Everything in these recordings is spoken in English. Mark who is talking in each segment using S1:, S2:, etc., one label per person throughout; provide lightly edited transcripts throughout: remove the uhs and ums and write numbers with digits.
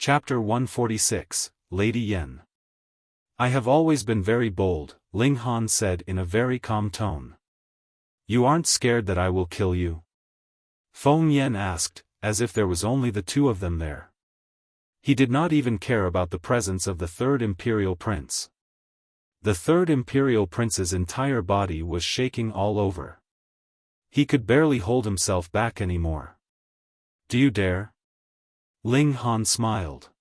S1: Chapter 146, Lady Yan. I have always been very bold, Ling Han said in a very calm tone. You aren't scared that I will kill you? Feng Yan asked, as if there was only the two of them there. He did not even care about the presence of the third imperial prince. The third imperial prince's entire body was shaking all over. He could barely hold himself back anymore. Do you dare? Ling Han smiled.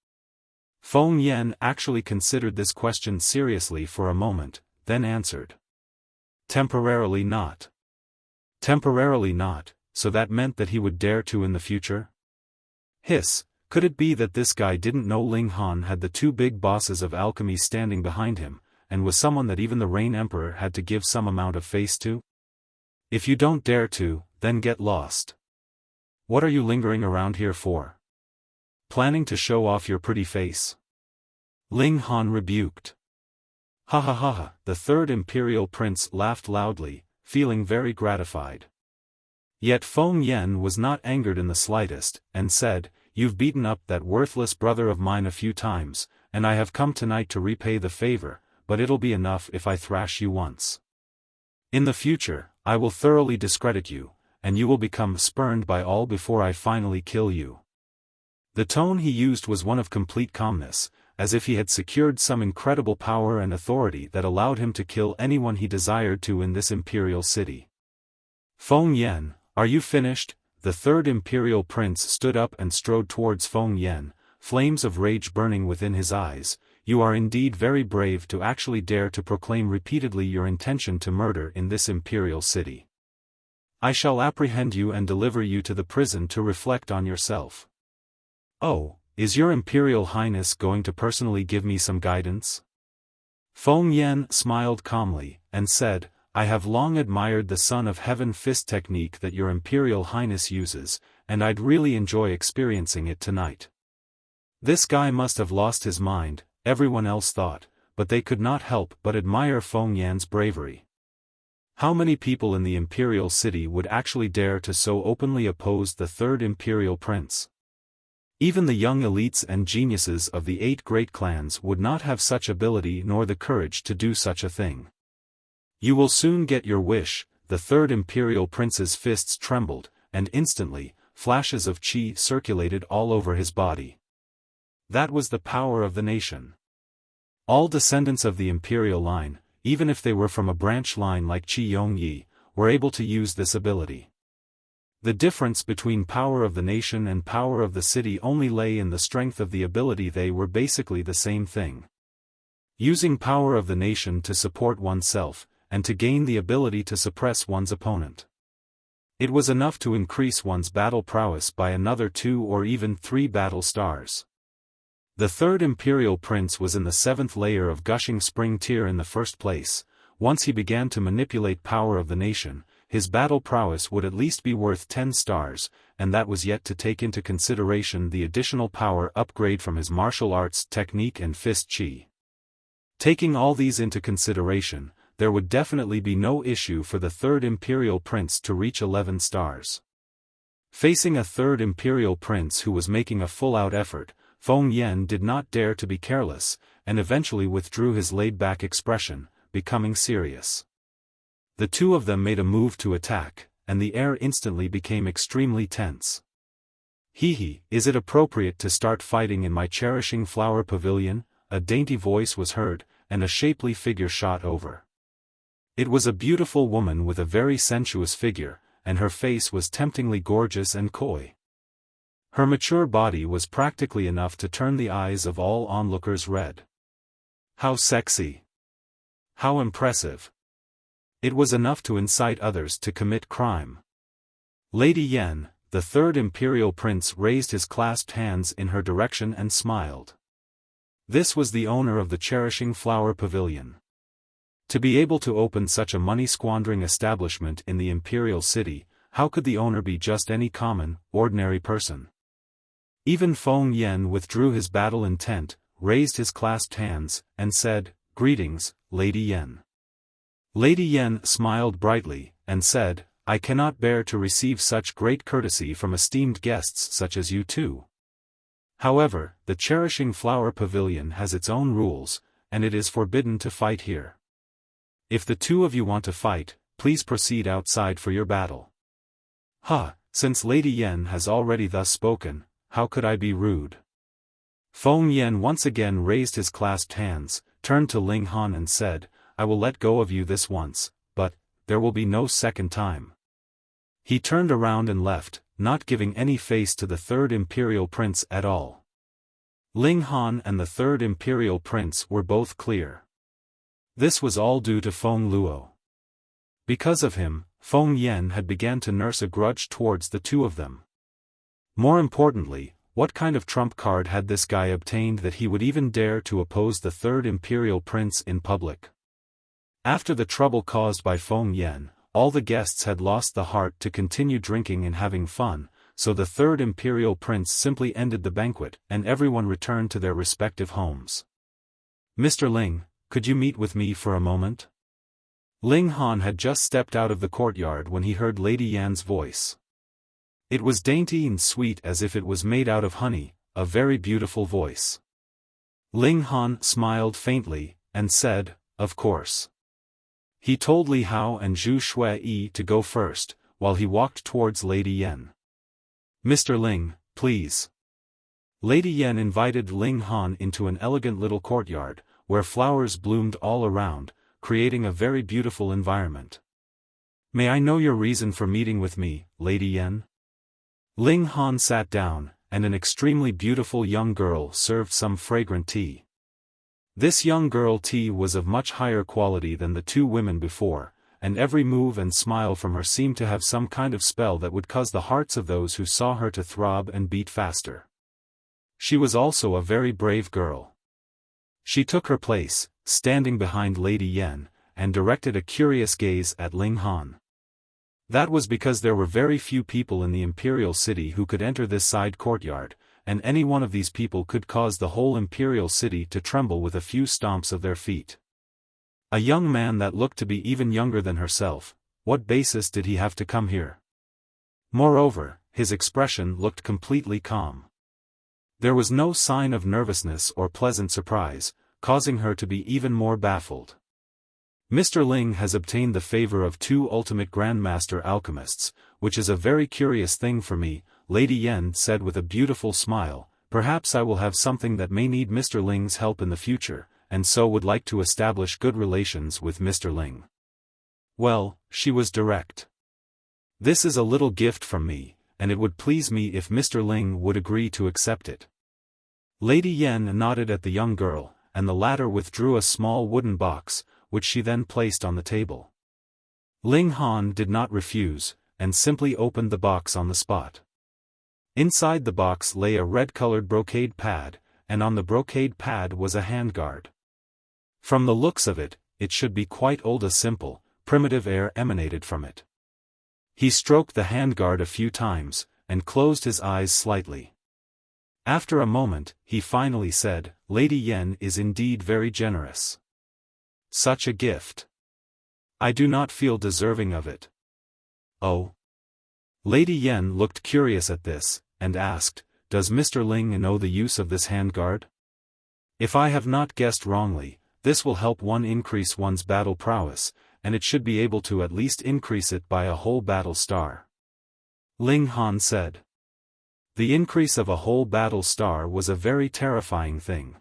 S1: Feng Yan actually considered this question seriously for a moment, then answered. Temporarily not. Temporarily not, so that meant that he would dare to in the future? Hiss, could it be that this guy didn't know Ling Han had the two big bosses of alchemy standing behind him, and was someone that even the Rain Emperor had to give some amount of face to? If you don't dare to, then get lost. What are you lingering around here for? Planning to show off your pretty face? Ling Han rebuked. Ha ha ha ha, the third imperial prince laughed loudly, feeling very gratified. Yet Feng Yan was not angered in the slightest, and said, You've beaten up that worthless brother of mine a few times, and I have come tonight to repay the favor, but it'll be enough if I thrash you once. In the future, I will thoroughly discredit you, and you will become spurned by all before I finally kill you. The tone he used was one of complete calmness, as if he had secured some incredible power and authority that allowed him to kill anyone he desired to in this imperial city. Feng Yan, are you finished? The third imperial prince stood up and strode towards Feng Yan, flames of rage burning within his eyes. You are indeed very brave to actually dare to proclaim repeatedly your intention to murder in this imperial city. I shall apprehend you and deliver you to the prison to reflect on yourself. Oh, is your Imperial Highness going to personally give me some guidance? Feng Yan smiled calmly, and said, I have long admired the Son of Heaven fist technique that your Imperial Highness uses, and I'd really enjoy experiencing it tonight. This guy must have lost his mind, everyone else thought, but they could not help but admire Feng Yan's bravery. How many people in the Imperial City would actually dare to so openly oppose the third Imperial Prince? Even the young elites and geniuses of the 8 great clans would not have such ability nor the courage to do such a thing. You will soon get your wish. The third Imperial Prince's fists trembled, and instantly, flashes of chi circulated all over his body. That was the power of the nation. All descendants of the Imperial line, even if they were from a branch line like Qi Yongyi, were able to use this ability. The difference between power of the nation and power of the city only lay in the strength of the ability. They were basically the same thing. Using power of the nation to support oneself, and to gain the ability to suppress one's opponent. It was enough to increase one's battle prowess by another 2 or even 3 battle stars. The third Imperial Prince was in the 7th layer of Gushing Spring tier in the first place. Once he began to manipulate power of the nation, his battle prowess would at least be worth 10 stars, and that was yet to take into consideration the additional power upgrade from his martial arts technique and fist chi. Taking all these into consideration, there would definitely be no issue for the third Imperial Prince to reach 11 stars. Facing a third Imperial Prince who was making a full-out effort, Feng Yan did not dare to be careless, and eventually withdrew his laid-back expression, becoming serious. The two of them made a move to attack, and the air instantly became extremely tense. Hee, is it appropriate to start fighting in my cherishing flower pavilion? A dainty voice was heard, and a shapely figure shot over. It was a beautiful woman with a very sensuous figure, and her face was temptingly gorgeous and coy. Her mature body was practically enough to turn the eyes of all onlookers red. How sexy! How impressive! It was enough to incite others to commit crime. Lady Yan, the third Imperial Prince, raised his clasped hands in her direction and smiled. This was the owner of the Cherishing Flower Pavilion. To be able to open such a money-squandering establishment in the Imperial City, how could the owner be just any common, ordinary person? Even Feng Yan withdrew his battle intent, raised his clasped hands, and said, Greetings, Lady Yan. Lady Yan smiled brightly, and said, I cannot bear to receive such great courtesy from esteemed guests such as you two. However, the Cherishing Flower Pavilion has its own rules, and it is forbidden to fight here. If the two of you want to fight, please proceed outside for your battle. Since Lady Yan has already thus spoken, how could I be rude? Feng Yan once again raised his clasped hands, turned to Ling Han and said, I will let go of you this once, but there will be no second time. He turned around and left, not giving any face to the third imperial prince at all. Ling Han and the third imperial prince were both clear. This was all due to Feng Luo. Because of him, Feng Yan had begun to nurse a grudge towards the two of them. More importantly, what kind of trump card had this guy obtained that he would even dare to oppose the third imperial prince in public? After the trouble caused by Feng Yan, all the guests had lost the heart to continue drinking and having fun, so the third imperial prince simply ended the banquet and everyone returned to their respective homes. Mr. Ling, could you meet with me for a moment? Ling Han had just stepped out of the courtyard when he heard Lady Yan's voice. It was dainty and sweet as if it was made out of honey, a very beautiful voice. Ling Han smiled faintly, and said, of course. He told Li Hao and Zhu Shui to go first, while he walked towards Lady Yan. Mr. Ling, please. Lady Yan invited Ling Han into an elegant little courtyard, where flowers bloomed all around, creating a very beautiful environment. May I know your reason for meeting with me, Lady Yan? Ling Han sat down, and an extremely beautiful young girl served some fragrant tea. This young girl tea was of much higher quality than the two women before, and every move and smile from her seemed to have some kind of spell that would cause the hearts of those who saw her to throb and beat faster. She was also a very brave girl. She took her place, standing behind Lady Yan, and directed a curious gaze at Ling Han. That was because there were very few people in the imperial city who could enter this side courtyard, and any one of these people could cause the whole imperial city to tremble with a few stomps of their feet. A young man that looked to be even younger than herself, what basis did he have to come here? Moreover, his expression looked completely calm. There was no sign of nervousness or pleasant surprise, causing her to be even more baffled. Mr. Ling has obtained the favor of two ultimate grandmaster alchemists, which is a very curious thing for me, Lady Yan said with a beautiful smile. Perhaps I will have something that may need Mr. Ling's help in the future, and so would like to establish good relations with Mr. Ling. Well, she was direct. This is a little gift from me, and it would please me if Mr. Ling would agree to accept it. Lady Yan nodded at the young girl, and the latter withdrew a small wooden box, which she then placed on the table. Ling Han did not refuse, and simply opened the box on the spot. Inside the box lay a red-colored brocade pad, and on the brocade pad was a handguard. From the looks of it, it should be quite old. A simple, primitive air emanated from it. He stroked the handguard a few times, and closed his eyes slightly. After a moment, he finally said, Lady Yan is indeed very generous. Such a gift. I do not feel deserving of it. Oh. Lady Yan looked curious at this, and asked, does Mr. Ling know the use of this handguard? If I have not guessed wrongly, this will help one increase one's battle prowess, and it should be able to at least increase it by a whole battle star. Ling Han said. The increase of a whole battle star was a very terrifying thing.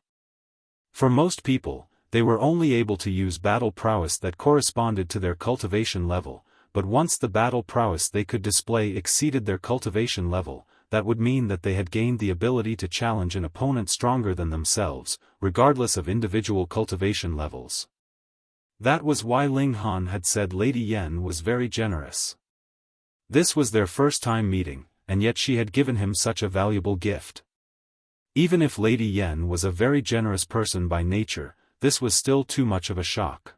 S1: For most people, they were only able to use battle prowess that corresponded to their cultivation level, but once the battle prowess they could display exceeded their cultivation level, that would mean that they had gained the ability to challenge an opponent stronger than themselves, regardless of individual cultivation levels. That was why Ling Han had said Lady Yan was very generous. This was their first time meeting, and yet she had given him such a valuable gift. Even if Lady Yan was a very generous person by nature, this was still too much of a shock.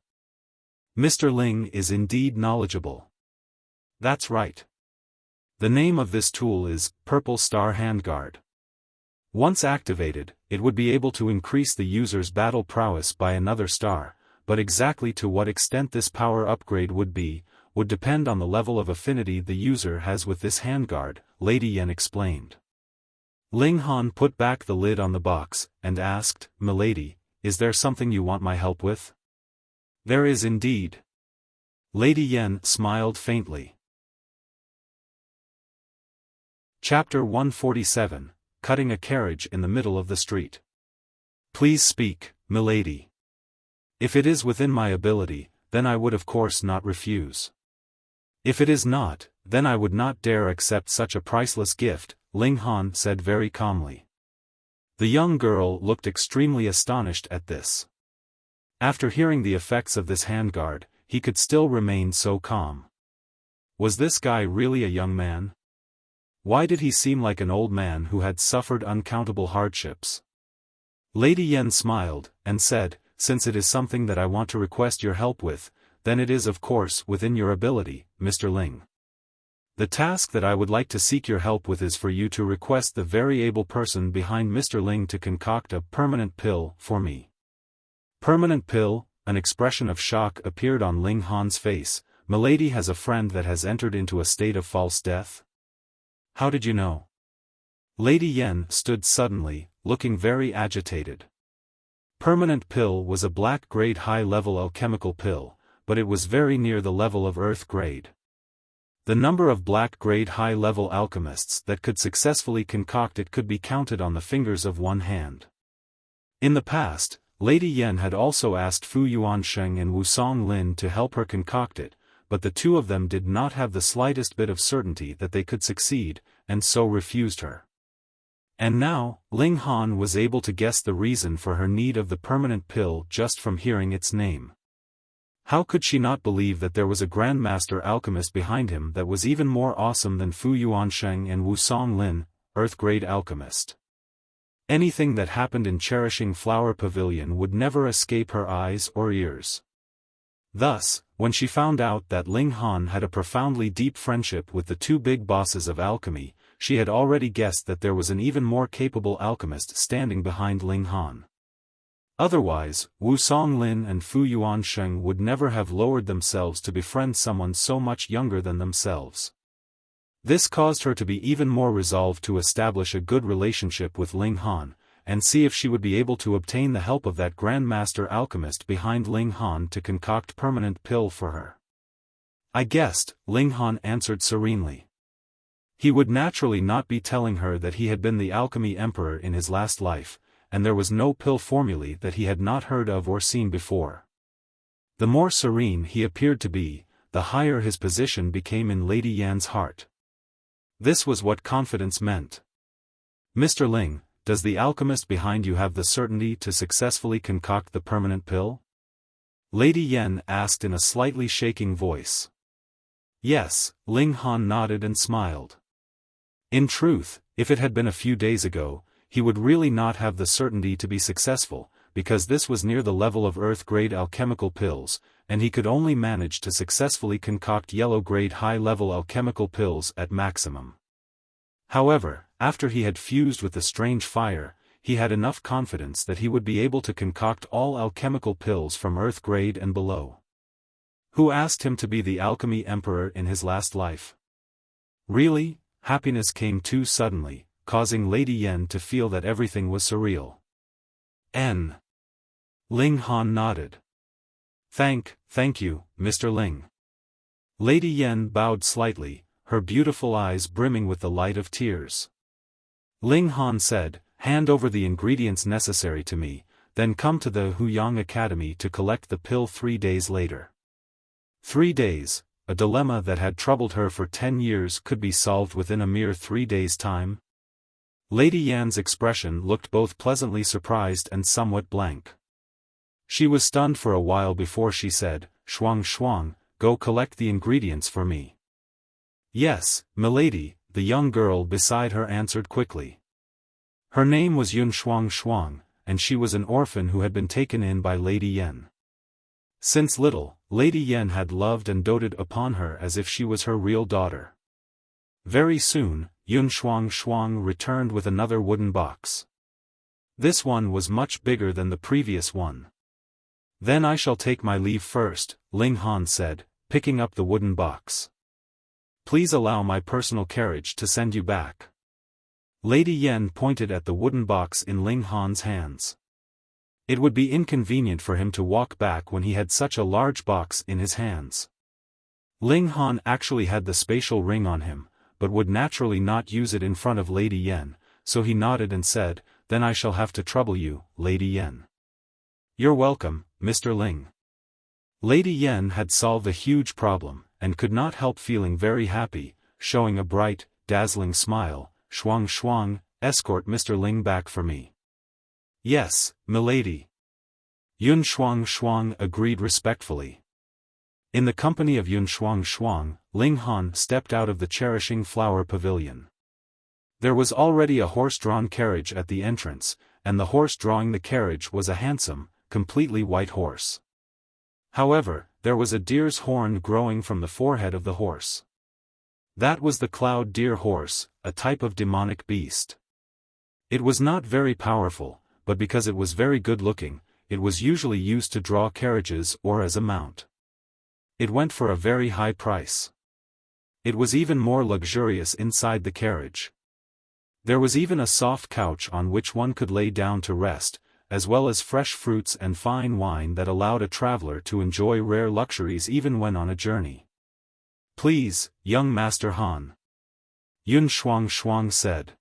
S1: Mr. Ling is indeed knowledgeable. That's right. The name of this tool is Purple Star Handguard. Once activated, it would be able to increase the user's battle prowess by another star, but exactly to what extent this power upgrade would depend on the level of affinity the user has with this handguard, Lady Yan explained. Ling Han put back the lid on the box, and asked, "Milady, is there something you want my help with?" "There is indeed." Lady Yen smiled faintly. Chapter 147, Cutting a Carriage in the Middle of the Street. "Please speak, milady. If it is within my ability, then I would of course not refuse. If it is not, then I would not dare accept such a priceless gift," Ling Han said very calmly. The young girl looked extremely astonished at this. After hearing the effects of this handguard, he could still remain so calm. Was this guy really a young man? Why did he seem like an old man who had suffered uncountable hardships? Lady Yen smiled, and said, "Since it is something that I want to request your help with, then it is of course within your ability, Mr. Ling. The task that I would like to seek your help with is for you to request the very able person behind Mr. Ling to concoct a permanent pill for me." Permanent pill? An expression of shock appeared on Ling Han's face. "Milady has a friend that has entered into a state of false death? How did you know?" Lady Yen stood suddenly, looking very agitated. Permanent pill was a black-grade high-level alchemical pill, but it was very near the level of earth grade. The number of black-grade high-level alchemists that could successfully concoct it could be counted on the fingers of one hand. In the past, Lady Yen had also asked Fu Yuansheng and Wu Songlin to help her concoct it, but the two of them did not have the slightest bit of certainty that they could succeed, and so refused her. And now, Ling Han was able to guess the reason for her need of the permanent pill just from hearing its name. How could she not believe that there was a grandmaster alchemist behind him that was even more awesome than Fu Yuansheng and Wu Songlin, earth-grade alchemist? Anything that happened in Cherishing Flower Pavilion would never escape her eyes or ears. Thus, when she found out that Ling Han had a profoundly deep friendship with the two big bosses of alchemy, she had already guessed that there was an even more capable alchemist standing behind Ling Han. Otherwise, Wu Songlin and Fu Yuansheng would never have lowered themselves to befriend someone so much younger than themselves. This caused her to be even more resolved to establish a good relationship with Ling Han, and see if she would be able to obtain the help of that grandmaster alchemist behind Ling Han to concoct permanent pill for her. "I guessed," Ling Han answered serenely. He would naturally not be telling her that he had been the alchemy emperor in his last life, and there was no pill formulae that he had not heard of or seen before. The more serene he appeared to be, the higher his position became in Lady Yan's heart. This was what confidence meant. "Mr. Ling, does the alchemist behind you have the certainty to successfully concoct the permanent pill?" Lady Yen asked in a slightly shaking voice. "Yes," Ling Han nodded and smiled. In truth, if it had been a few days ago, he would really not have the certainty to be successful, because this was near the level of earth-grade alchemical pills, and he could only manage to successfully concoct yellow-grade high-level alchemical pills at maximum. However, after he had fused with the strange fire, he had enough confidence that he would be able to concoct all alchemical pills from earth grade and below. Who asked him to be the alchemy emperor in his last life? Really, happiness came too suddenly, causing Lady Yen to feel that everything was surreal. Ling Han nodded. Thank you, Mr. Ling." Lady Yen bowed slightly, her beautiful eyes brimming with the light of tears. Ling Han said, "Hand over the ingredients necessary to me, then come to the Huyang Academy to collect the pill 3 days later." 3 days, a dilemma that had troubled her for 10 years could be solved within a mere 3 days' time? Lady Yan's expression looked both pleasantly surprised and somewhat blank. She was stunned for a while before she said, Shuang, go collect the ingredients for me." "Yes, milady," the young girl beside her answered quickly. Her name was Yun Shuang, and she was an orphan who had been taken in by Lady Yen. Since little, Lady Yen had loved and doted upon her as if she was her real daughter. Very soon, Yun Shuang returned with another wooden box. This one was much bigger than the previous one. "Then I shall take my leave first," Ling Han said, picking up the wooden box. "Please allow my personal carriage to send you back." Lady Yan pointed at the wooden box in Ling Han's hands. It would be inconvenient for him to walk back when he had such a large box in his hands. Ling Han actually had the spatial ring on him, but would naturally not use it in front of Lady Yan, so he nodded and said, "Then I shall have to trouble you, Lady Yan." "You're welcome, Mr. Ling." Lady Yan had solved a huge problem, and could not help feeling very happy, showing a bright, dazzling smile. "Shuang Shuang, escort Mr. Ling back for me." "Yes, milady." Yun Shuang Shuang agreed respectfully. In the company of Yun Shuang Shuang, Ling Han stepped out of the Cherishing Flower Pavilion. There was already a horse-drawn carriage at the entrance, and the horse drawing the carriage was a handsome, completely white horse. However, there was a deer's horn growing from the forehead of the horse. That was the Cloud Deer Horse, a type of demonic beast. It was not very powerful, but because it was very good-looking, it was usually used to draw carriages or as a mount. It went for a very high price. It was even more luxurious inside the carriage. There was even a soft couch on which one could lay down to rest, as well as fresh fruits and fine wine that allowed a traveler to enjoy rare luxuries even when on a journey. "Please, young Master Han," Yun Shuang Shuang said.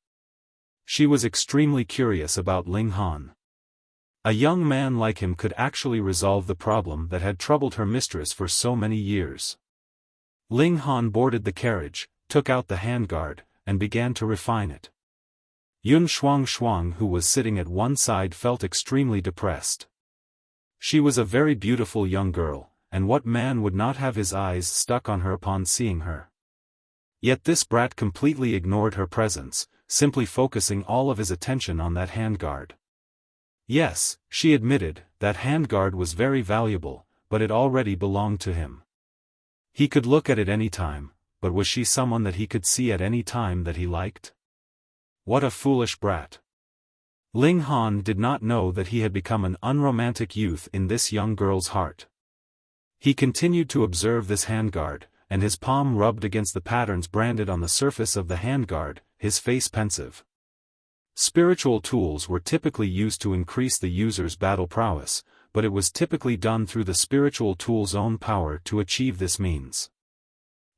S1: She was extremely curious about Ling Han. A young man like him could actually resolve the problem that had troubled her mistress for so many years. Ling Han boarded the carriage, took out the handguard, and began to refine it. Yun Shuang Shuang, who was sitting at one side, felt extremely depressed. She was a very beautiful young girl, and what man would not have his eyes stuck on her upon seeing her? Yet this brat completely ignored her presence, simply focusing all of his attention on that handguard. Yes, she admitted, that handguard was very valuable, but it already belonged to him. He could look at it any time, but was she someone that he could see at any time that he liked? What a foolish brat. Ling Han did not know that he had become an unromantic youth in this young girl's heart. He continued to observe this handguard, and his palm rubbed against the patterns branded on the surface of the handguard, his face pensive. Spiritual tools were typically used to increase the user's battle prowess, but it was typically done through the spiritual tool's own power to achieve this means.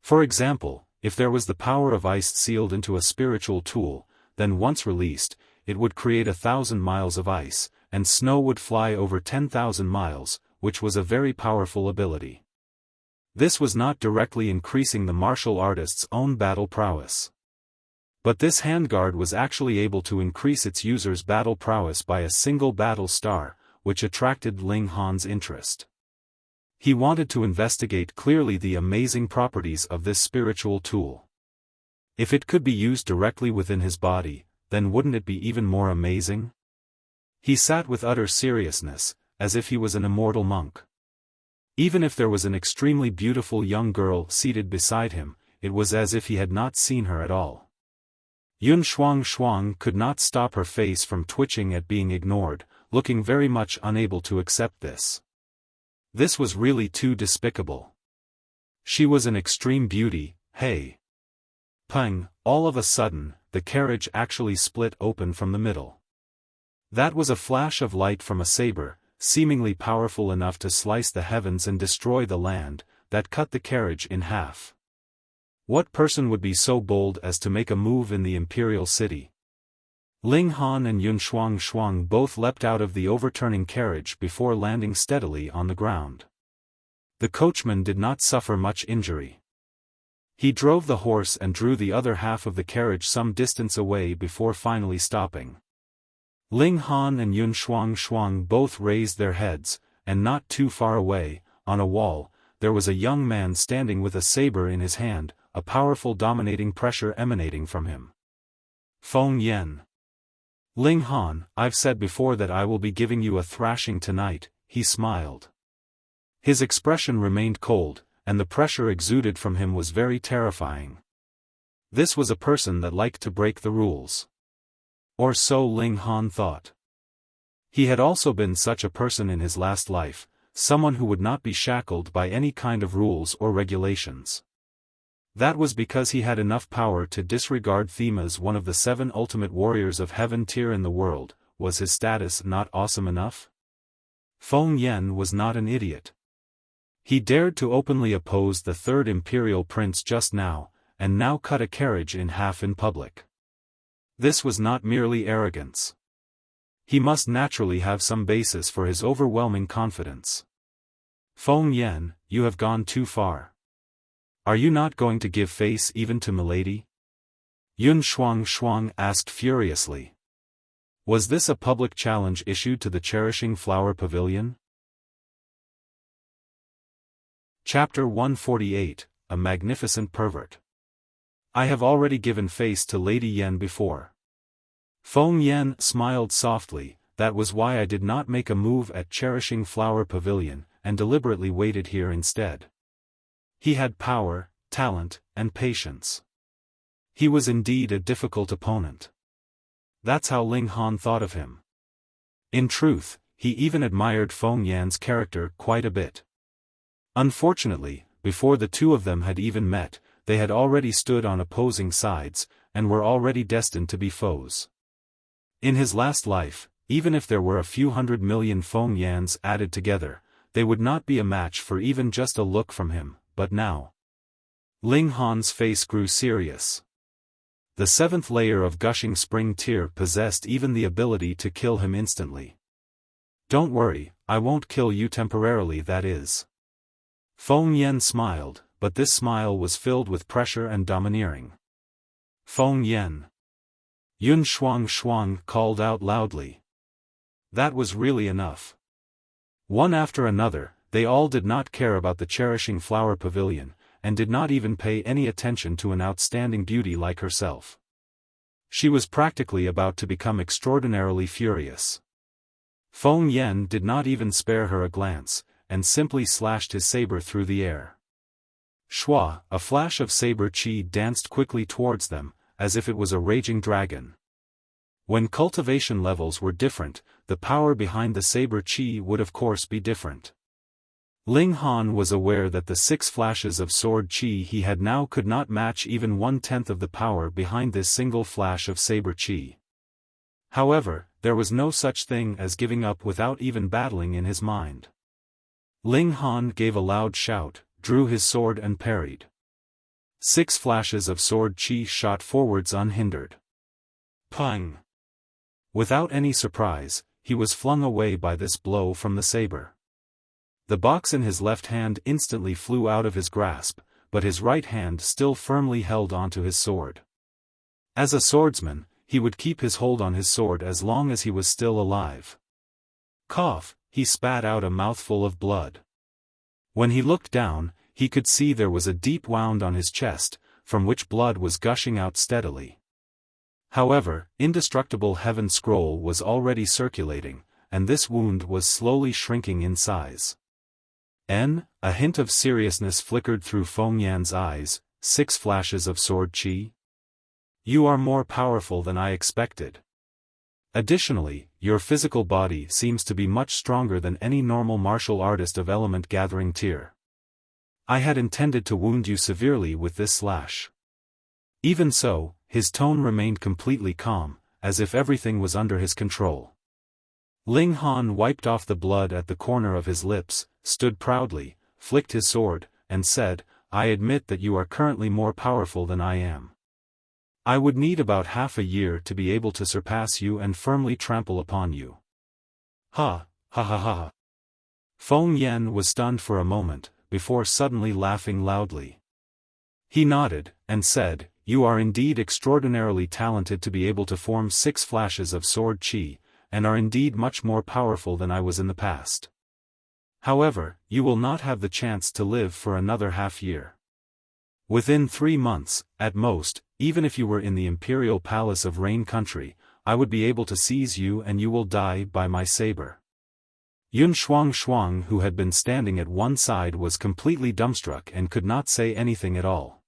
S1: For example, if there was the power of ice sealed into a spiritual tool, then once released, it would create 1,000 miles of ice, and snow would fly over 10,000 miles, which was a very powerful ability. This was not directly increasing the martial artist's own battle prowess. But this handguard was actually able to increase its user's battle prowess by a single battle star, which attracted Ling Han's interest. He wanted to investigate clearly the amazing properties of this spiritual tool. If it could be used directly within his body, then wouldn't it be even more amazing? He sat with utter seriousness, as if he was an immortal monk. Even if there was an extremely beautiful young girl seated beside him, it was as if he had not seen her at all. Yun Shuang Shuang could not stop her face from twitching at being ignored, looking very much unable to accept this. This was really too despicable. She was an extreme beauty, hey. Pang, all of a sudden, the carriage actually split open from the middle. That was a flash of light from a saber, seemingly powerful enough to slice the heavens and destroy the land, that cut the carriage in half. What person would be so bold as to make a move in the imperial city? Ling Han and Yun Shuang Shuang both leapt out of the overturning carriage before landing steadily on the ground. The coachman did not suffer much injury. He drove the horse and drew the other half of the carriage some distance away before finally stopping. Ling Han and Yun Shuang Shuang both raised their heads, and not too far away, on a wall, there was a young man standing with a saber in his hand, a powerful dominating pressure emanating from him. Feng Yen. Ling Han, I've said before that I will be giving you a thrashing tonight, he smiled. His expression remained cold, and the pressure exuded from him was very terrifying. This was a person that liked to break the rules. Or so Ling Han thought. He had also been such a person in his last life, someone who would not be shackled by any kind of rules or regulations. That was because he had enough power to disregard Themas, one of the 7 ultimate warriors of heaven tier in the world. Was his status not awesome enough? Feng Yan was not an idiot. He dared to openly oppose the 3rd imperial prince just now, and now cut a carriage in half in public. This was not merely arrogance. He must naturally have some basis for his overwhelming confidence. Feng Yan, you have gone too far. Are you not going to give face even to Milady? Yun Shuang asked furiously. Was this a public challenge issued to the Cherishing Flower Pavilion? Chapter 148, A Magnificent Pervert. I have already given face to Lady Yan before. Feng Yan smiled softly. That was why I did not make a move at Cherishing Flower Pavilion, and deliberately waited here instead. He had power, talent, and patience. He was indeed a difficult opponent. That's how Ling Han thought of him. In truth, he even admired Feng Yan's character quite a bit. Unfortunately, before the two of them had even met, they had already stood on opposing sides, and were already destined to be foes. In his last life, even if there were a few 100 million Feng Yans added together, they would not be a match for even just a look from him. But now, Ling Han's face grew serious. The 7th layer of gushing spring tear possessed even the ability to kill him instantly. Don't worry, I won't kill you temporarily, that is. Feng Yan smiled, but this smile was filled with pressure and domineering. Feng Yan. Yun Shuang called out loudly. That was really enough. One after another, they all did not care about the Cherishing Flower Pavilion, and did not even pay any attention to an outstanding beauty like herself. She was practically about to become extraordinarily furious. Feng Yan did not even spare her a glance, and simply slashed his saber through the air. Shua, a flash of saber chi danced quickly towards them, as if it was a raging dragon. When cultivation levels were different, the power behind the saber chi would of course be different. Ling Han was aware that the 6 flashes of sword chi he had now could not match even 1/10 of the power behind this single flash of saber chi. However, there was no such thing as giving up without even battling in his mind. Ling Han gave a loud shout, drew his sword and parried. 6 flashes of sword chi shot forwards unhindered. Pang! Without any surprise, he was flung away by this blow from the saber. The box in his left hand instantly flew out of his grasp, but his right hand still firmly held onto his sword. As a swordsman, he would keep his hold on his sword as long as he was still alive. Cough, he spat out a mouthful of blood. When he looked down, he could see there was a deep wound on his chest, from which blood was gushing out steadily. However, indestructible heaven scroll was already circulating, and this wound was slowly shrinking in size. A hint of seriousness flickered through Feng Yan's eyes. 6 flashes of sword chi? You are more powerful than I expected. Additionally, your physical body seems to be much stronger than any normal martial artist of element gathering tier. I had intended to wound you severely with this slash. Even so, his tone remained completely calm, as if everything was under his control. Ling Han wiped off the blood at the corner of his lips, stood proudly, flicked his sword, and said, I admit that you are currently more powerful than I am. I would need about half a year to be able to surpass you and firmly trample upon you. Ha, ha ha ha. Feng Yan was stunned for a moment, before suddenly laughing loudly. He nodded, and said, You are indeed extraordinarily talented to be able to form 6 flashes of sword chi, and are indeed much more powerful than I was in the past. However, you will not have the chance to live for another half-year. Within 3 months, at most, even if you were in the Imperial Palace of Rain Country, I would be able to seize you and you will die by my saber. Yun Shuang, who had been standing at one side, was completely dumbstruck and could not say anything at all.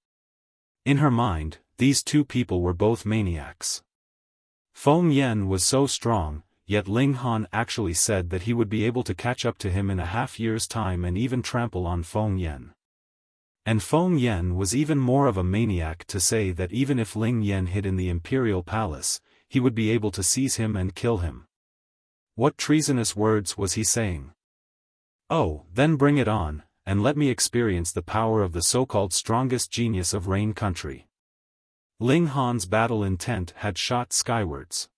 S1: In her mind, these two people were both maniacs. Feng Yan was so strong, yet Ling Han actually said that he would be able to catch up to him in a half-year's time and even trample on Feng Yan. And Feng Yan was even more of a maniac to say that even if Ling Yan hid in the imperial palace, he would be able to seize him and kill him. What treasonous words was he saying? Oh, then bring it on, and let me experience the power of the so-called strongest genius of Rain Country. Ling Han's battle intent had shot skywards.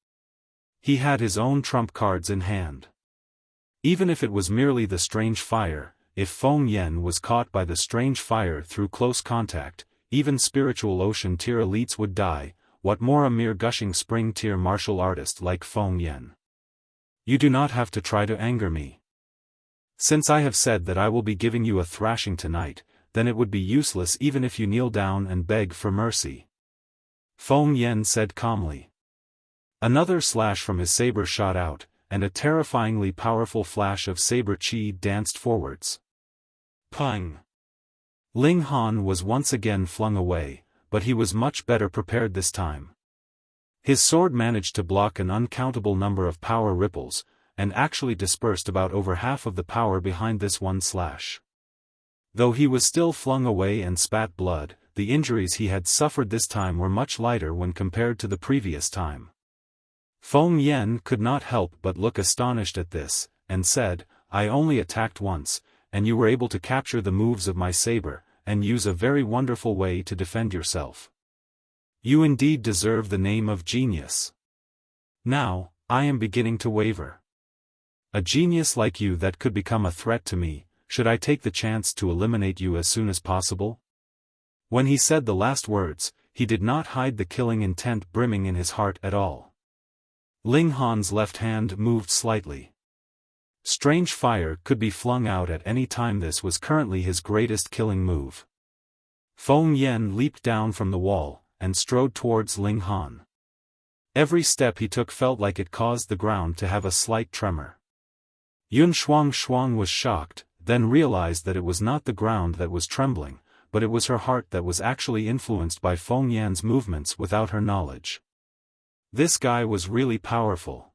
S1: He had his own trump cards in hand. Even if it was merely the strange fire, if Feng Yan was caught by the strange fire through close contact, even spiritual ocean tier elites would die, what more a mere gushing spring tier martial artist like Feng Yan. You do not have to try to anger me. Since I have said that I will be giving you a thrashing tonight, then it would be useless even if you kneel down and beg for mercy. Feng Yan said calmly. Another slash from his saber shot out, and a terrifyingly powerful flash of saber chi danced forwards. Pang! Ling Han was once again flung away, but he was much better prepared this time. His sword managed to block an uncountable number of power ripples, and actually dispersed about over half of the power behind this one slash. Though he was still flung away and spat blood, the injuries he had suffered this time were much lighter when compared to the previous time. Feng Yan could not help but look astonished at this, and said, I only attacked once, and you were able to capture the moves of my saber, and use a very wonderful way to defend yourself. You indeed deserve the name of genius. Now, I am beginning to waver. A genius like you that could become a threat to me, should I take the chance to eliminate you as soon as possible? When he said the last words, he did not hide the killing intent brimming in his heart at all. Ling Han's left hand moved slightly. Strange fire could be flung out at any time. This was currently his greatest killing move. Feng Yan leaped down from the wall, and strode towards Ling Han. Every step he took felt like it caused the ground to have a slight tremor. Yun Shuang was shocked, then realized that it was not the ground that was trembling, but it was her heart that was actually influenced by Feng Yan's movements without her knowledge. This guy was really powerful.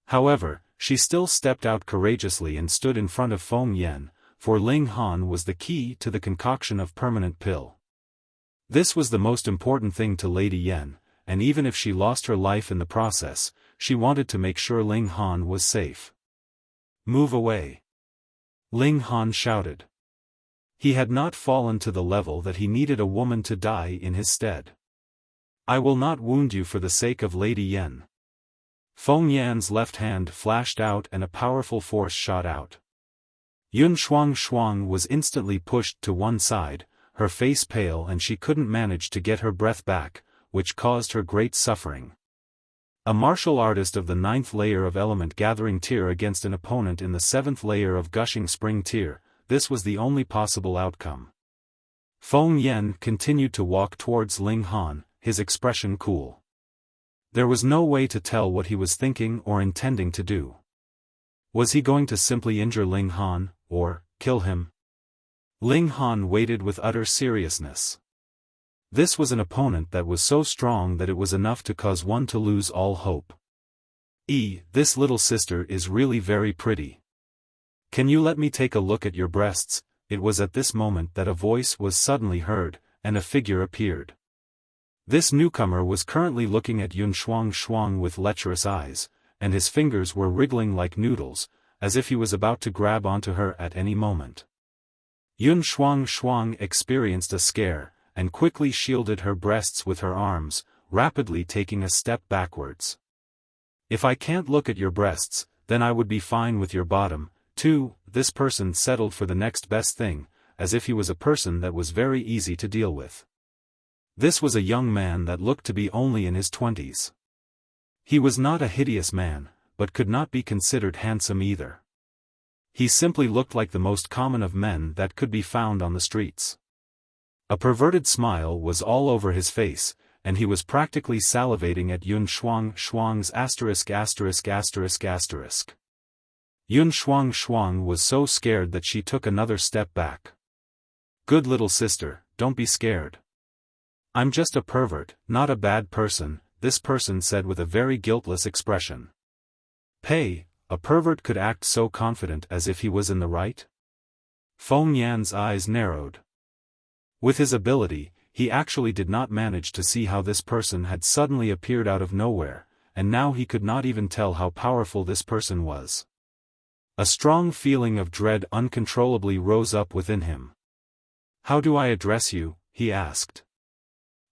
S1: However, she still stepped out courageously and stood in front of Feng Yan, for Ling Han was the key to the concoction of permanent pill. This was the most important thing to Lady Yan, and even if she lost her life in the process, she wanted to make sure Ling Han was safe. Move away! Ling Han shouted. He had not fallen to the level that he needed a woman to die in his stead. I will not wound you for the sake of Lady Yan. Feng Yan's left hand flashed out and a powerful force shot out. Yun Shuang was instantly pushed to one side, her face pale, and she couldn't manage to get her breath back, which caused her great suffering. A martial artist of the 9th layer of element gathering tier against an opponent in the 7th layer of gushing spring tier, this was the only possible outcome. Feng Yan continued to walk towards Ling Han, his expression cool. There was no way to tell what he was thinking or intending to do. Was he going to simply injure Ling Han, or kill him? Ling Han waited with utter seriousness. This was an opponent that was so strong that it was enough to cause one to lose all hope. This little sister is really very pretty. Can you let me take a look at your breasts? It was at this moment that a voice was suddenly heard, and a figure appeared. This newcomer was currently looking at Yun Shuang with lecherous eyes, and his fingers were wriggling like noodles, as if he was about to grab onto her at any moment. Yun Shuang experienced a scare, and quickly shielded her breasts with her arms, rapidly taking a step backwards. If I can't look at your breasts, then I would be fine with your bottom, too. This person settled for the next best thing, as if he was a person that was very easy to deal with. This was a young man that looked to be only in his 20s. He was not a hideous man, but could not be considered handsome either. He simply looked like the most common of men that could be found on the streets. A perverted smile was all over his face, and he was practically salivating at Yun Shuang's *******. Yun Shuang was so scared that she took another step back. Good little sister, don't be scared. I'm just a pervert, not a bad person, this person said with a very guiltless expression. A pervert could act so confident as if he was in the right? Feng Yan's eyes narrowed. With his ability, he actually did not manage to see how this person had suddenly appeared out of nowhere, and now he could not even tell how powerful this person was. A strong feeling of dread uncontrollably rose up within him. "How do I address you?" he asked.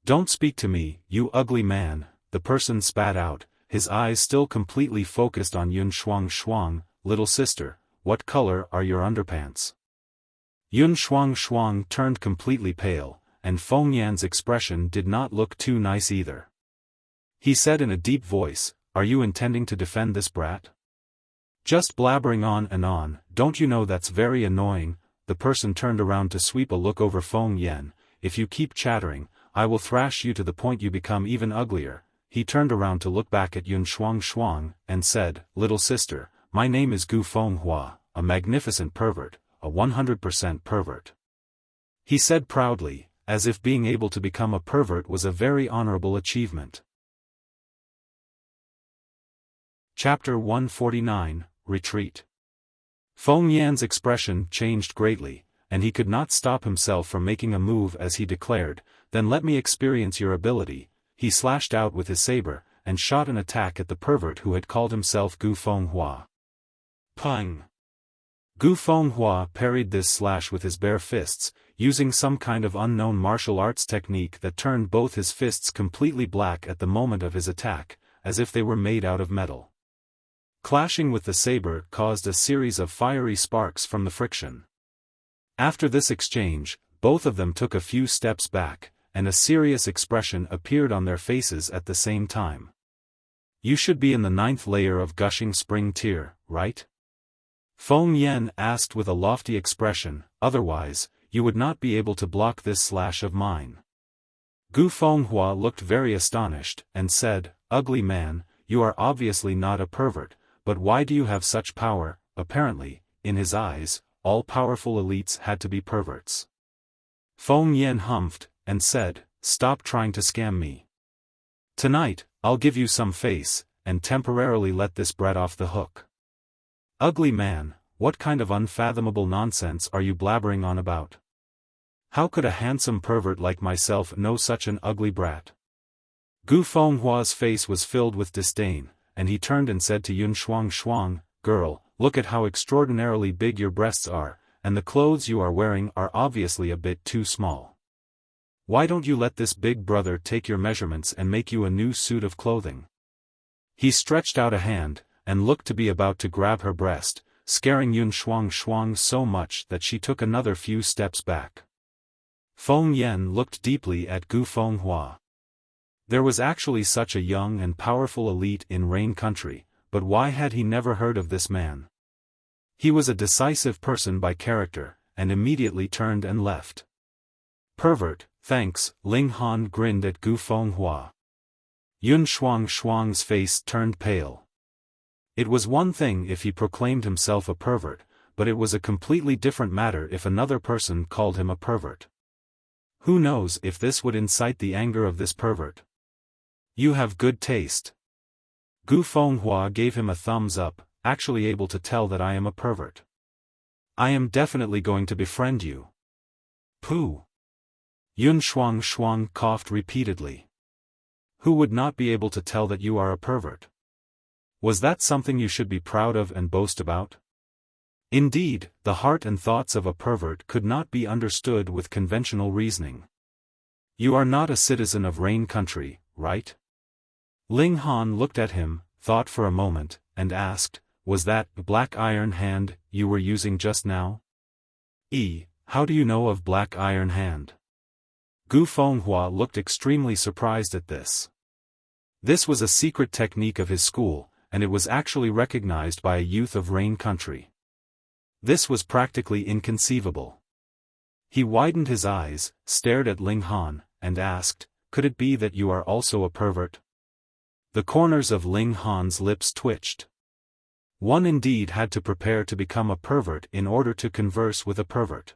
S1: "Don't speak to me, you ugly man," the person spat out, his eyes still completely focused on Yun Shuang. "Little sister, what color are your underpants?" Yun Shuang turned completely pale, and Feng Yan's expression did not look too nice either. He said in a deep voice, "Are you intending to defend this brat? Just blabbering on and on, don't you know that's very annoying?" The person turned around to sweep a look over Feng Yan. "If you keep chattering, I will thrash you to the point you become even uglier." He turned around to look back at Yun Shuang, and said, "Little sister, my name is Gu Fenghua, a magnificent pervert, a 100% pervert." He said proudly, as if being able to become a pervert was a very honorable achievement. Chapter 149, Retreat. Feng Yan's expression changed greatly, and he could not stop himself from making a move as he declared, "Then let me experience your ability." He slashed out with his saber, and shot an attack at the pervert who had called himself Gu Fenghua. Pang! Gu Fenghua parried this slash with his bare fists, using some kind of unknown martial arts technique that turned both his fists completely black at the moment of his attack, as if they were made out of metal. Clashing with the saber caused a series of fiery sparks from the friction. After this exchange, both of them took a few steps back, and a serious expression appeared on their faces at the same time. "You should be in the 9th layer of gushing spring tier, right?" Feng Yan asked with a lofty expression, "Otherwise, you would not be able to block this slash of mine." Gu Fenghua looked very astonished, and said, "Ugly man, you are obviously not a pervert, but why do you have such power?" Apparently, in his eyes, all powerful elites had to be perverts. Feng Yan humphed, and said, "Stop trying to scam me. Tonight, I'll give you some face, and temporarily let this brat off the hook." "Ugly man, what kind of unfathomable nonsense are you blabbering on about? How could a handsome pervert like myself know such an ugly brat?" Gu Fenghua's face was filled with disdain, and he turned and said to Yun Shuang, "Girl, look at how extraordinarily big your breasts are, and the clothes you are wearing are obviously a bit too small. Why don't you let this big brother take your measurements and make you a new suit of clothing?" He stretched out a hand, and looked to be about to grab her breast, scaring Yun Shuang so much that she took another few steps back. Feng Yan looked deeply at Gu Fenghua. There was actually such a young and powerful elite in Rain Country, but why had he never heard of this man? He was a decisive person by character, and immediately turned and left. "Pervert, thanks," Ling Han grinned at Gu Fenghua. Yun Shuang's face turned pale. It was one thing if he proclaimed himself a pervert, but it was a completely different matter if another person called him a pervert. Who knows if this would incite the anger of this pervert? "You have good taste." Gu Fenghua gave him a thumbs up, actually able to tell that I am a pervert. "I am definitely going to befriend you." "Pooh." Yun Shuang coughed repeatedly. "Who would not be able to tell that you are a pervert? Was that something you should be proud of and boast about? Indeed, the heart and thoughts of a pervert could not be understood with conventional reasoning. You are not a citizen of Rain Country, right?" Ling Han looked at him, thought for a moment, and asked, "Was that black iron hand you were using just now?" How do you know of black iron hand?" Gu Fenghua looked extremely surprised at this. This was a secret technique of his school, and it was actually recognized by a youth of Rain Country. This was practically inconceivable. He widened his eyes, stared at Ling Han, and asked, "Could it be that you are also a pervert?" The corners of Ling Han's lips twitched. One indeed had to prepare to become a pervert in order to converse with a pervert.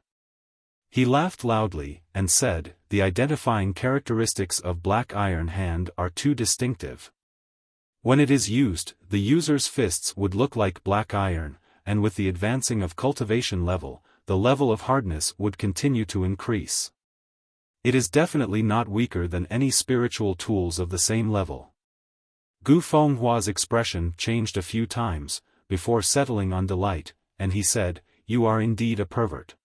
S1: He laughed loudly, and said, "The identifying characteristics of black iron hand are too distinctive. When it is used, the user's fists would look like black iron, and with the advancing of cultivation level, the level of hardness would continue to increase. It is definitely not weaker than any spiritual tools of the same level. Gu Fenghua's expression changed a few times, before settling on delight, and he said, "You are indeed a pervert.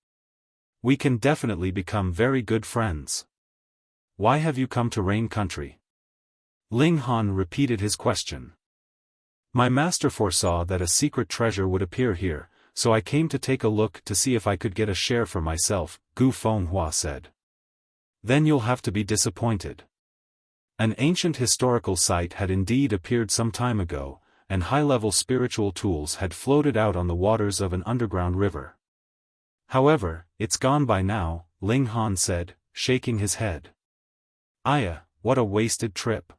S1: We can definitely become very good friends. Why have you come to Rain Country?" Ling Han repeated his question. "My master foresaw that a secret treasure would appear here, so I came to take a look to see if I could get a share for myself," Gu Fenghua said. "Then you'll have to be disappointed." An ancient historical site had indeed appeared some time ago, and high-level spiritual tools had floated out on the waters of an underground river. "However, it's gone by now," Ling Han said, shaking his head. "Aya, what a wasted trip."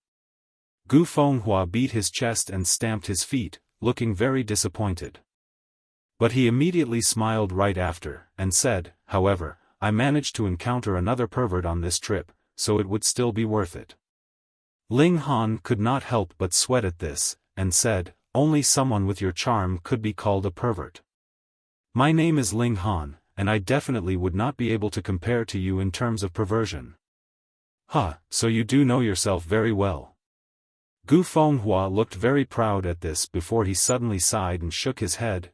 S1: Gu Fenghua beat his chest and stamped his feet, looking very disappointed. But he immediately smiled right after, and said, "However, I managed to encounter another pervert on this trip, so it would still be worth it." Ling Han could not help but sweat at this, and said, "Only someone with your charm could be called a pervert. My name is Ling Han, and I definitely would not be able to compare to you in terms of perversion." "Huh, so you do know yourself very well." Gu Fenghua looked very proud at this before he suddenly sighed and shook his head.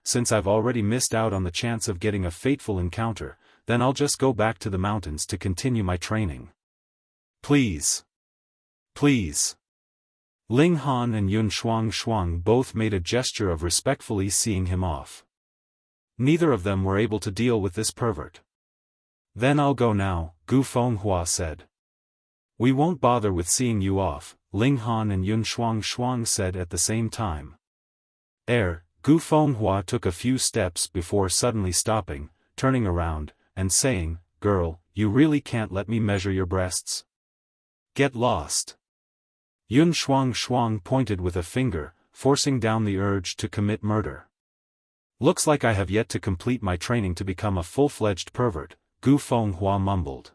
S1: Since I've already missed out on the chance of getting a fateful encounter, then I'll just go back to the mountains to continue my training." "Please. Please." Ling Han and Yun Shuang both made a gesture of respectfully seeing him off. Neither of them were able to deal with this pervert. "Then I'll go now," Gu Fenghua said. "We won't bother with seeing you off," Ling Han and Yun Shuang said at the same time. Gu Fenghua took a few steps before suddenly stopping, turning around, and saying, "Girl, you really can't let me measure your breasts? Get lost." Yun Shuang pointed with a finger, forcing down the urge to commit murder. "Looks like I have yet to complete my training to become a full-fledged pervert," Gu Fenghua mumbled.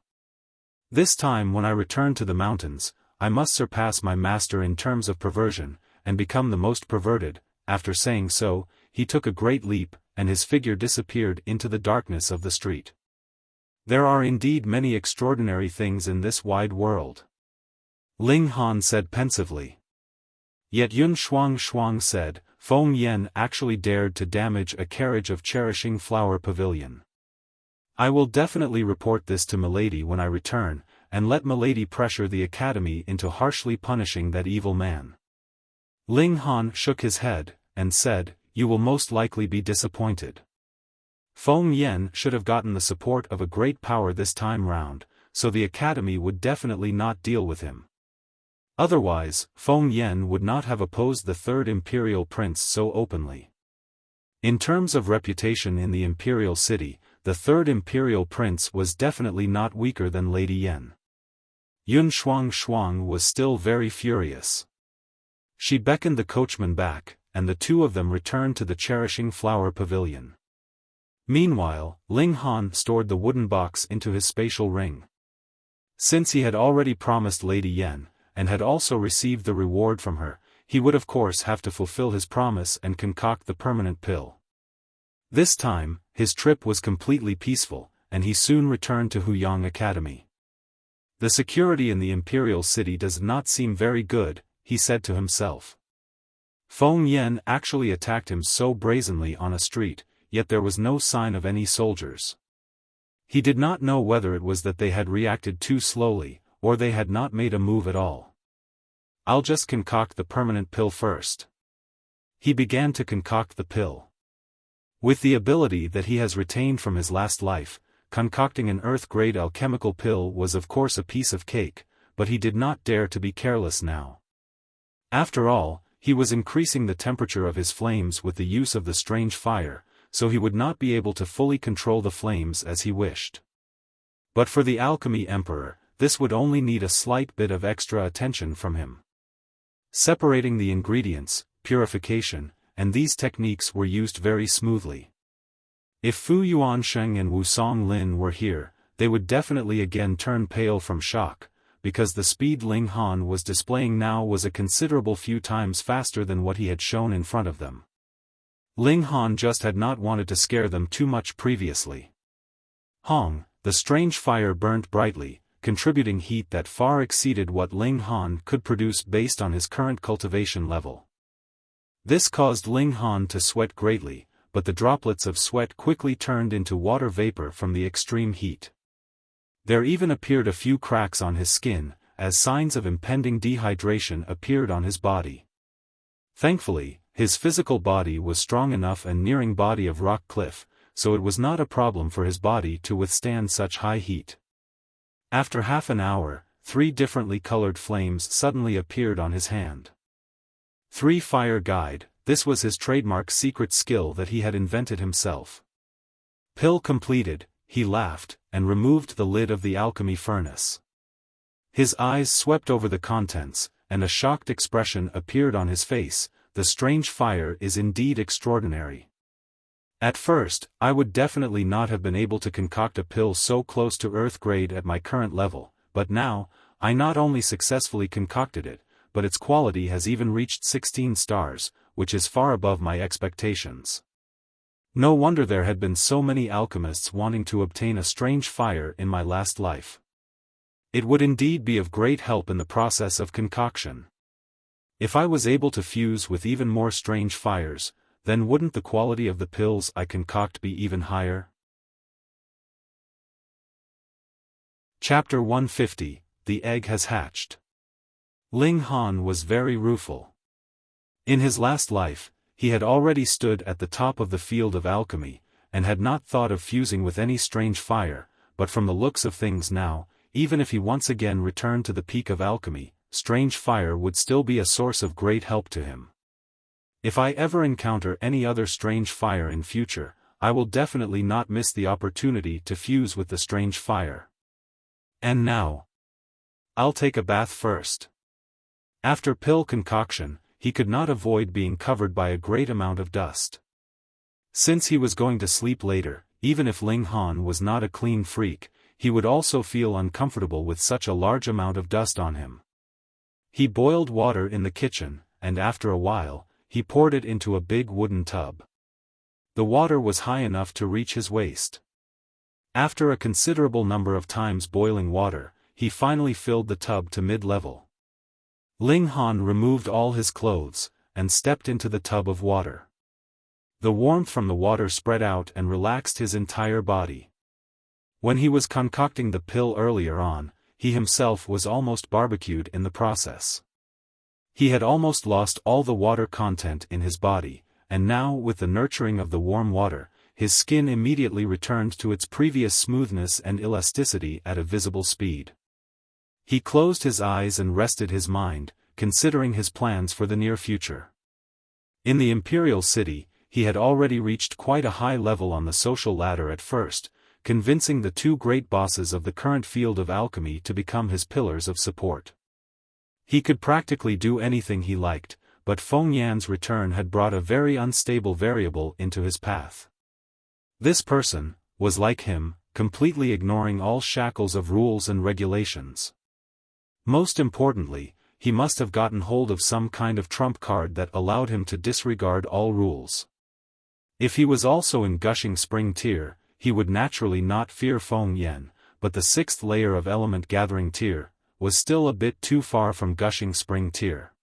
S1: "This time when I return to the mountains, I must surpass my master in terms of perversion, and become the most perverted." After saying so, he took a great leap, and his figure disappeared into the darkness of the street. "There are indeed many extraordinary things in this wide world," Ling Han said pensively. Yet Yun Shuang said, "Feng Yen actually dared to damage a carriage of Cherishing Flower Pavilion. I will definitely report this to Milady when I return, and let Milady pressure the Academy into harshly punishing that evil man." Ling Han shook his head, and said, "You will most likely be disappointed. Feng Yen should have gotten the support of a great power this time round, so the Academy would definitely not deal with him. Otherwise, Feng Yen would not have opposed the third imperial prince so openly. In terms of reputation in the imperial city, the third imperial prince was definitely not weaker than Lady Yen." Yun Shuang was still very furious. She beckoned the coachman back, and the two of them returned to the Cherishing Flower Pavilion. Meanwhile, Ling Han stored the wooden box into his spatial ring. Since he had already promised Lady Yen, and had also received the reward from her, he would of course have to fulfill his promise and concoct the permanent pill. This time, his trip was completely peaceful, and he soon returned to Huyang Academy. "The security in the imperial city does not seem very good," he said to himself. Feng Yen actually attacked him so brazenly on a street, yet there was no sign of any soldiers. He did not know whether it was that they had reacted too slowly, or they had not made a move at all. "I'll just concoct the permanent pill first." He began to concoct the pill. With the ability that he has retained from his last life, concocting an earth-grade alchemical pill was of course a piece of cake, but he did not dare to be careless now. After all, he was increasing the temperature of his flames with the use of the strange fire, so he would not be able to fully control the flames as he wished. But for the Alchemy Emperor, this would only need a slight bit of extra attention from him. Separating the ingredients, purification, and these techniques were used very smoothly. If Fu Yuansheng and Wu Songlin were here, they would definitely again turn pale from shock, because the speed Ling Han was displaying now was a considerable few times faster than what he had shown in front of them. Ling Han just had not wanted to scare them too much previously. "Hong, the strange fire burnt brightly, contributing heat that far exceeded what Ling Han could produce based on his current cultivation level. This caused Ling Han to sweat greatly, but the droplets of sweat quickly turned into water vapor from the extreme heat. There even appeared a few cracks on his skin, as signs of impending dehydration appeared on his body. Thankfully, his physical body was strong enough and nearing body of rock cliff, so it was not a problem for his body to withstand such high heat. After half an hour, 3 differently colored flames suddenly appeared on his hand. 3 Fire Guide, this was his trademark secret skill that he had invented himself. Pill completed, he laughed, and removed the lid of the alchemy furnace. His eyes swept over the contents, and a shocked expression appeared on his face. The strange fire is indeed extraordinary. At first, I would definitely not have been able to concoct a pill so close to Earth grade at my current level, but now, I not only successfully concocted it, but its quality has even reached 16 stars, which is far above my expectations. No wonder there had been so many alchemists wanting to obtain a strange fire in my last life. It would indeed be of great help in the process of concoction. If I was able to fuse with even more strange fires, then wouldn't the quality of the pills I concoct be even higher? Chapter 150, The Egg Has Hatched. Ling Han was very rueful. In his last life, he had already stood at the top of the field of alchemy, and had not thought of fusing with any strange fire, but from the looks of things now, even if he once again returned to the peak of alchemy, strange fire would still be a source of great help to him. If I ever encounter any other strange fire in future, I will definitely not miss the opportunity to fuse with the strange fire. And now, I'll take a bath first. After pill concoction, he could not avoid being covered by a great amount of dust. Since he was going to sleep later, even if Ling Han was not a clean freak, he would also feel uncomfortable with such a large amount of dust on him. He boiled water in the kitchen, and after a while, he poured it into a big wooden tub. The water was high enough to reach his waist. After a considerable number of times boiling water, he finally filled the tub to mid-level. Ling Han removed all his clothes, and stepped into the tub of water. The warmth from the water spread out and relaxed his entire body. When he was concocting the pill earlier on, he himself was almost barbecued in the process. He had almost lost all the water content in his body, and now with the nurturing of the warm water, his skin immediately returned to its previous smoothness and elasticity at a visible speed. He closed his eyes and rested his mind, considering his plans for the near future. In the imperial city, he had already reached quite a high level on the social ladder at first, convincing the 2 great bosses of the current field of alchemy to become his pillars of support. He could practically do anything he liked, but Feng Yan's return had brought a very unstable variable into his path. This person was like him, completely ignoring all shackles of rules and regulations. Most importantly, he must have gotten hold of some kind of trump card that allowed him to disregard all rules. If he was also in Gushing Spring tier, he would naturally not fear Feng Yan, but the 6th layer of Element Gathering tier was still a bit too far from Gushing Spring tier.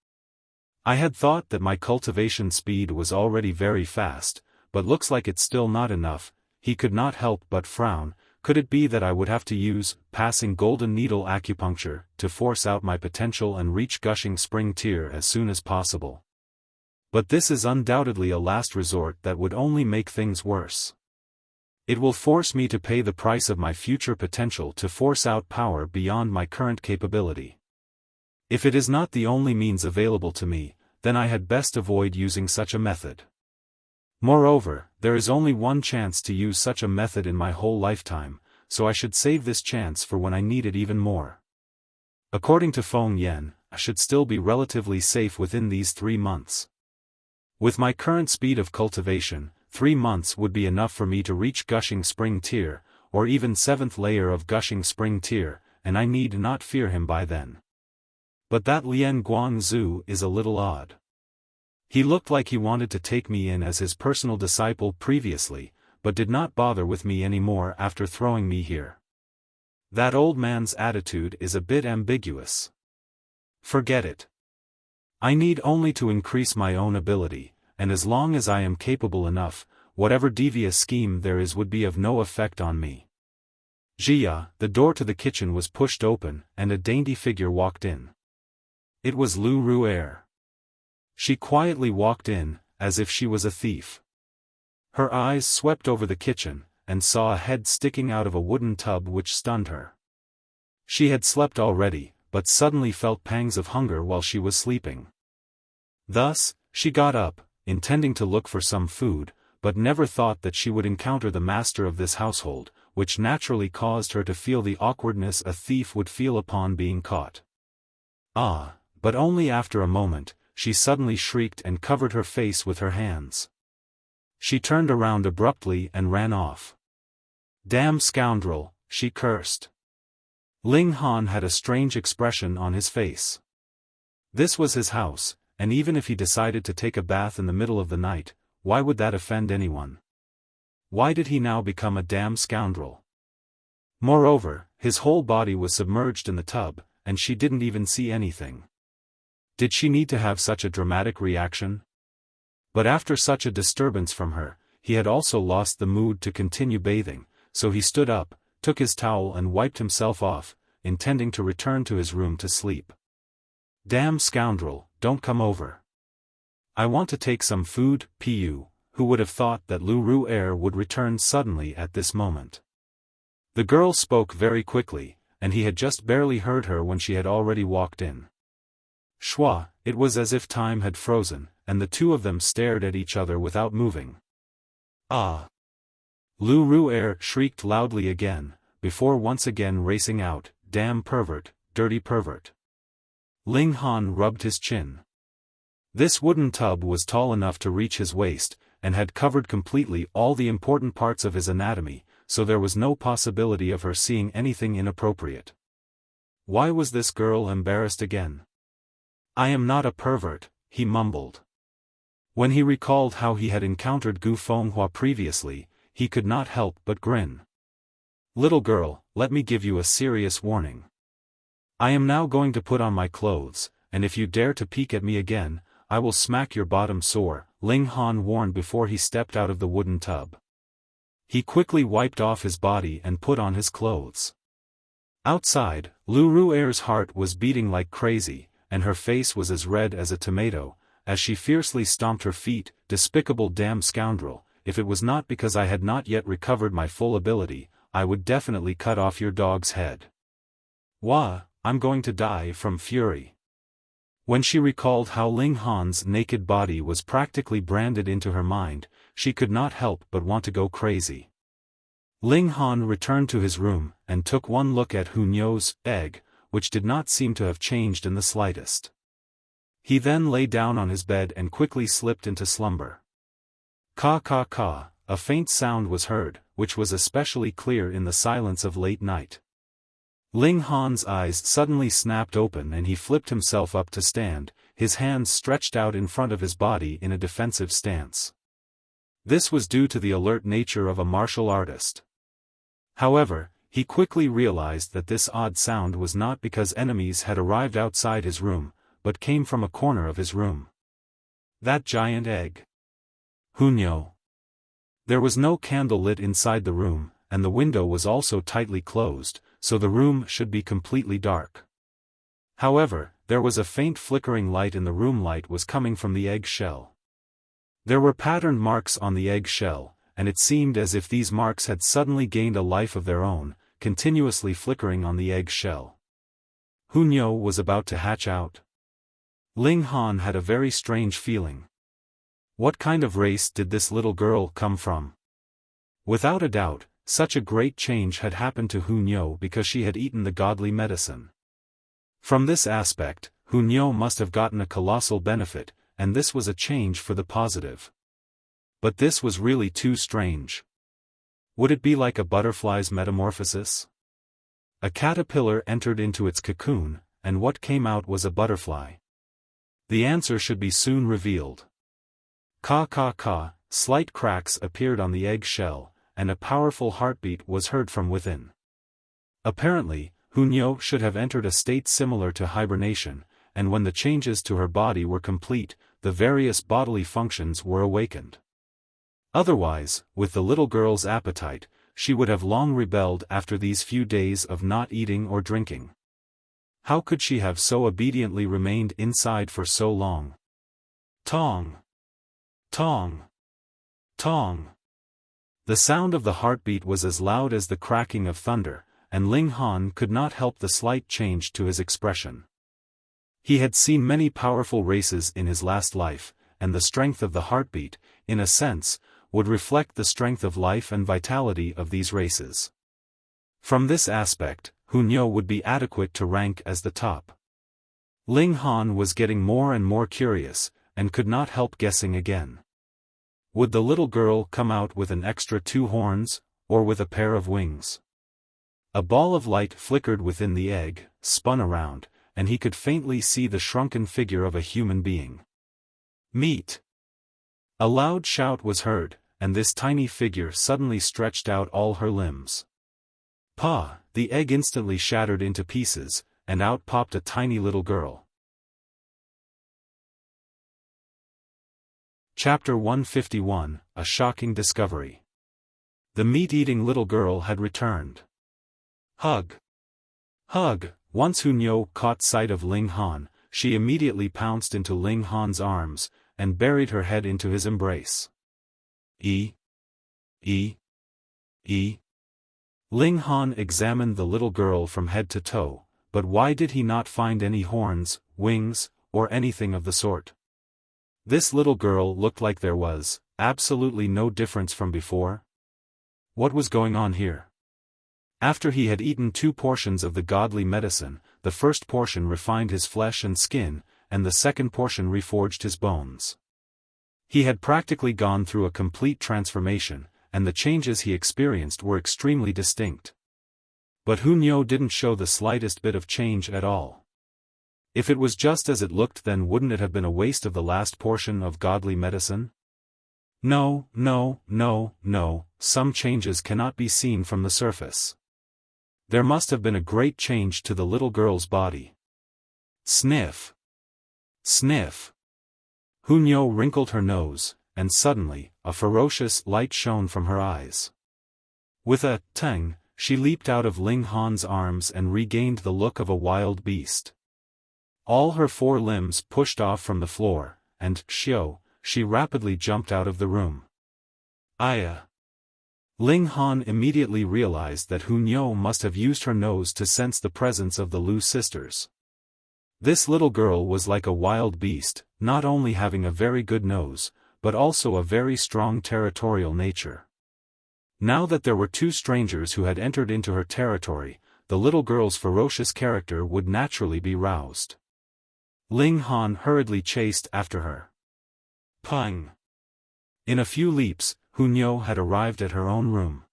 S1: I had thought that my cultivation speed was already very fast, but looks like it's still not enough. He could not help but frown. Could it be that I would have to use passing golden needle acupuncture to force out my potential and reach Gushing Spring tier as soon as possible? But this is undoubtedly a last resort that would only make things worse. It will force me to pay the price of my future potential to force out power beyond my current capability. If it is not the only means available to me, then I had best avoid using such a method. Moreover, there is only one chance to use such a method in my whole lifetime, so I should save this chance for when I need it even more. According to Feng Yan, I should still be relatively safe within these 3 months. With my current speed of cultivation, 3 months would be enough for me to reach Gushing Spring tier, or even 7th layer of Gushing Spring tier, and I need not fear him by then. But that Lian Guangzhu is a little odd. He looked like he wanted to take me in as his personal disciple previously, but did not bother with me anymore after throwing me here. That old man's attitude is a bit ambiguous. Forget it. I need only to increase my own ability, and as long as I am capable enough, whatever devious scheme there is would be of no effect on me. Jia, the door to the kitchen was pushed open, and a dainty figure walked in. It was Lu Ru'er. She quietly walked in, as if she was a thief. Her eyes swept over the kitchen, and saw a head sticking out of a wooden tub which stunned her. She had slept already, but suddenly felt pangs of hunger while she was sleeping. Thus, she got up, intending to look for some food, but never thought that she would encounter the master of this household, which naturally caused her to feel the awkwardness a thief would feel upon being caught. Ah, but only after a moment, she suddenly shrieked and covered her face with her hands. She turned around abruptly and ran off. Damn scoundrel, she cursed. Ling Han had a strange expression on his face. This was his house, and even if he decided to take a bath in the middle of the night, why would that offend anyone? Why did he now become a damn scoundrel? Moreover, his whole body was submerged in the tub, and she didn't even see anything. Did she need to have such a dramatic reaction? But after such a disturbance from her, he had also lost the mood to continue bathing, so he stood up, took his towel and wiped himself off, intending to return to his room to sleep. Damn scoundrel, don't come over. I want to take some food. Pu, who would have thought that Lu Ru'er would return suddenly at this moment. The girl spoke very quickly, and he had just barely heard her when she had already walked in. Shua, it was as if time had frozen, and the two of them stared at each other without moving. Ah! Lu Ru'er shrieked loudly again, before once again racing out, damn pervert, dirty pervert. Ling Han rubbed his chin. This wooden tub was tall enough to reach his waist, and had covered completely all the important parts of his anatomy, so there was no possibility of her seeing anything inappropriate. Why was this girl embarrassed again? I am not a pervert, he mumbled. When he recalled how he had encountered Gu Fenghua previously, he could not help but grin. Little girl, let me give you a serious warning. I am now going to put on my clothes, and if you dare to peek at me again, I will smack your bottom sore, Ling Han warned before he stepped out of the wooden tub. He quickly wiped off his body and put on his clothes. Outside, Lu Ru'er's heart was beating like crazy, and her face was as red as a tomato, as she fiercely stomped her feet. Despicable damn scoundrel, if it was not because I had not yet recovered my full ability, I would definitely cut off your dog's head. Wah, I'm going to die from fury. When she recalled how Ling Han's naked body was practically branded into her mind, she could not help but want to go crazy. Ling Han returned to his room, and took one look at Hunyo's egg, which did not seem to have changed in the slightest. He then lay down on his bed and quickly slipped into slumber. Ka ka ka, a faint sound was heard, which was especially clear in the silence of late night. Ling Han's eyes suddenly snapped open and he flipped himself up to stand, his hands stretched out in front of his body in a defensive stance. This was due to the alert nature of a martial artist. However, he quickly realized that this odd sound was not because enemies had arrived outside his room, but came from a corner of his room. That giant egg. Hunyo. There was no candle lit inside the room, and the window was also tightly closed, so the room should be completely dark. However, there was a faint flickering light and the room light was coming from the egg shell. There were patterned marks on the egg shell, and it seemed as if these marks had suddenly gained a life of their own, continuously flickering on the egg shell. Hunyo was about to hatch out. Ling Han had a very strange feeling. What kind of race did this little girl come from? Without a doubt, such a great change had happened to Hunyo because she had eaten the godly medicine. From this aspect, Hunyo must have gotten a colossal benefit, and this was a change for the positive. But this was really too strange. Would it be like a butterfly's metamorphosis? A caterpillar entered into its cocoon, and what came out was a butterfly. The answer should be soon revealed. Ka ka ka, slight cracks appeared on the egg shell, and a powerful heartbeat was heard from within. Apparently, Hunyao should have entered a state similar to hibernation, and when the changes to her body were complete, the various bodily functions were awakened. Otherwise, with the little girl's appetite, she would have long rebelled after these few days of not eating or drinking. How could she have so obediently remained inside for so long? Tong! Tong! Tong! The sound of the heartbeat was as loud as the cracking of thunder, and Ling Han could not help the slight change to his expression. He had seen many powerful races in his last life, and the strength of the heartbeat, in a sense, would reflect the strength of life and vitality of these races. From this aspect, Hunyao would be adequate to rank as the top. Ling Han was getting more and more curious, and could not help guessing again. Would the little girl come out with an extra 2 horns, or with a pair of wings? A ball of light flickered within the egg, spun around, and he could faintly see the shrunken figure of a human being. Meat! A loud shout was heard, and this tiny figure suddenly stretched out all her limbs. Pa! The egg instantly shattered into pieces, and out popped a tiny little girl. Chapter 151, A Shocking Discovery. The meat-eating little girl had returned. Hug! Hug! Once Hunyao caught sight of Ling Han, she immediately pounced into Ling Han's arms, and buried her head into his embrace. E. Ling Han examined the little girl from head to toe, but why did he not find any horns, wings, or anything of the sort? This little girl looked like there was absolutely no difference from before. What was going on here? After he had eaten 2 portions of the godly medicine, the first portion refined his flesh and skin, and the second portion reforged his bones. He had practically gone through a complete transformation, and the changes he experienced were extremely distinct. But Hunyao didn't show the slightest bit of change at all. If it was just as it looked, then wouldn't it have been a waste of the last portion of godly medicine? No, some changes cannot be seen from the surface. There must have been a great change to the little girl's body. Sniff! Sniff! Hunyao wrinkled her nose, and suddenly, a ferocious light shone from her eyes. With a tang, she leaped out of Ling Han's arms and regained the look of a wild beast. All her 4 limbs pushed off from the floor, and, she rapidly jumped out of the room. Aya! Ling Han immediately realized that Hunyao must have used her nose to sense the presence of the Lu sisters. This little girl was like a wild beast, not only having a very good nose, but also a very strong territorial nature. Now that there were 2 strangers who had entered into her territory, the little girl's ferocious character would naturally be roused. Ling Han hurriedly chased after her. Pang! In a few leaps, Hunyao had arrived at her own room.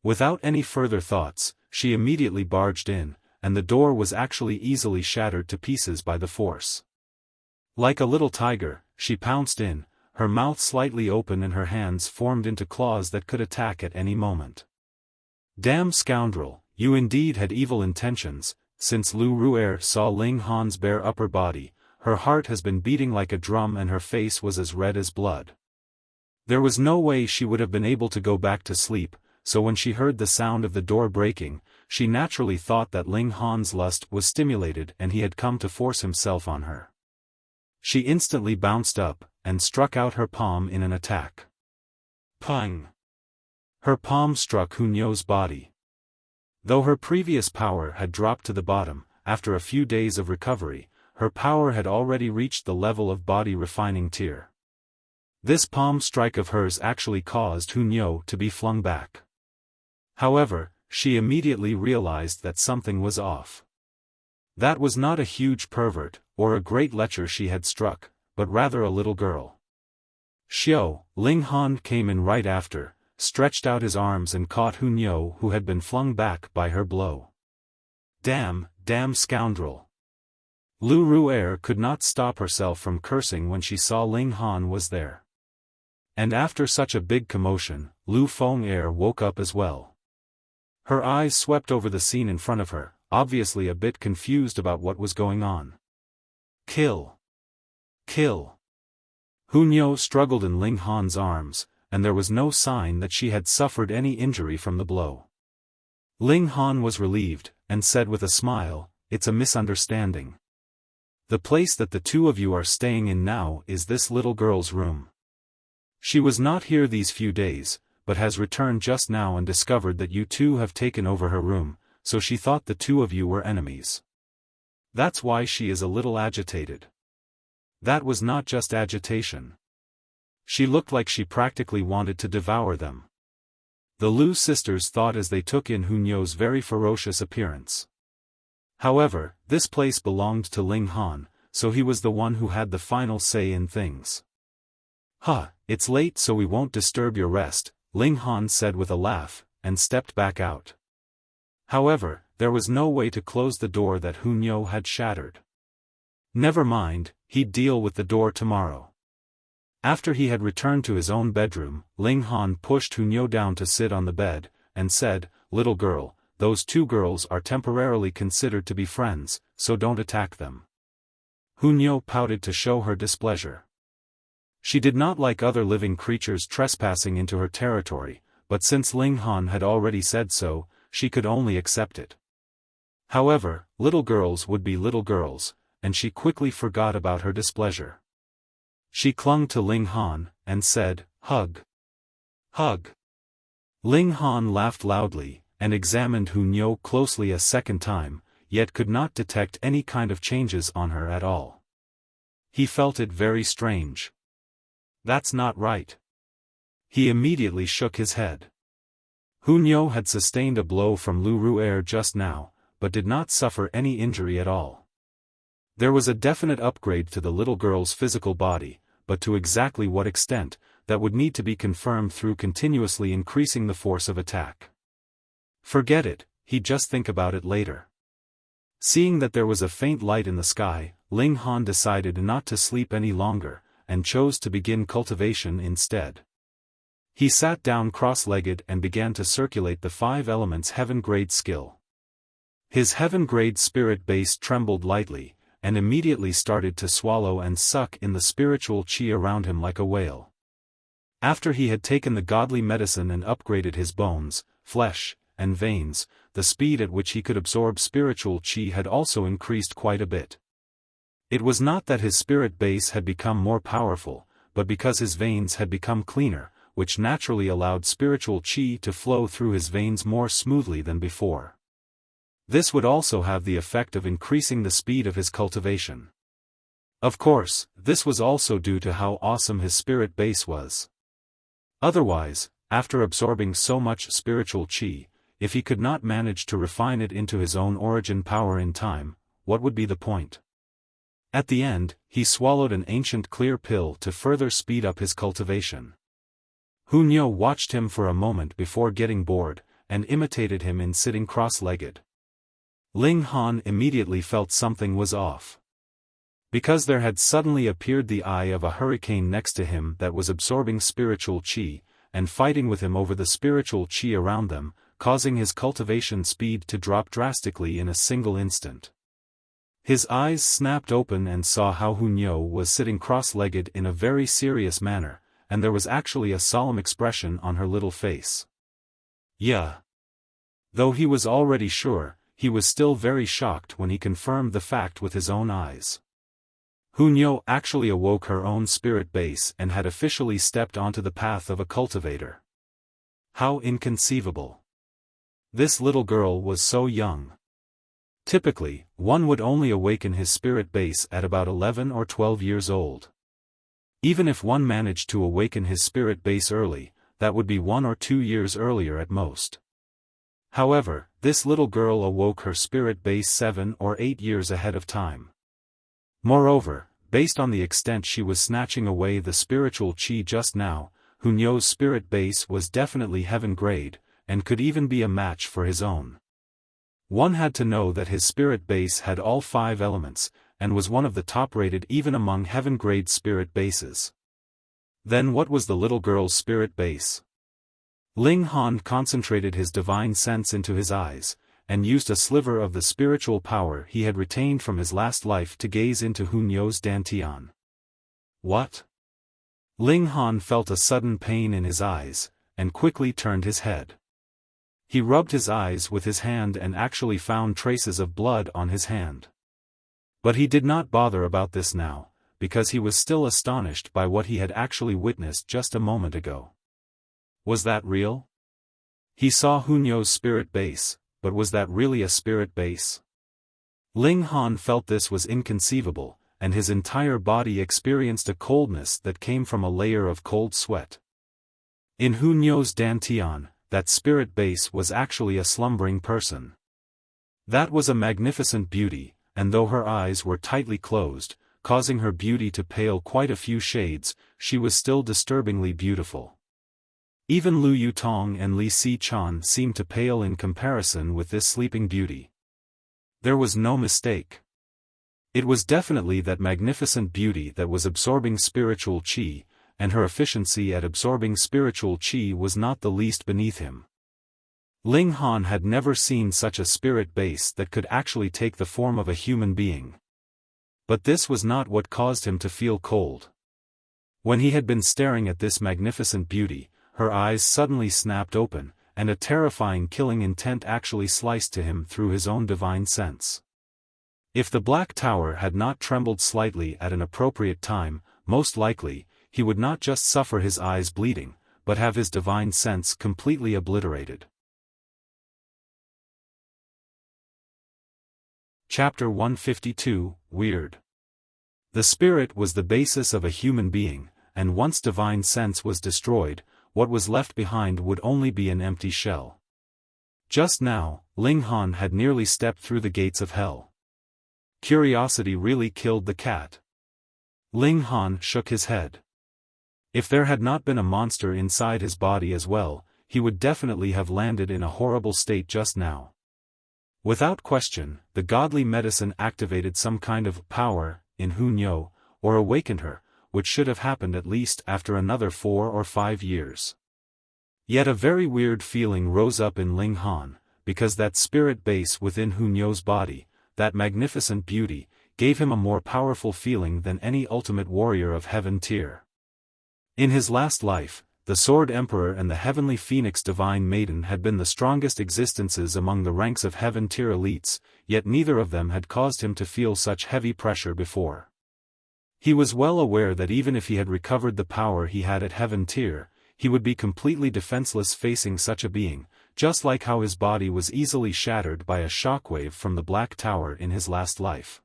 S1: Without any further thoughts, she immediately barged in, and the door was actually easily shattered to pieces by the force. Like a little tiger, she pounced in, her mouth slightly open and her hands formed into claws that could attack at any moment. Damn scoundrel, you indeed had evil intentions. Since Lu Ru'er saw Ling Han's bare upper body, her heart has been beating like a drum and her face was as red as blood. There was no way she would have been able to go back to sleep, so when she heard the sound of the door breaking, she naturally thought that Ling Han's lust was stimulated and he had come to force himself on her. She instantly bounced up, and struck out her palm in an attack. Pang! Her palm struck Hunyao's body. Though her previous power had dropped to the bottom, after a few days of recovery, her power had already reached the level of body refining tier. This palm strike of hers actually caused Hunyao to be flung back. However, she immediately realized that something was off. That was not a huge pervert, or a great lecher she had struck, but rather a little girl. Ling Han came in right after, stretched out his arms and caught Hunyao, who had been flung back by her blow. Damn scoundrel! Lu Ru'er could not stop herself from cursing when she saw Ling Han was there. And after such a big commotion, Lu Feng woke up as well. Her eyes swept over the scene in front of her, obviously a bit confused about what was going on. Kill! Kill! Hunyo struggled in Ling Han's arms, and there was no sign that she had suffered any injury from the blow. Ling Han was relieved, and said with a smile, "It's a misunderstanding. The place that the two of you are staying in now is this little girl's room. She was not here these few days, but has returned just now and discovered that you two have taken over her room, so she thought the two of you were enemies. That's why she is a little agitated." That was not just agitation. She looked like she practically wanted to devour them. The Lu sisters thought as they took in Hunyo's very ferocious appearance. However, this place belonged to Ling Han, so he was the one who had the final say in things. It's late so we won't disturb your rest," Ling Han said with a laugh, and stepped back out. However, there was no way to close the door that Hunyo had shattered. Never mind, he'd deal with the door tomorrow. After he had returned to his own bedroom, Ling Han pushed Hunyo down to sit on the bed, and said, "Little girl, those two girls are temporarily considered to be friends, so don't attack them." Hunyo pouted to show her displeasure. She did not like other living creatures trespassing into her territory, but since Ling Han had already said so, she could only accept it. However, little girls would be little girls, and she quickly forgot about her displeasure. She clung to Ling Han, and said, "Hug. Hug." Ling Han laughed loudly, and examined Hunyo closely a second time, yet could not detect any kind of changes on her at all. He felt it very strange. That's not right. He immediately shook his head. Hunyo had sustained a blow from Lu Ru'er just now, but did not suffer any injury at all. There was a definite upgrade to the little girl's physical body, but to exactly what extent, that would need to be confirmed through continuously increasing the force of attack. Forget it, he'd just think about it later. Seeing that there was a faint light in the sky, Ling Han decided not to sleep any longer, and chose to begin cultivation instead. He sat down cross-legged and began to circulate the 5 elements heaven-grade skill. His heaven-grade spirit base trembled lightly, and immediately started to swallow and suck in the spiritual qi around him like a whale. After he had taken the godly medicine and upgraded his bones, flesh, and veins, the speed at which he could absorb spiritual qi had also increased quite a bit. It was not that his spirit base had become more powerful, but because his veins had become cleaner, which naturally allowed spiritual qi to flow through his veins more smoothly than before. This would also have the effect of increasing the speed of his cultivation. Of course, this was also due to how awesome his spirit base was. Otherwise, after absorbing so much spiritual qi, if he could not manage to refine it into his own origin power in time, what would be the point? At the end, he swallowed an ancient clear pill to further speed up his cultivation. Hunyo watched him for a moment before getting bored, and imitated him in sitting cross-legged. Ling Han immediately felt something was off. Because there had suddenly appeared the eye of a hurricane next to him that was absorbing spiritual qi, and fighting with him over the spiritual qi around them, causing his cultivation speed to drop drastically in a single instant. His eyes snapped open and saw how Hunyo was sitting cross-legged in a very serious manner, and there was actually a solemn expression on her little face. Yeah. Though he was already sure, he was still very shocked when he confirmed the fact with his own eyes. Hunyo actually awoke her own spirit base and had officially stepped onto the path of a cultivator. How inconceivable. This little girl was so young. Typically, one would only awaken his spirit base at about 11 or 12 years old. Even if one managed to awaken his spirit base early, that would be 1 or 2 years earlier at most. However, this little girl awoke her spirit base 7 or 8 years ahead of time. Moreover, based on the extent she was snatching away the spiritual qi just now, Hunyo's spirit base was definitely heaven grade, and could even be a match for his own. One had to know that his spirit base had all 5 elements, and was one of the top-rated even among heaven-grade spirit bases. Then what was the little girl's spirit base? Ling Han concentrated his divine sense into his eyes, and used a sliver of the spiritual power he had retained from his last life to gaze into Hunyou's dantian. What? Ling Han felt a sudden pain in his eyes, and quickly turned his head. He rubbed his eyes with his hand and actually found traces of blood on his hand. But he did not bother about this now, because he was still astonished by what he had actually witnessed just a moment ago. Was that real? He saw Hunyou's spirit base, but was that really a spirit base? Ling Han felt this was inconceivable, and his entire body experienced a coldness that came from a layer of cold sweat. In Hunyou's dantian, that spirit base was actually a slumbering person. That was a magnificent beauty, and though her eyes were tightly closed, causing her beauty to pale quite a few shades, she was still disturbingly beautiful. Even Lu Yutong and Li Si-chan seemed to pale in comparison with this sleeping beauty. There was no mistake. It was definitely that magnificent beauty that was absorbing spiritual qi, and her efficiency at absorbing spiritual qi was not the least beneath him. Ling Han had never seen such a spirit base that could actually take the form of a human being. But this was not what caused him to feel cold. When he had been staring at this magnificent beauty, her eyes suddenly snapped open, and a terrifying killing intent actually sliced to him through his own divine sense. If the Black Tower had not trembled slightly at an appropriate time, most likely, he would not just suffer his eyes bleeding, but have his divine sense completely obliterated. Chapter 152, Weird. The spirit was the basis of a human being, and once divine sense was destroyed, what was left behind would only be an empty shell. Just now, Ling Han had nearly stepped through the gates of hell. Curiosity really killed the cat. Ling Han shook his head. If there had not been a monster inside his body as well, he would definitely have landed in a horrible state just now. Without question, the godly medicine activated some kind of power in Hunyou, or awakened her, which should have happened at least after another 4 or 5 years. Yet a very weird feeling rose up in Ling Han, because that spirit base within Hunyou's body, that magnificent beauty, gave him a more powerful feeling than any ultimate warrior of heaven tier. In his last life, the Sword Emperor and the Heavenly Phoenix Divine Maiden had been the strongest existences among the ranks of heaven tier elites, yet neither of them had caused him to feel such heavy pressure before. He was well aware that even if he had recovered the power he had at heaven tier, he would be completely defenseless facing such a being, just like how his body was easily shattered by a shockwave from the Black Tower in his last life.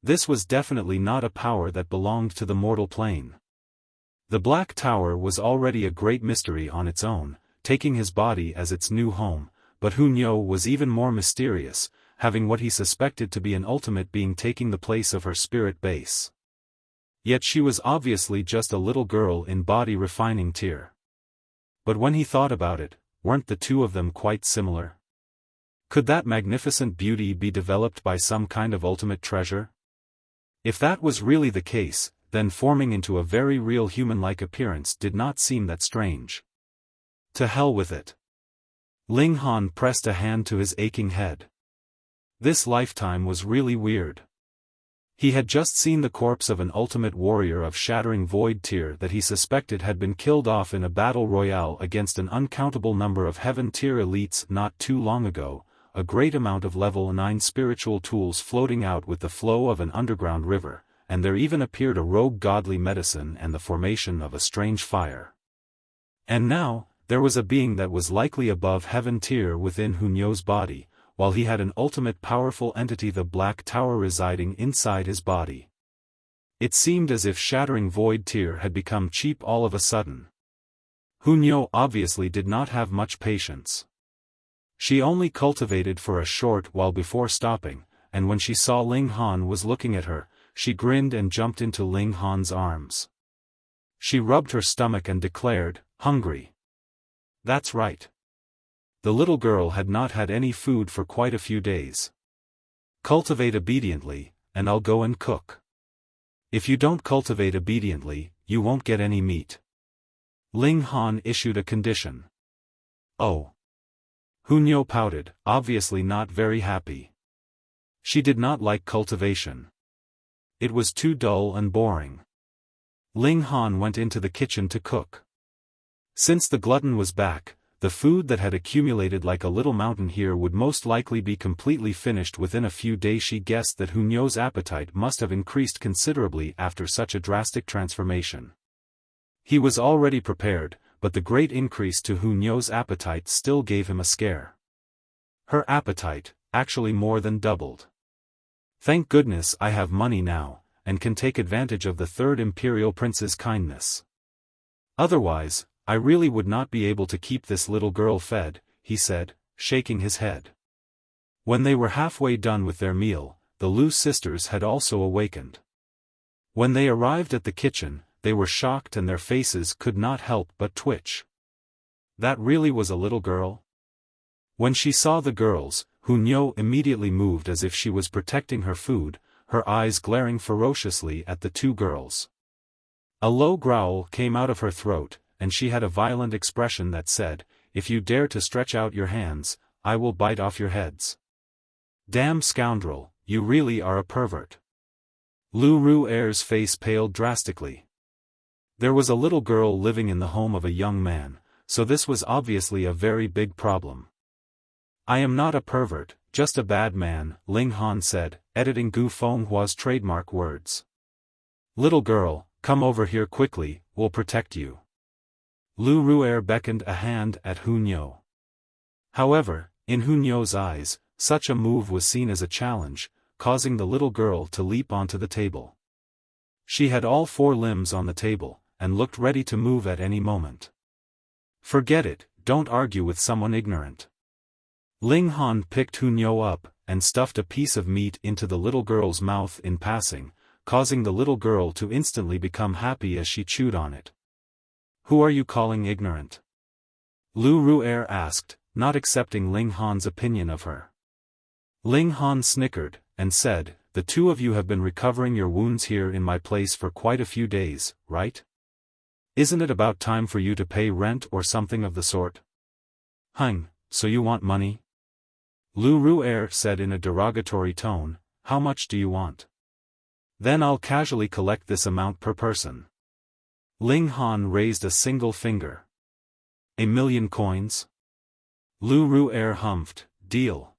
S1: This was definitely not a power that belonged to the mortal plane. The Black Tower was already a great mystery on its own, taking his body as its new home, but Hunyou was even more mysterious, having what he suspected to be an ultimate being taking the place of her spirit base. Yet she was obviously just a little girl in body refining tier. But when he thought about it, weren't the two of them quite similar? Could that magnificent beauty be developed by some kind of ultimate treasure? If that was really the case, then forming into a very real human-like appearance did not seem that strange. To hell with it. Ling Han pressed a hand to his aching head. This lifetime was really weird. He had just seen the corpse of an ultimate warrior of shattering void tier that he suspected had been killed off in a battle royale against an uncountable number of heaven tier elites not too long ago, a great amount of level 9 spiritual tools floating out with the flow of an underground river, and there even appeared a rogue godly medicine and the formation of a strange fire. And now, there was a being that was likely above heaven tier within Hunyou's body, while he had an ultimate powerful entity, the Black Tower, residing inside his body. It seemed as if shattering void tier had become cheap all of a sudden. Hunyou obviously did not have much patience. She only cultivated for a short while before stopping, and when she saw Ling Han was looking at her, she grinned and jumped into Ling Han's arms. She rubbed her stomach and declared, "Hungry." That's right. The little girl had not had any food for quite a few days. Cultivate obediently, and I'll go and cook. If you don't cultivate obediently, you won't get any meat. Ling Han issued a condition. Oh. Hunyo pouted, obviously not very happy. She did not like cultivation. It was too dull and boring. Ling Han went into the kitchen to cook. Since the glutton was back, the food that had accumulated like a little mountain here would most likely be completely finished within a few days. She guessed that Hunyo's appetite must have increased considerably after such a drastic transformation. He was already prepared, but the great increase to Hunyo's appetite still gave him a scare. Her appetite, actually more than doubled. Thank goodness I have money now, and can take advantage of the third imperial prince's kindness. Otherwise, I really would not be able to keep this little girl fed, he said, shaking his head. When they were halfway done with their meal, the Lu sisters had also awakened. When they arrived at the kitchen, they were shocked and their faces could not help but twitch. That really was a little girl? When she saw the girls, Hunyo immediately moved as if she was protecting her food, her eyes glaring ferociously at the two girls. A low growl came out of her throat, and she had a violent expression that said, "If you dare to stretch out your hands, I will bite off your heads." Damn scoundrel, you really are a pervert. Lu Ru'er's face paled drastically. There was a little girl living in the home of a young man, so this was obviously a very big problem. I am not a pervert, just a bad man, Ling Han said, editing Gu Fenghua's trademark words. Little girl, come over here quickly, we'll protect you. Lu Ru'er beckoned a hand at Hunyo. However, in Hunyo's eyes, such a move was seen as a challenge, causing the little girl to leap onto the table. She had all four limbs on the table, and looked ready to move at any moment. Forget it, don't argue with someone ignorant. Ling Han picked Hunyo up, and stuffed a piece of meat into the little girl's mouth in passing, causing the little girl to instantly become happy as she chewed on it. Who are you calling ignorant? Lu Ru'er asked, not accepting Ling Han's opinion of her. Ling Han snickered, and said, the two of you have been recovering your wounds here in my place for quite a few days, right? Isn't it about time for you to pay rent or something of the sort? So you want money? Lu Ru'er said in a derogatory tone, how much do you want? Then I'll casually collect this amount per person. Ling Han raised a single finger. 1,000,000 coins? Lu Ru'er humphed, deal.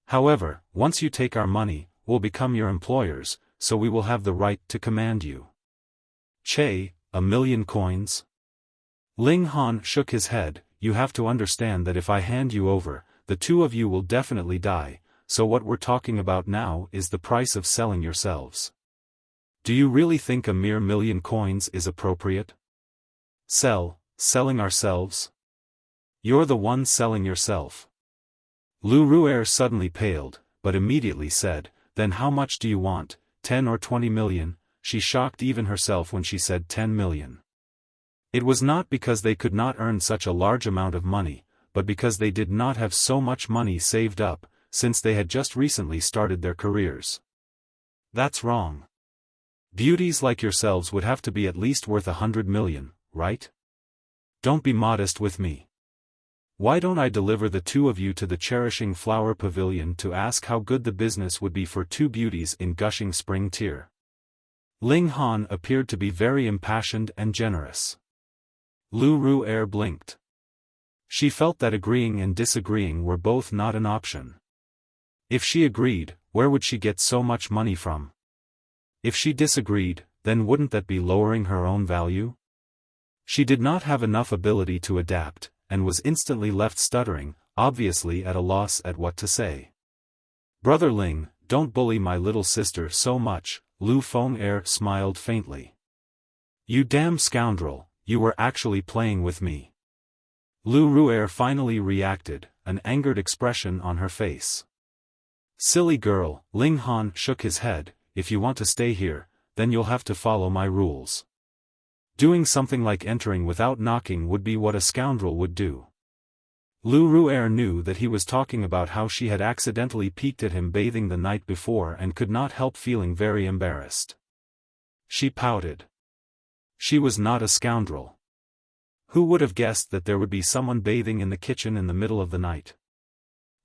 S1: However, once you take our money, we'll become your employers, so we will have the right to command you. Che, 1,000,000 coins? Ling Han shook his head, you have to understand that if I hand you over, the two of you will definitely die, so what we're talking about now is the price of selling yourselves. Do you really think a mere 1,000,000 coins is appropriate? Selling ourselves? You're the one selling yourself. Lu Ru'er suddenly paled, but immediately said, then how much do you want, 10 or 20 million? She shocked even herself when she said 10 million. It was not because they could not earn such a large amount of money, but because they did not have so much money saved up, since they had just recently started their careers. That's wrong. Beauties like yourselves would have to be at least worth 100 million, right? Don't be modest with me. Why don't I deliver the two of you to the Cherishing Flower Pavilion to ask how good the business would be for two beauties in gushing spring tear? Ling Han appeared to be very impassioned and generous. Lu Ru'er blinked. She felt that agreeing and disagreeing were both not an option. If she agreed, where would she get so much money from? If she disagreed, then wouldn't that be lowering her own value? She did not have enough ability to adapt, and was instantly left stuttering, obviously at a loss at what to say. Brother Ling, don't bully my little sister so much, Lu Feng'er smiled faintly. You damn scoundrel, you were actually playing with me. Lu Ru'er finally reacted, an angered expression on her face. Silly girl, Ling Han shook his head, if you want to stay here, then you'll have to follow my rules. Doing something like entering without knocking would be what a scoundrel would do. Lu Ru'er knew that he was talking about how she had accidentally peeked at him bathing the night before and could not help feeling very embarrassed. She pouted. She was not a scoundrel. Who would have guessed that there would be someone bathing in the kitchen in the middle of the night?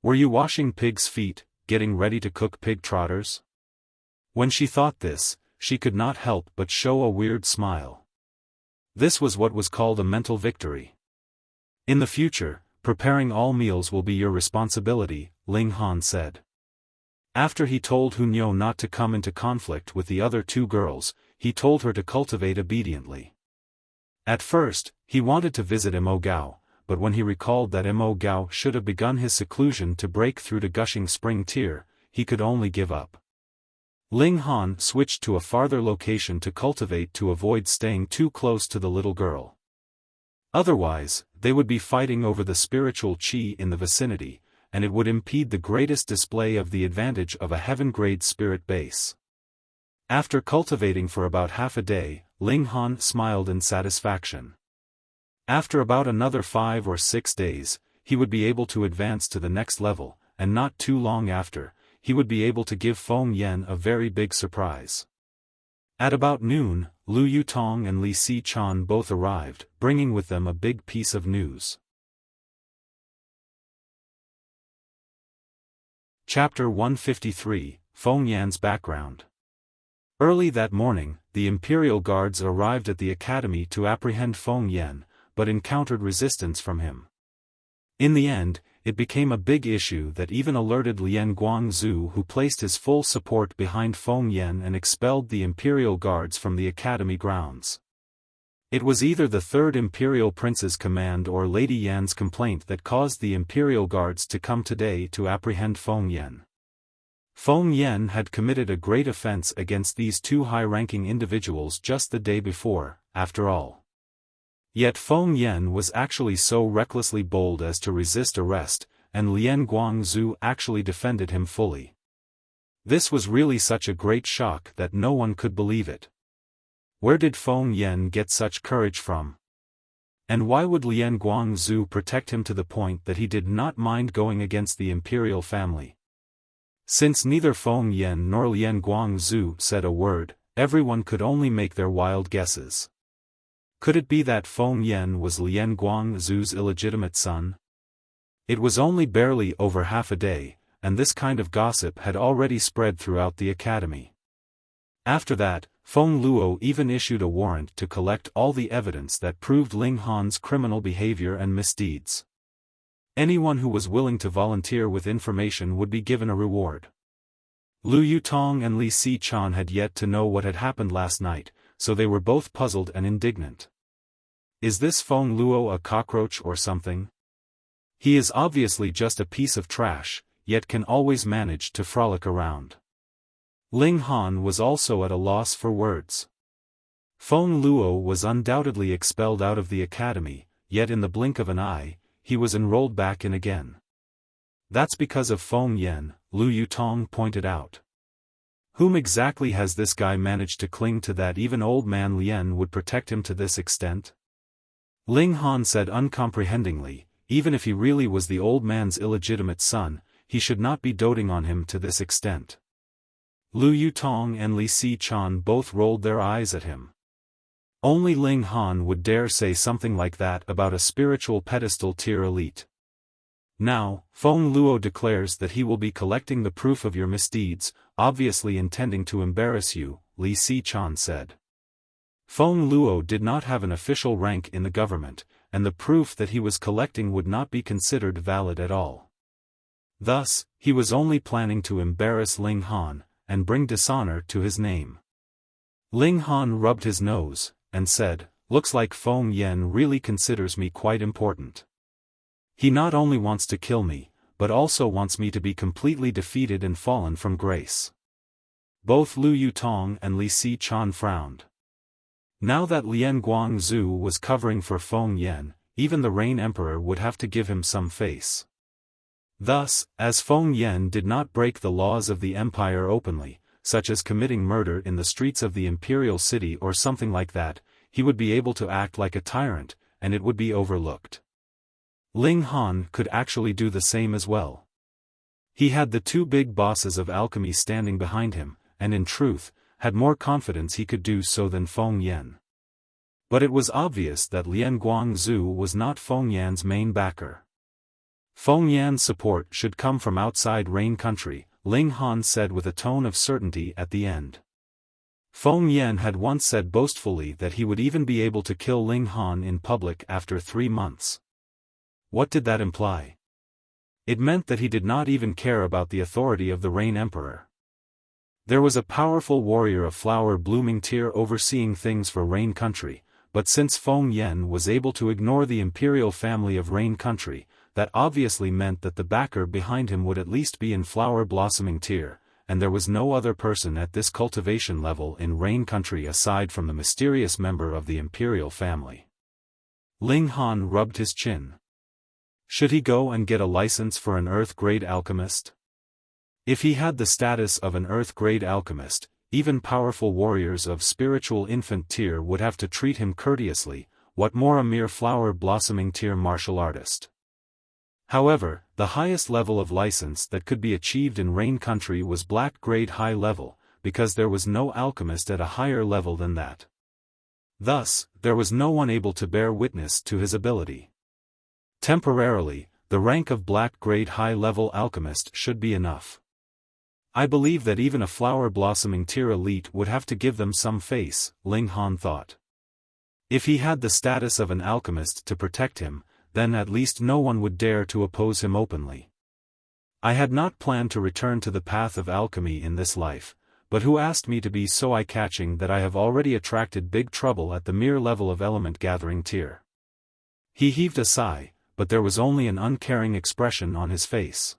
S1: Were you washing pig's feet, getting ready to cook pig trotters? When she thought this, she could not help but show a weird smile. This was what was called a mental victory. In the future, preparing all meals will be your responsibility, Ling Han said. After he told Hunyo not to come into conflict with the other two girls, he told her to cultivate obediently. At first, he wanted to visit Mo Gao, but when he recalled that Mo Gao should have begun his seclusion to break through to gushing spring tear, he could only give up. Ling Han switched to a farther location to cultivate to avoid staying too close to the little girl. Otherwise, they would be fighting over the spiritual qi in the vicinity, and it would impede the greatest display of the advantage of a heaven-grade spirit base. After cultivating for about half a day, Ling Han smiled in satisfaction. After about another 5 or 6 days, he would be able to advance to the next level, and not too long after, he would be able to give Feng Yan a very big surprise. At about noon, Lu Yutong and Li Si-chan both arrived, bringing with them a big piece of news. Chapter 153, Feng Yan's background. Early that morning, the Imperial Guards arrived at the academy to apprehend Feng Yan, but encountered resistance from him. In the end, it became a big issue that even alerted Lian Guangzhu, who placed his full support behind Feng Yan and expelled the Imperial Guards from the academy grounds. It was either the third Imperial Prince's command or Lady Yan's complaint that caused the Imperial Guards to come today to apprehend Feng Yan. Feng Yan had committed a great offense against these two high-ranking individuals just the day before, after all. Yet Feng Yan was actually so recklessly bold as to resist arrest, and Lian Guangzhu actually defended him fully. This was really such a great shock that no one could believe it. Where did Feng Yan get such courage from? And why would Lian Guangzhu protect him to the point that he did not mind going against the imperial family? Since neither Feng Yan nor Lian Guangzhu said a word, everyone could only make their wild guesses. Could it be that Feng Yan was Lian Guangzhu's illegitimate son? It was only barely over half a day, and this kind of gossip had already spread throughout the academy. After that, Feng Luo even issued a warrant to collect all the evidence that proved Ling Han's criminal behavior and misdeeds. Anyone who was willing to volunteer with information would be given a reward. Lu Yutong and Li Si-chan had yet to know what had happened last night, so they were both puzzled and indignant. Is this Feng Luo a cockroach or something? He is obviously just a piece of trash, yet can always manage to frolic around. Ling Han was also at a loss for words. Feng Luo was undoubtedly expelled out of the academy, yet in the blink of an eye, he was enrolled back in again. That's because of Feng Yan, Lu Yutong pointed out. Whom exactly has this guy managed to cling to that even old man Lian would protect him to this extent? Ling Han said uncomprehendingly, even if he really was the old man's illegitimate son, he should not be doting on him to this extent. Lu Yutong and Li Si-chan both rolled their eyes at him. Only Ling Han would dare say something like that about a spiritual pedestal tier elite. Now, Feng Luo declares that he will be collecting the proof of your misdeeds, obviously intending to embarrass you, Li Si-chan said. Feng Luo did not have an official rank in the government, and the proof that he was collecting would not be considered valid at all. Thus, he was only planning to embarrass Ling Han, and bring dishonor to his name. Ling Han rubbed his nose, and said, "Looks like Feng Yan really considers me quite important. He not only wants to kill me, but also wants me to be completely defeated and fallen from grace." Both Lu Yutong and Li Si-chan frowned. Now that Lian Guangzhu was covering for Feng Yan, even the Rain Emperor would have to give him some face. Thus, as Feng Yan did not break the laws of the empire openly, such as committing murder in the streets of the imperial city or something like that, he would be able to act like a tyrant, and it would be overlooked. Ling Han could actually do the same as well. He had the two big bosses of alchemy standing behind him, and in truth, had more confidence he could do so than Feng Yan. But it was obvious that Lian Guangzhu was not Feng Yan's main backer. Feng Yan's support should come from outside Rain Country, Ling Han said with a tone of certainty at the end. Feng Yan had once said boastfully that he would even be able to kill Ling Han in public after 3 months. What did that imply? It meant that he did not even care about the authority of the Rain Emperor. There was a powerful warrior of flower-blooming tier overseeing things for Rain Country, but since Feng Yan was able to ignore the imperial family of Rain Country, that obviously meant that the backer behind him would at least be in flower-blossoming tier, and there was no other person at this cultivation level in Rain Country aside from the mysterious member of the imperial family. Ling Han rubbed his chin. Should he go and get a license for an Earth-grade alchemist? If he had the status of an Earth-grade alchemist, even powerful warriors of spiritual infant tier would have to treat him courteously, what more a mere flower-blossoming tier martial artist. However, the highest level of license that could be achieved in Rain Country was black-grade high level, because there was no alchemist at a higher level than that. Thus, there was no one able to bear witness to his ability. Temporarily, the rank of black-grade high-level alchemist should be enough. I believe that even a flower-blossoming tier elite would have to give them some face, Ling Han thought. If he had the status of an alchemist to protect him, then at least no one would dare to oppose him openly. I had not planned to return to the path of alchemy in this life, but who asked me to be so eye-catching that I have already attracted big trouble at the mere level of element-gathering tier. He heaved a sigh, but there was only an uncaring expression on his face.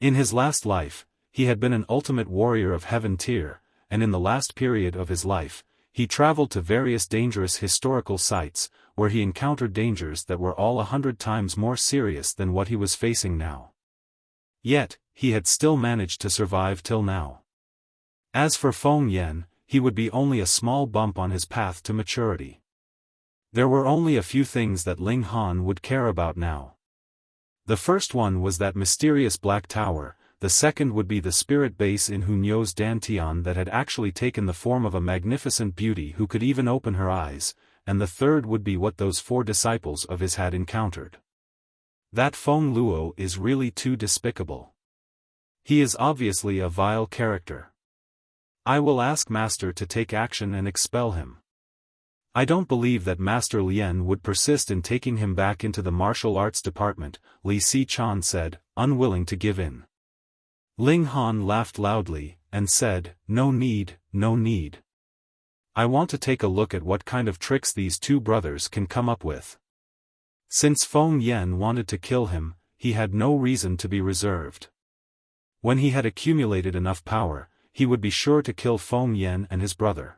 S1: In his last life, he had been an ultimate warrior of heaven tier, and in the last period of his life, he traveled to various dangerous historical sites, where he encountered dangers that were all 100 times more serious than what he was facing now. Yet, he had still managed to survive till now. As for Feng Yan, he would be only a small bump on his path to maturity. There were only a few things that Ling Han would care about now. The first one was that mysterious Black Tower, the second would be the spirit base in Hunyo's Dantian that had actually taken the form of a magnificent beauty who could even open her eyes, and the third would be what those 4 disciples of his had encountered. That Feng Luo is really too despicable. He is obviously a vile character. I will ask Master to take action and expel him. I don't believe that Master Lien would persist in taking him back into the martial arts department, Li Si-chan said, unwilling to give in. Ling Han laughed loudly, and said, no need, no need. I want to take a look at what kind of tricks these 2 brothers can come up with. Since Feng Yan wanted to kill him, he had no reason to be reserved. When he had accumulated enough power, he would be sure to kill Feng Yan and his brother.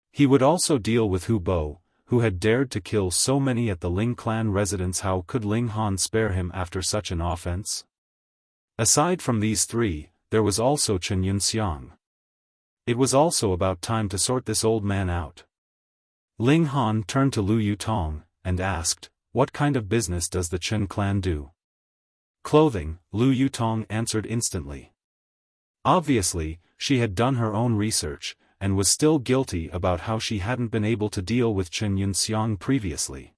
S1: He would also deal with Hu Bo, who had dared to kill so many at the Ling clan residence. How could Ling Han spare him after such an offense? Aside from these 3, there was also Chen Yunxiang. It was also about time to sort this old man out. Ling Han turned to Lu Yutong, and asked, what kind of business does the Chen clan do? Clothing, Lu Yutong answered instantly. Obviously, she had done her own research, and was still guilty about how she hadn't been able to deal with Chen Yunxiang previously.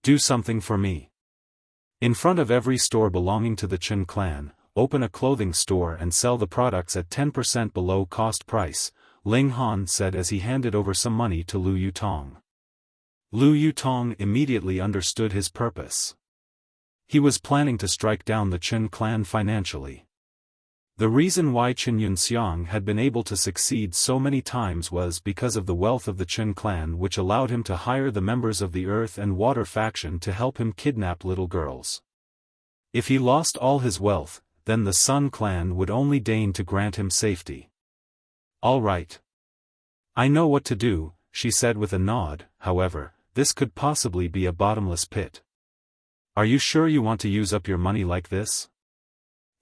S1: Do something for me. In front of every store belonging to the Chen clan, open a clothing store and sell the products at 10% below cost price, Ling Han said as he handed over some money to Lu Yutong. Lu Yutong immediately understood his purpose. He was planning to strike down the Chen clan financially. The reason why Chen Yunxiang had been able to succeed so many times was because of the wealth of the Chen clan, which allowed him to hire the members of the Earth and Water faction to help him kidnap little girls. If he lost all his wealth, then the Sun clan would only deign to grant him safety. All right. I know what to do, she said with a nod. However, this could possibly be a bottomless pit. Are you sure you want to use up your money like this?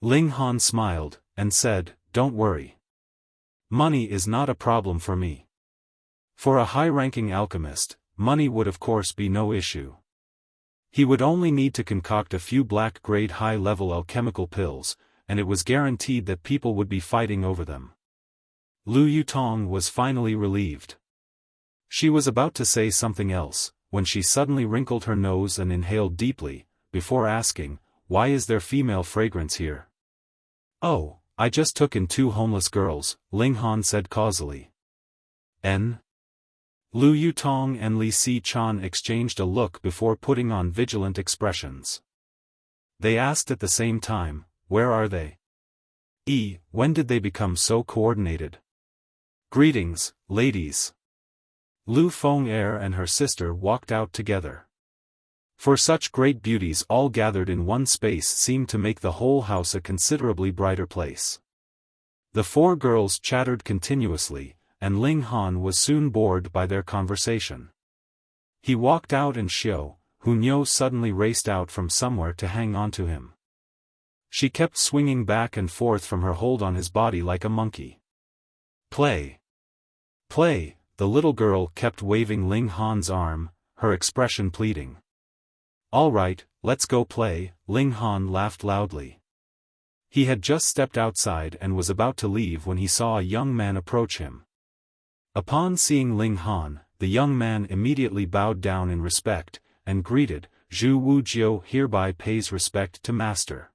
S1: Ling Han smiled, and said, don't worry. Money is not a problem for me. For a high-ranking alchemist, money would of course be no issue. He would only need to concoct a few black-grade high-level alchemical pills, and it was guaranteed that people would be fighting over them. Lu Yutong was finally relieved. She was about to say something else, when she suddenly wrinkled her nose and inhaled deeply, before asking, "Why is there female fragrance here?" "Oh, I just took in 2 homeless girls," Ling Han said causally. "N?" Lu Yutong and Li Si-chan exchanged a look before putting on vigilant expressions. They asked at the same time, "Where are they? When did they become so coordinated?" "Greetings, ladies." Lu Feng-er and her sister walked out together. For such great beauties all gathered in one space seemed to make the whole house a considerably brighter place. The 4 girls chattered continuously, and Ling Han was soon bored by their conversation. He walked out and Xiao, Hunyo suddenly raced out from somewhere to hang on to him. She kept swinging back and forth from her hold on his body like a monkey. "Play! Play!" The little girl kept waving Ling Han's arm, her expression pleading. "All right, let's go play," Ling Han laughed loudly. He had just stepped outside and was about to leave when he saw a young man approach him. Upon seeing Ling Han, the young man immediately bowed down in respect, and greeted, "Zhu Wujiu hereby pays respect to master."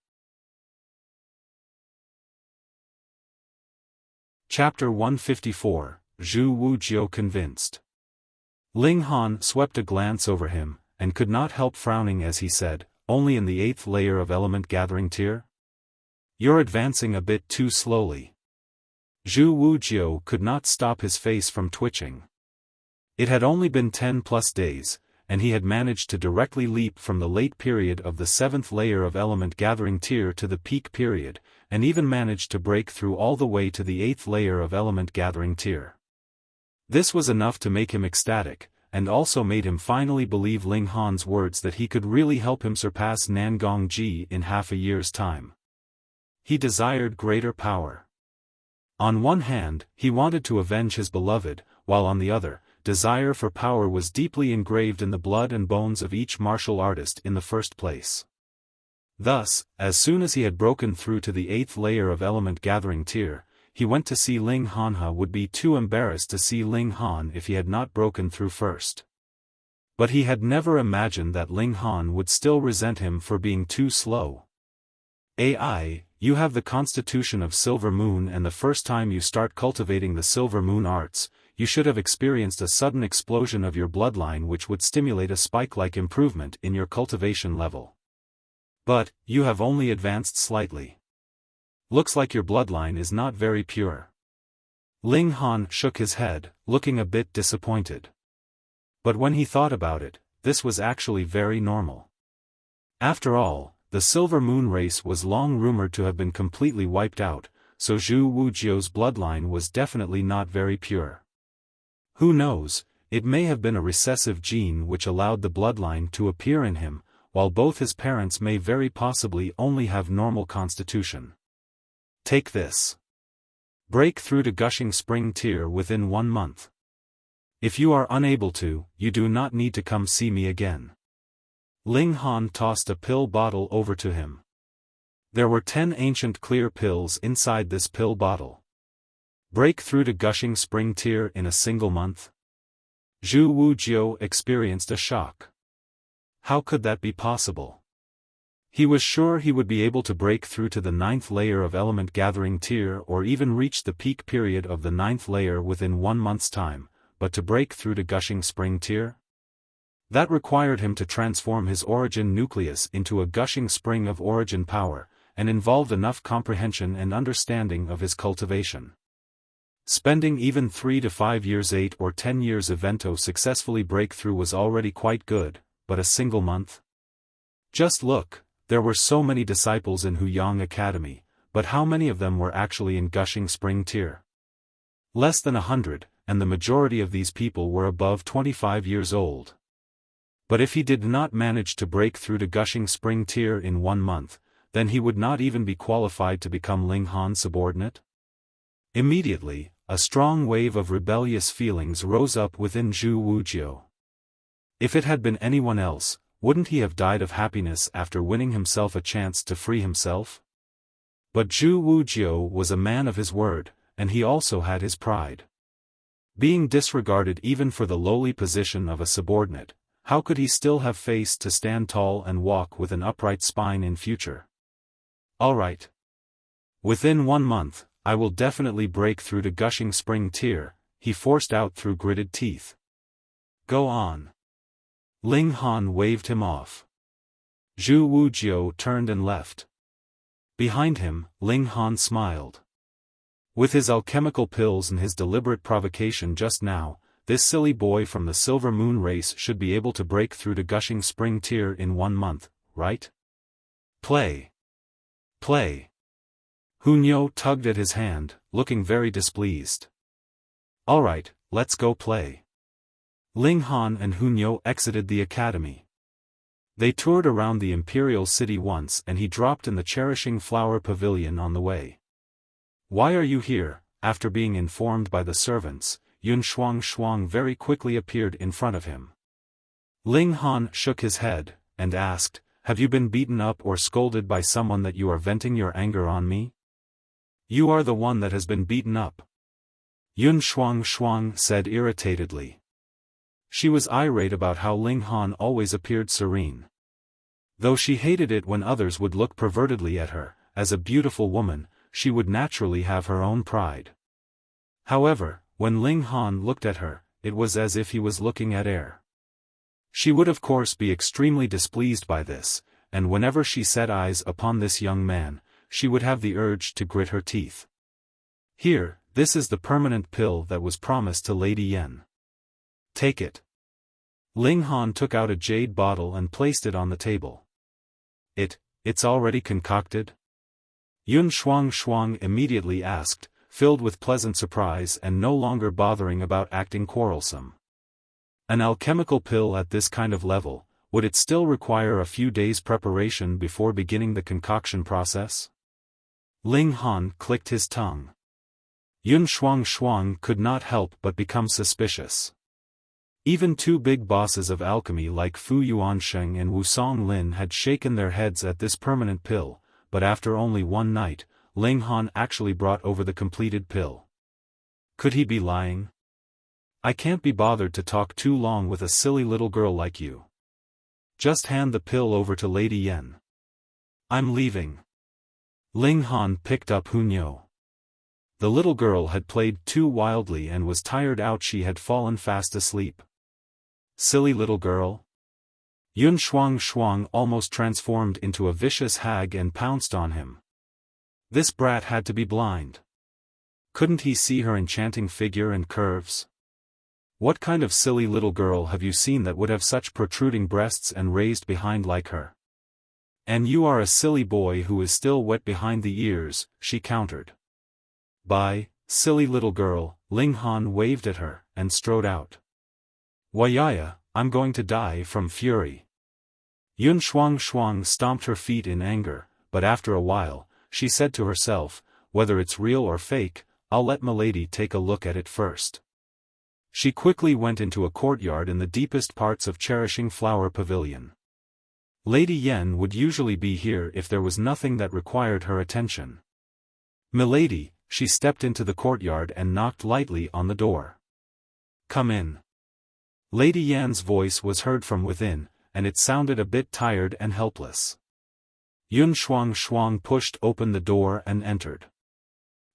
S1: Chapter 154, Zhu Wujiu convinced. Ling Han swept a glance over him, and could not help frowning as he said, "Only in the 8th layer of element gathering tier? You're advancing a bit too slowly." Zhu Wujiu could not stop his face from twitching. It had only been 10+ days, and he had managed to directly leap from the late period of the 7th layer of element gathering tier to the peak period, and even managed to break through all the way to the 8th layer of element gathering tier. This was enough to make him ecstatic, and also made him finally believe Ling Han's words that he could really help him surpass Nangong Ji in half a year's time. He desired greater power. On one hand, he wanted to avenge his beloved, while on the other, desire for power was deeply engraved in the blood and bones of each martial artist in the first place. Thus, as soon as he had broken through to the 8th layer of element gathering tier, he went to see Ling Han would be too embarrassed to see Ling Han if he had not broken through first. But he had never imagined that Ling Han would still resent him for being too slow. You have the constitution of Silver Moon, and the first time you start cultivating the Silver Moon arts, you should have experienced a sudden explosion of your bloodline which would stimulate a spike-like improvement in your cultivation level. But, you have only advanced slightly. Looks like your bloodline is not very pure. Ling Han shook his head, looking a bit disappointed. But when he thought about it, this was actually very normal. After all, the Silver Moon race was long rumored to have been completely wiped out, so Zhu Wujiu's bloodline was definitely not very pure. Who knows, it may have been a recessive gene which allowed the bloodline to appear in him, while both his parents may very possibly only have normal constitution. Take this. Break through to Gushing Spring tier within 1 month. If you are unable to, you do not need to come see me again. Ling Han tossed a pill bottle over to him. There were 10 ancient clear pills inside this pill bottle. Break through to Gushing Spring tier in a single month? Zhu Wujiu experienced a shock. How could that be possible? He was sure he would be able to break through to the 9th layer of element gathering tier or even reach the peak period of the 9th layer within 1 month's time, but to break through to Gushing Spring tier? That required him to transform his origin nucleus into a gushing spring of origin power, and involved enough comprehension and understanding of his cultivation. Spending even 3 to 5 years, 8 or 10 years evento successfully breakthrough was already quite good, but a single month? Just look, there were so many disciples in Huyang Academy, but how many of them were actually in Gushing Spring tier? Less than 100, and the majority of these people were above 25 years old. But if he did not manage to break through to Gushing Spring tier in 1 month, then he would not even be qualified to become Ling Han's subordinate? Immediately, a strong wave of rebellious feelings rose up within Zhu Wujiu. If it had been anyone else, wouldn't he have died of happiness after winning himself a chance to free himself? But Zhu Wujiu was a man of his word, and he also had his pride. Being disregarded even for the lowly position of a subordinate, how could he still have face to stand tall and walk with an upright spine in future? All right. Within 1 month, I will definitely break through to gushing spring tear, he forced out through gritted teeth. Go on. Ling Han waved him off. Zhu Wujiu turned and left. Behind him, Ling Han smiled. With his alchemical pills and his deliberate provocation just now, this silly boy from the Silver Moon race should be able to break through to gushing spring tear in 1 month, right? Play. Play. Hunyo tugged at his hand, looking very displeased. All right, let's go play. Ling Han and Hunyo exited the academy. They toured around the imperial city once and he dropped in the Cherishing Flower Pavilion on the way. Why are you here? After being informed by the servants, Yun Shuang very quickly appeared in front of him. Ling Han shook his head, and asked, have you been beaten up or scolded by someone that you are venting your anger on me? You are the one that has been beaten up. Yun Shuang said irritatedly. She was irate about how Ling Han always appeared serene. Though she hated it when others would look pervertedly at her, as a beautiful woman, she would naturally have her own pride. However, when Ling Han looked at her, it was as if he was looking at air. She would of course be extremely displeased by this, and whenever she set eyes upon this young man, she would have the urge to grit her teeth. Here, this is the permanent pill that was promised to Lady Yen. Take it. Ling Han took out a jade bottle and placed it on the table. It's already concocted? Yun Shuang immediately asked, filled with pleasant surprise and no longer bothering about acting quarrelsome. An alchemical pill at this kind of level, would it still require a few days' preparation before beginning the concoction process? Ling Han clicked his tongue. Yun Shuang could not help but become suspicious. Even 2 big bosses of alchemy like Fu Yuansheng and Wu Songlin had shaken their heads at this permanent pill, but after only 1 night, Ling Han actually brought over the completed pill. Could he be lying? I can't be bothered to talk too long with a silly little girl like you. Just hand the pill over to Lady Yen. I'm leaving. Ling Han picked up Hunyo. The little girl had played too wildly and was tired out. She had fallen fast asleep. Silly little girl. Yun Shuang almost transformed into a vicious hag and pounced on him. This brat had to be blind. Couldn't he see her enchanting figure and curves? What kind of silly little girl have you seen that would have such protruding breasts and raised behind like her? And you are a silly boy who is still wet behind the ears, she countered. Bye, silly little girl, Ling Han waved at her, and strode out. Wayaya, I'm going to die from fury. Yun Shuang stomped her feet in anger, but after a while, she said to herself, whether it's real or fake, I'll let Milady take a look at it first. She quickly went into a courtyard in the deepest parts of Cherishing Flower Pavilion. Lady Yen would usually be here if there was nothing that required her attention. Milady, she stepped into the courtyard and knocked lightly on the door. Come in. Lady Yan's voice was heard from within, and it sounded a bit tired and helpless. Yun Shuang pushed open the door and entered.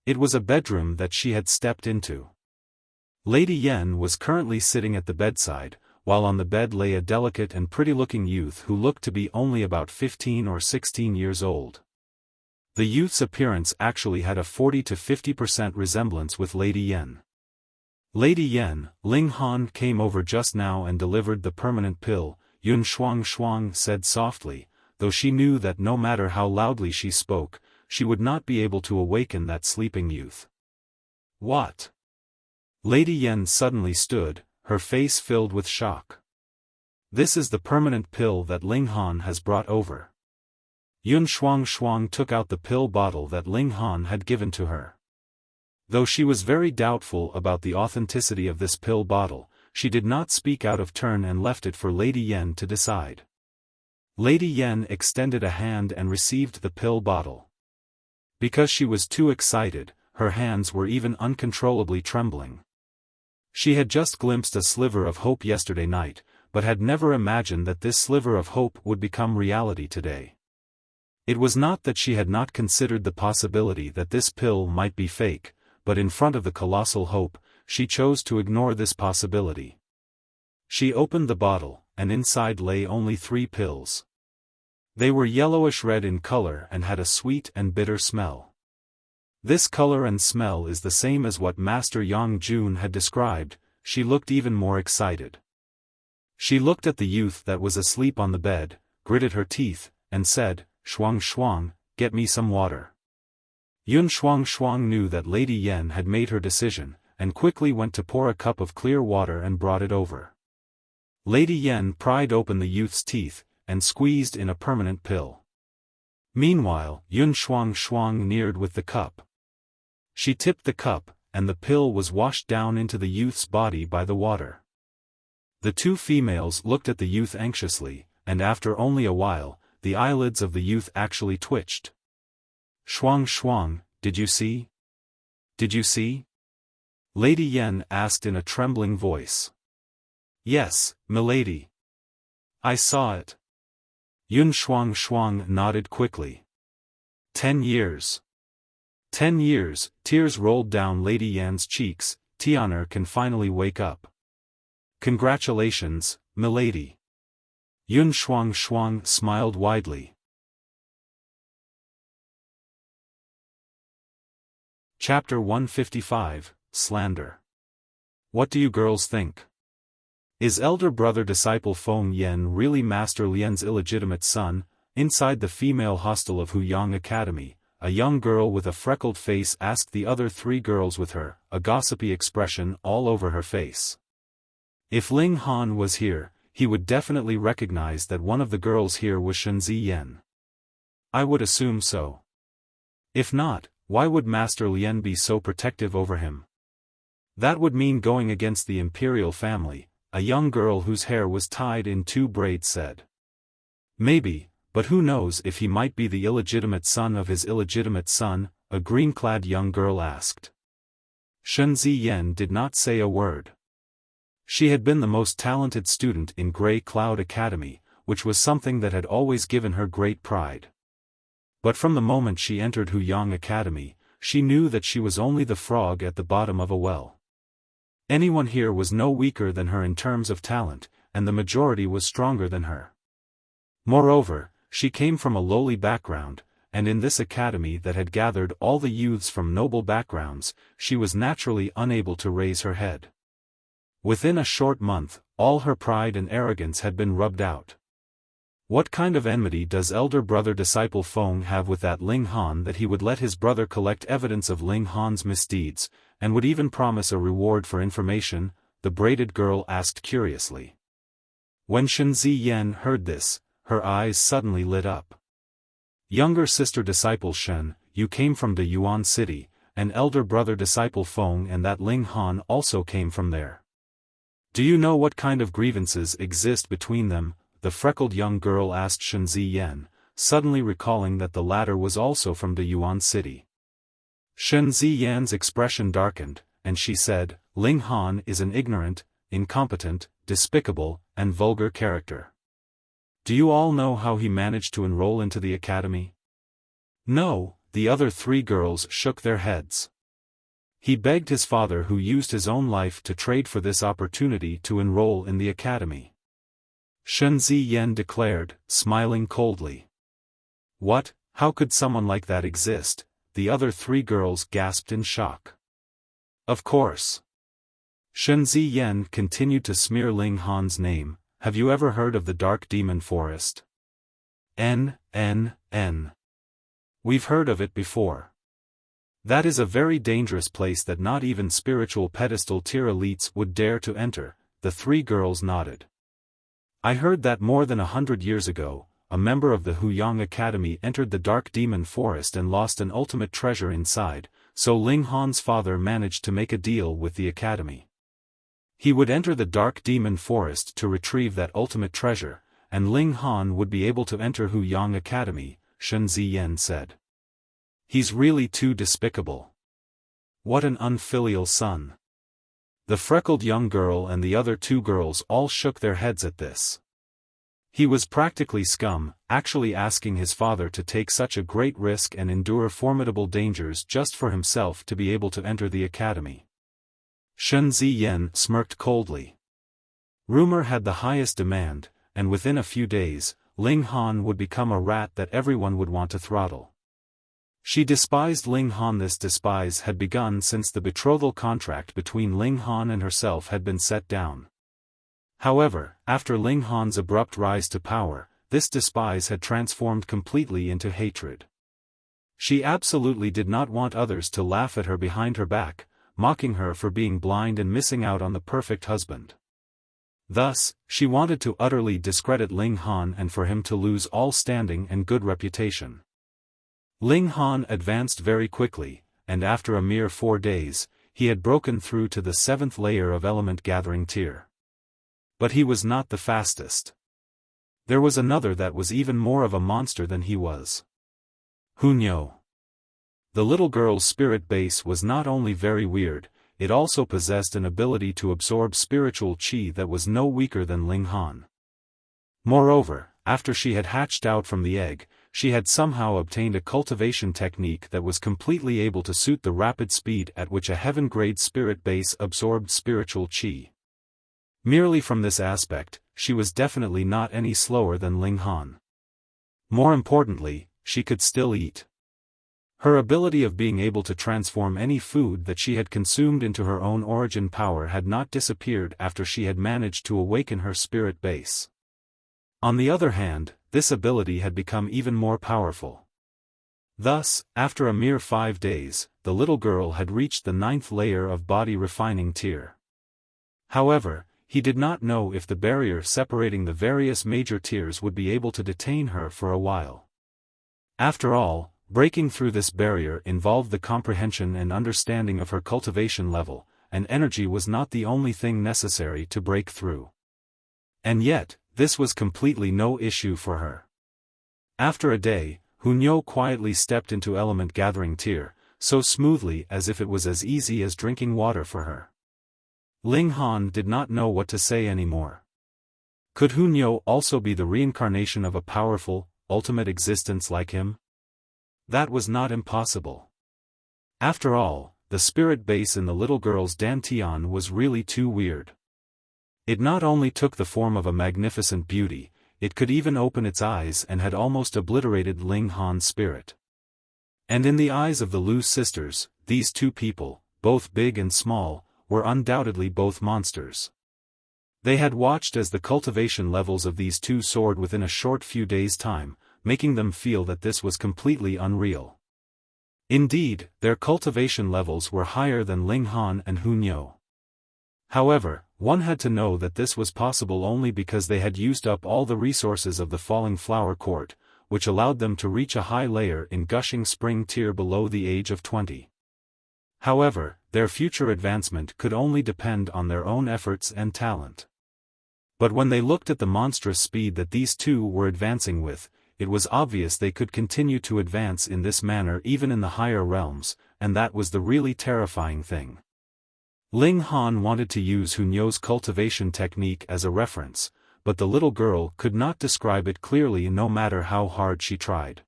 S1: It was a bedroom that she had stepped into. Lady Yen was currently sitting at the bedside, while on the bed lay a delicate and pretty-looking youth who looked to be only about 15 or 16 years old. The youth's appearance actually had a 40 to 50% resemblance with Lady Yen. Lady Yen, Ling Han came over just now and delivered the permanent pill, Yun Shuang said softly, though she knew that no matter how loudly she spoke, she would not be able to awaken that sleeping youth. What? Lady Yen suddenly stood, her face filled with shock. This is the permanent pill that Ling Han has brought over. Yun Shuang took out the pill bottle that Ling Han had given to her. Though she was very doubtful about the authenticity of this pill bottle, she did not speak out of turn and left it for Lady Yen to decide. Lady Yen extended a hand and received the pill bottle. Because she was too excited, her hands were even uncontrollably trembling. She had just glimpsed a sliver of hope yesterday night, but had never imagined that this sliver of hope would become reality today. It was not that she had not considered the possibility that this pill might be fake, but in front of the colossal hope, she chose to ignore this possibility. She opened the bottle, and inside lay only 3 pills. They were yellowish-red in color and had a sweet and bitter smell. This color and smell is the same as what Master Yang Jun had described. She looked even more excited. She looked at the youth that was asleep on the bed, gritted her teeth, and said, "Shuang Shuang, get me some water." Yun Shuang Shuang knew that Lady Yan had made her decision, and quickly went to pour a cup of clear water and brought it over. Lady Yan pried open the youth's teeth, and squeezed in a permanent pill. Meanwhile, Yun Shuang Shuang neared with the cup. She tipped the cup, and the pill was washed down into the youth's body by the water. The 2 females looked at the youth anxiously, and after only a while, the eyelids of the youth actually twitched. "Shuang Shuang, did you see? Did you see?" Lady Yan asked in a trembling voice. "Yes, milady. I saw it." Yun Shuang Shuang nodded quickly. 10 years. 10 years, tears rolled down Lady Yan's cheeks. Tian'er can finally wake up. "Congratulations, milady." Yun Shuang Shuang smiled widely. Chapter 155, Slander. What do you girls think? Is elder brother disciple Feng Yan really Master Lian's illegitimate son? Inside the female hostel of Huyang Academy, a young girl with a freckled face asked the other 3 girls with her, a gossipy expression all over her face. If Ling Han was here, he would definitely recognize that one of the girls here was Shenzi Yan. I would assume so. If not, why would Master Lian be so protective over him? That would mean going against the imperial family, a young girl whose hair was tied in 2 braids said. Maybe, but who knows if he might be the illegitimate son of his illegitimate son, a green-clad young girl asked. Shenzi Yan did not say a word. She had been the most talented student in Grey Cloud Academy, which was something that had always given her great pride. But from the moment she entered Huyang Academy, she knew that she was only the frog at the bottom of a well. Anyone here was no weaker than her in terms of talent, and the majority was stronger than her. Moreover, she came from a lowly background, and in this academy that had gathered all the youths from noble backgrounds, she was naturally unable to raise her head. Within a short month, all her pride and arrogance had been rubbed out. What kind of enmity does elder brother disciple Feng have with that Ling Han that he would let his brother collect evidence of Ling Han's misdeeds, and would even promise a reward for information? The braided girl asked curiously. When Shenzi Yan heard this, her eyes suddenly lit up. Younger sister disciple Shen, you came from the Yuan city, and elder brother disciple Feng and that Ling Han also came from there. Do you know what kind of grievances exist between them? The freckled young girl asked Shenzi Yan, suddenly recalling that the latter was also from the Yuan city. Shenzi Yan's expression darkened, and she said, Ling Han is an ignorant, incompetent, despicable, and vulgar character. Do you all know how he managed to enroll into the academy? No, the other 3 girls shook their heads. He begged his father, who used his own life to trade for this opportunity to enroll in the academy. Shenzi Yan declared, smiling coldly. What? How could someone like that exist? The other 3 girls gasped in shock. Of course. Shenzi Yan continued to smear Ling Han's name. Have you ever heard of the Dark Demon Forest? N. We've heard of it before. That is a very dangerous place that not even spiritual pedestal tier elites would dare to enter. The 3 girls nodded. I heard that more than 100 years ago, a member of the Huyang Academy entered the Dark Demon Forest and lost an ultimate treasure inside, so Ling Han's father managed to make a deal with the academy. He would enter the Dark Demon Forest to retrieve that ultimate treasure, and Ling Han would be able to enter Huyang Academy, Shenzi Yan said. He's really too despicable. What an unfilial son. The freckled young girl and the other two girls all shook their heads at this. He was practically scum, actually asking his father to take such a great risk and endure formidable dangers just for himself to be able to enter the academy. Shen Ziyan smirked coldly. Rumor had the highest demand, and within a few days, Ling Han would become a rat that everyone would want to throttle. She despised Ling Han. This despise had begun since the betrothal contract between Ling Han and herself had been set down. However, after Ling Han's abrupt rise to power, this despise had transformed completely into hatred. She absolutely did not want others to laugh at her behind her back, mocking her for being blind and missing out on the perfect husband. Thus, she wanted to utterly discredit Ling Han and for him to lose all standing and good reputation. Ling Han advanced very quickly, and after a mere 4 days, he had broken through to the 7th layer of element gathering tier. But he was not the fastest. There was another that was even more of a monster than he was. Hunyo. The little girl's spirit base was not only very weird, it also possessed an ability to absorb spiritual qi that was no weaker than Ling Han. Moreover, after she had hatched out from the egg, she had somehow obtained a cultivation technique that was completely able to suit the rapid speed at which a heaven-grade spirit base absorbed spiritual qi. Merely from this aspect, she was definitely not any slower than Ling Han. More importantly, she could still eat. Her ability of being able to transform any food that she had consumed into her own origin power had not disappeared after she had managed to awaken her spirit base. On the other hand, this ability had become even more powerful. Thus, after a mere 5 days, the little girl had reached the 9th layer of body refining tier. However, he did not know if the barrier separating the various major tiers would be able to detain her for a while. After all, breaking through this barrier involved the comprehension and understanding of her cultivation level, and energy was not the only thing necessary to break through. And yet, this was completely no issue for her. After a day, Hunyo quietly stepped into element gathering tier, so smoothly as if it was as easy as drinking water for her. Ling Han did not know what to say anymore. Could Hunyo also be the reincarnation of a powerful, ultimate existence like him? That was not impossible. After all, the spirit base in the little girl's dantian was really too weird. It not only took the form of a magnificent beauty, it could even open its eyes and had almost obliterated Ling Han's spirit. And in the eyes of the Lu sisters, these two people, both big and small, were undoubtedly both monsters. They had watched as the cultivation levels of these two soared within a short few days' time, making them feel that this was completely unreal. Indeed, their cultivation levels were higher than Ling Han and Hunyo. However, one had to know that this was possible only because they had used up all the resources of the Falling Flower Court, which allowed them to reach a high layer in Gushing Spring tier below the age of 20. However, their future advancement could only depend on their own efforts and talent. But when they looked at the monstrous speed that these two were advancing with, it was obvious they could continue to advance in this manner even in the higher realms, and that was the really terrifying thing. Ling Han wanted to use Hunyo's cultivation technique as a reference, but the little girl could not describe it clearly no matter how hard she tried.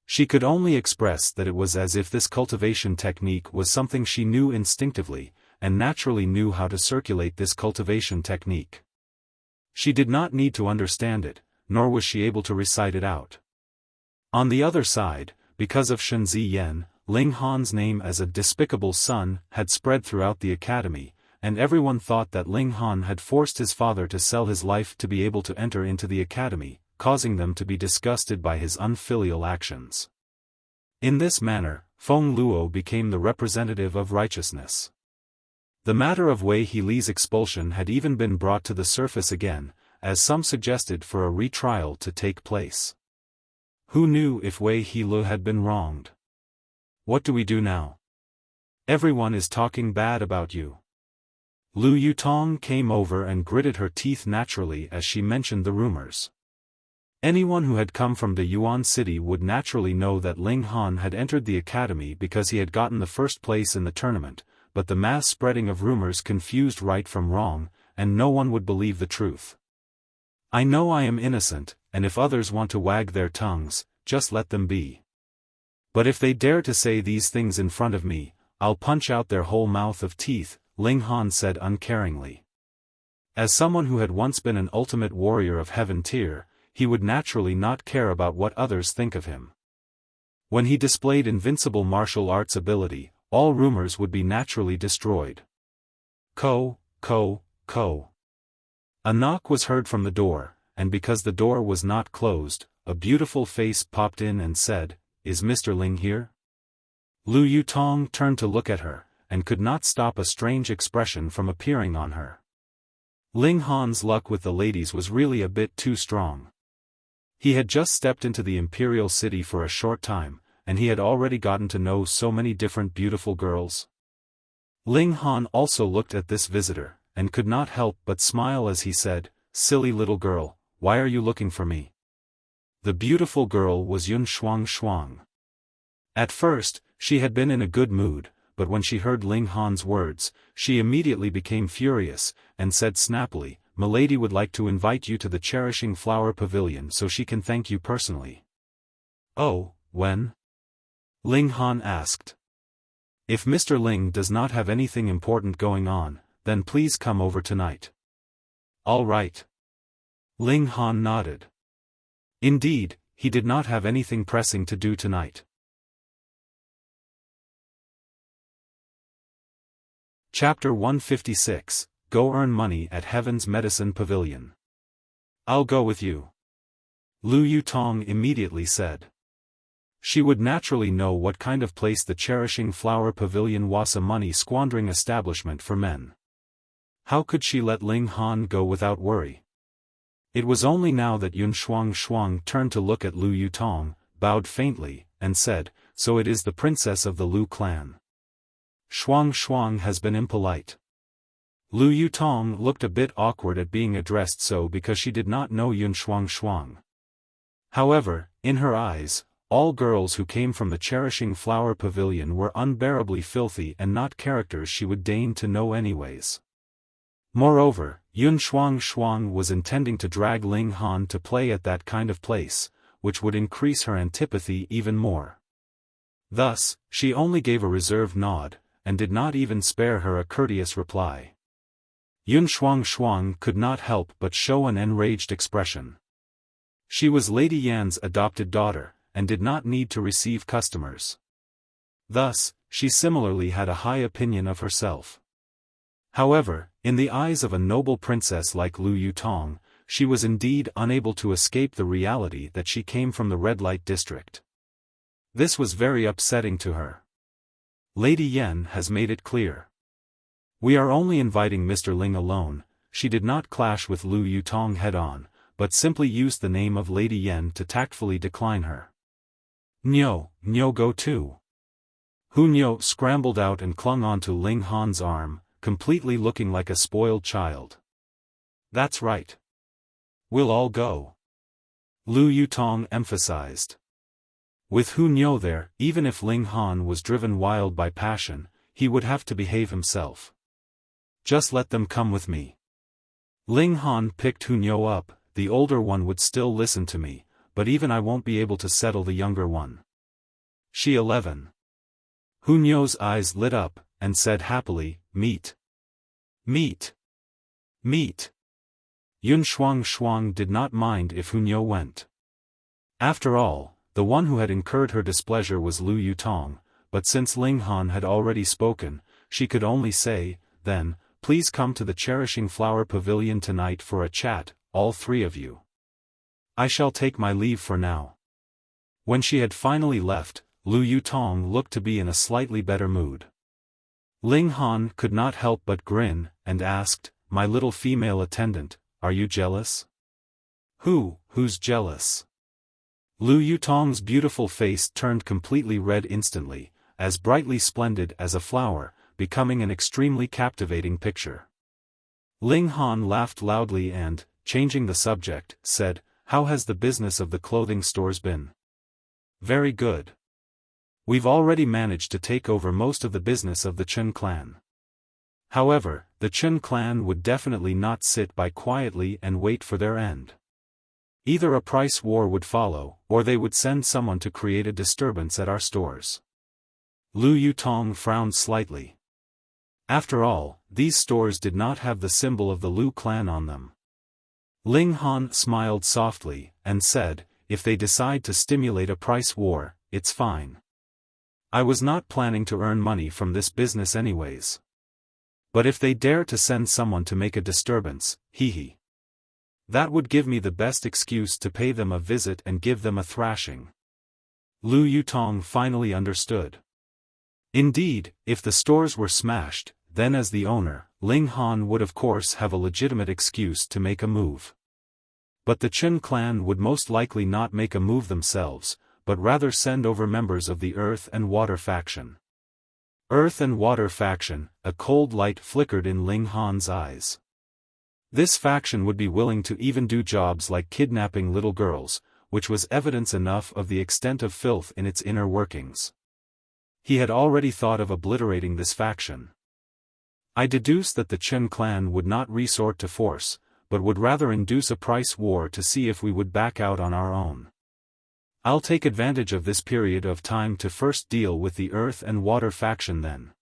S1: She could only express that it was as if this cultivation technique was something she knew instinctively, and naturally knew how to circulate this cultivation technique. She did not need to understand it, nor was she able to recite it out. On the other side, because of Shen Ziyan, Ling Han's name as a despicable son had spread throughout the academy, and everyone thought that Ling Han had forced his father to sell his life to be able to enter into the academy, causing them to be disgusted by his unfilial actions. In this manner, Feng Luo became the representative of righteousness. The matter of Wei Heili's expulsion had even been brought to the surface again, as some suggested for a retrial to take place. Who knew if Wei Heili had been wronged? What do we do now? Everyone is talking bad about you. Lu Yutong came over and gritted her teeth naturally as she mentioned the rumors. Anyone who had come from the Yuan city would naturally know that Ling Han had entered the academy because he had gotten the first place in the tournament, but the mass spreading of rumors confused right from wrong, and no one would believe the truth. I know I am innocent, and if others want to wag their tongues, just let them be. But if they dare to say these things in front of me, I'll punch out their whole mouth of teeth, Ling Han said uncaringly. As someone who had once been an ultimate warrior of heaven tier, he would naturally not care about what others think of him. When he displayed invincible martial arts ability, all rumors would be naturally destroyed. Ko. A knock was heard from the door, and because the door was not closed, a beautiful face popped in and said, "Is Mr. Ling here?" Lu Yutong turned to look at her, and could not stop a strange expression from appearing on her. Ling Han's luck with the ladies was really a bit too strong. He had just stepped into the imperial city for a short time, and he had already gotten to know so many different beautiful girls. Ling Han also looked at this visitor, and could not help but smile as he said, "Silly little girl, why are you looking for me?" The beautiful girl was Yun Shuang. At first, she had been in a good mood, but when she heard Ling Han's words, she immediately became furious, and said snappily, "Milady would like to invite you to the Cherishing Flower Pavilion so she can thank you personally." "Oh, when?" Ling Han asked. "If Mr. Ling does not have anything important going on, then please come over tonight." "All right." Ling Han nodded. Indeed, he did not have anything pressing to do tonight. Chapter 156, Go Earn Money at Heaven's Medicine Pavilion. "I'll go with you," Lu Yutong immediately said. She would naturally know what kind of place the Cherishing Flower Pavilion was, a money-squandering establishment for men. How could she let Ling Han go without worry? It was only now that Yun Shuang turned to look at Lu Yutong, bowed faintly, and said, "So it is the princess of the Lu clan. Shuang has been impolite." Lu Yutong looked a bit awkward at being addressed so because she did not know Yun Shuang. However, in her eyes, all girls who came from the Cherishing Flower Pavilion were unbearably filthy and not characters she would deign to know anyways. Moreover, Yun Shuang was intending to drag Ling Han to play at that kind of place, which would increase her antipathy even more. Thus, she only gave a reserved nod, and did not even spare her a courteous reply. Yun Shuang could not help but show an enraged expression. She was Lady Yan's adopted daughter, and did not need to receive customers. Thus, she similarly had a high opinion of herself. However, in the eyes of a noble princess like Lu Yutong, she was indeed unable to escape the reality that she came from the red light district. This was very upsetting to her. Lady Yan has made it clear. "We are only inviting Mr. Ling alone." She did not clash with Lu Yutong head-on, but simply used the name of Lady Yan to tactfully decline her. Nyo go too." Hu Nyo scrambled out and clung onto Ling Han's arm, completely looking like a spoiled child. "That's right. We'll all go," Lu Yutong emphasized. With Hu Nyo there, even if Ling Han was driven wild by passion, he would have to behave himself. "Just let them come with me." Ling Han picked Hu Nyo up. "The older one would still listen to me, but even I won't be able to settle the younger one. She 11. Hu Nyo's eyes lit up, and said happily, Meet. Yun Shuang did not mind if Hu Nyo went. After all, the one who had incurred her displeasure was Lu Yutong, but since Ling Han had already spoken, she could only say, "Then, please come to the Cherishing Flower Pavilion tonight for a chat, all three of you. I shall take my leave for now." When she had finally left, Lu Yutong looked to be in a slightly better mood. Ling Han could not help but grin, and asked, "My little female attendant, are you jealous?" Who's jealous?" Lu Yutong's beautiful face turned completely red instantly, as brightly splendid as a flower, becoming an extremely captivating picture. Ling Han laughed loudly and, changing the subject, said, "How has the business of the clothing stores been?" "Very good. We've already managed to take over most of the business of the Chen clan." However, the Chun clan would definitely not sit by quietly and wait for their end. Either a price war would follow, or they would send someone to create a disturbance at our stores. Lu Yutong frowned slightly. After all, these stores did not have the symbol of the Lu clan on them. Ling Han smiled softly, and said, if they decide to stimulate a price war, it's fine. I was not planning to earn money from this business anyways. But if they dare to send someone to make a disturbance, hee. That would give me the best excuse to pay them a visit and give them a thrashing. Lu Yutong finally understood. Indeed, if the stores were smashed, then as the owner, Ling Han would of course have a legitimate excuse to make a move. But the Chun clan would most likely not make a move themselves, but rather send over members of the Earth and Water faction. Earth and Water faction, a cold light flickered in Ling Han's eyes. This faction would be willing to even do jobs like kidnapping little girls, which was evidence enough of the extent of filth in its inner workings. He had already thought of obliterating this faction. I deduced that the Chun clan would not resort to force, but would rather induce a price war to see if we would back out on our own. I'll take advantage of this period of time to first deal with the Earth and Water faction then.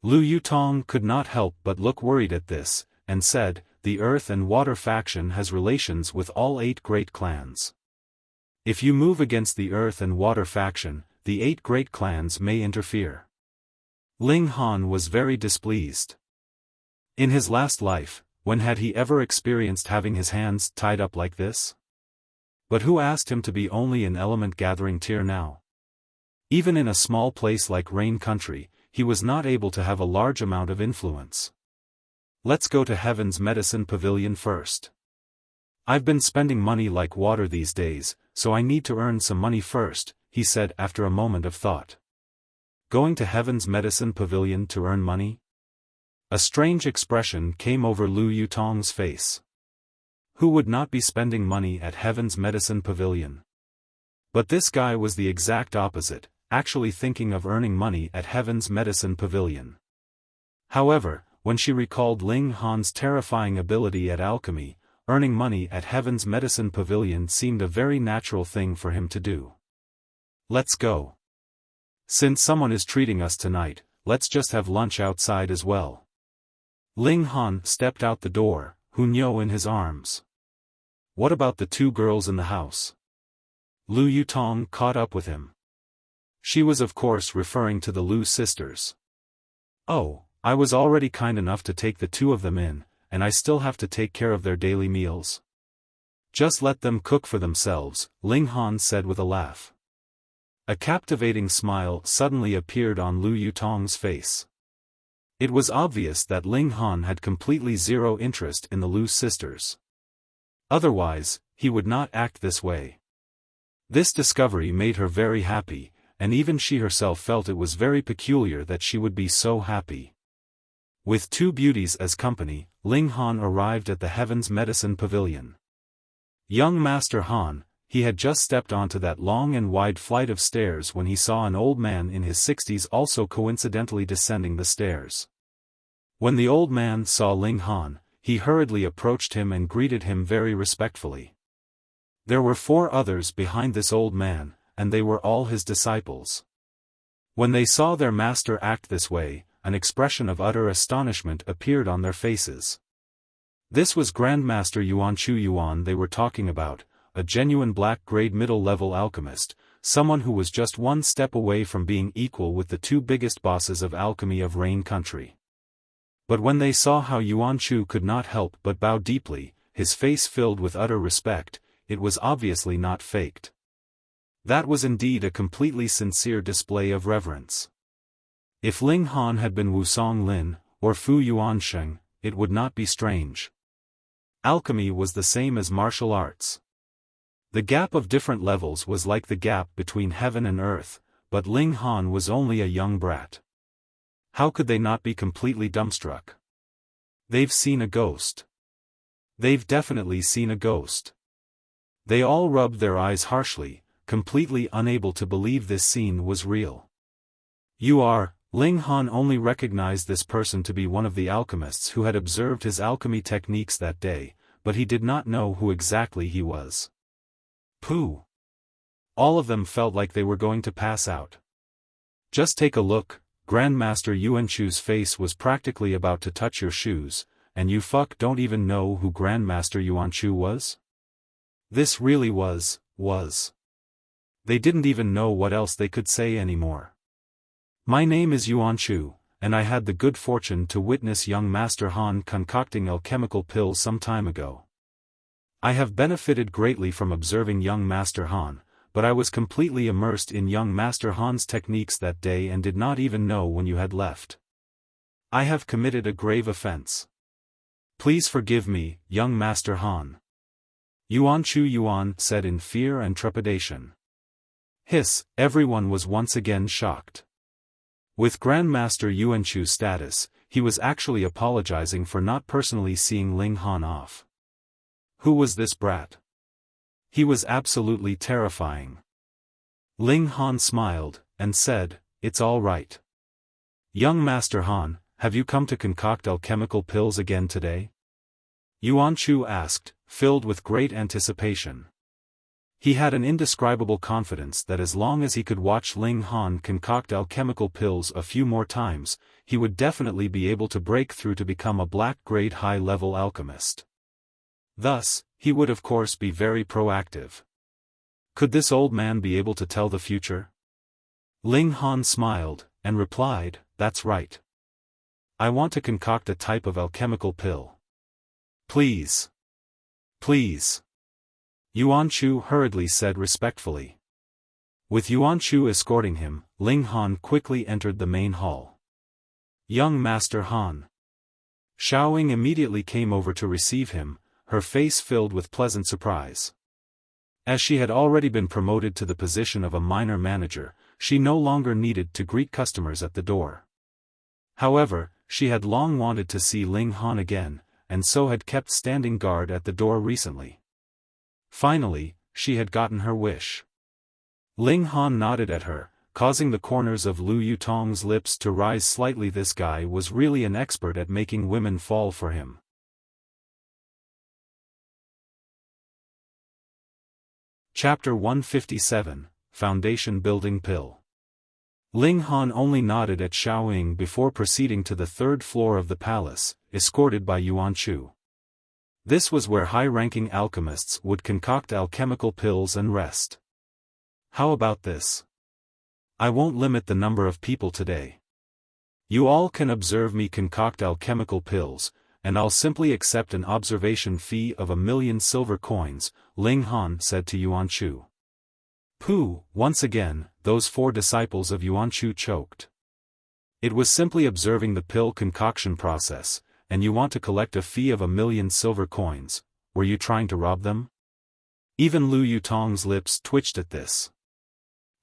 S1: Lu Yutong could not help but look worried at this, and said, the Earth and Water faction has relations with all 8 great clans. If you move against the Earth and Water faction, the 8 great clans may interfere. Ling Han was very displeased. In his last life, when had he ever experienced having his hands tied up like this? But who asked him to be only an element-gathering tier now? Even in a small place like Rain Country, he was not able to have a large amount of influence. Let's go to Heaven's Medicine Pavilion first. I've been spending money like water these days, so I need to earn some money first, he said after a moment of thought. Going to Heaven's Medicine Pavilion to earn money? A strange expression came over Lu Yutong's face. Who would not be spending money at Heaven's Medicine Pavilion? But this guy was the exact opposite, actually thinking of earning money at Heaven's Medicine Pavilion. However, when she recalled Ling Han's terrifying ability at alchemy, earning money at Heaven's Medicine Pavilion seemed a very natural thing for him to do. Let's go. Since someone is treating us tonight, let's just have lunch outside as well. Ling Han stepped out the door, Hunyo in his arms. What about the 2 girls in the house? Lu Yutong caught up with him. She was of course referring to the Lu sisters. Oh, I was already kind enough to take the 2 of them in, and I still have to take care of their daily meals. Just let them cook for themselves, Ling Han said with a laugh. A captivating smile suddenly appeared on Lu Yutong's face. It was obvious that Ling Han had completely zero interest in the Lu sisters. Otherwise, he would not act this way. This discovery made her very happy, and even she herself felt it was very peculiar that she would be so happy. With 2 beauties as company, Ling Han arrived at the Heaven's Medicine Pavilion. Young Master Han, he had just stepped onto that long and wide flight of stairs when he saw an old man in his 60s also coincidentally descending the stairs. When the old man saw Ling Han, he hurriedly approached him and greeted him very respectfully. There were 4 others behind this old man, and they were all his disciples. When they saw their master act this way, an expression of utter astonishment appeared on their faces. This was Grandmaster Yuanchu Yuan they were talking about, a genuine black-grade middle-level alchemist, someone who was just one step away from being equal with the 2 biggest bosses of alchemy of Rain Country. But when they saw how Yuanchu could not help but bow deeply, his face filled with utter respect, it was obviously not faked. That was indeed a completely sincere display of reverence. If Ling Han had been Wusong Lin, or Fu Yuansheng, it would not be strange. Alchemy was the same as martial arts. The gap of different levels was like the gap between heaven and earth, but Ling Han was only a young brat. How could they not be completely dumbstruck? They've seen a ghost. They've definitely seen a ghost. They all rubbed their eyes harshly, completely unable to believe this scene was real. You are, Ling Han only recognized this person to be one of the alchemists who had observed his alchemy techniques that day, but he did not know who exactly he was. Pooh! All of them felt like they were going to pass out. Just take a look, Grandmaster Yuanchu's face was practically about to touch your shoes, and you don't even know who Grandmaster Yuanchu was? This really was. They didn't even know what else they could say anymore. My name is Yuanchu, and I had the good fortune to witness young Master Han concocting alchemical pills some time ago. I have benefited greatly from observing young Master Han, but I was completely immersed in young Master Han's techniques that day and did not even know when you had left. I have committed a grave offense. Please forgive me, young Master Han. Yuan said in fear and trepidation. Hiss, everyone was once again shocked. With Grandmaster Yuanchu's status, he was actually apologizing for not personally seeing Ling Han off. Who was this brat? He was absolutely terrifying. Ling Han smiled, and said, "It's all right. Young Master Han, have you come to concoct alchemical pills again today?" Yuanchu asked, filled with great anticipation. He had an indescribable confidence that as long as he could watch Ling Han concoct alchemical pills a few more times, he would definitely be able to break through to become a black-grade high-level alchemist. Thus, he would of course be very proactive. Could this old man be able to tell the future? Ling Han smiled, and replied, "That's right. I want to concoct a type of alchemical pill. Please. Please." Yuanchu hurriedly said respectfully. With Yuanchu escorting him, Ling Han quickly entered the main hall. Young Master Han. Xiaofan immediately came over to receive him, her face filled with pleasant surprise. As she had already been promoted to the position of a minor manager, she no longer needed to greet customers at the door. However, she had long wanted to see Ling Han again, and so had kept standing guard at the door recently. Finally, she had gotten her wish. Ling Han nodded at her, causing the corners of Lu Yutong's lips to rise slightly. This guy was really an expert at making women fall for him. Chapter 157, Foundation Building Pill. Ling Han only nodded at Xiaofan before proceeding to the third floor of the palace, escorted by Yuanchu. This was where high-ranking alchemists would concoct alchemical pills and rest. How about this? I won't limit the number of people today. You all can observe me concoct alchemical pills, and I'll simply accept an observation fee of 1,000,000 silver coins, Ling Han said to Yuanchu. Pooh, once again, those 4 disciples of Yuanchu choked. It was simply observing the pill concoction process, and you want to collect a fee of 1,000,000 silver coins. Were you trying to rob them? Even Lu Yutong's lips twitched at this.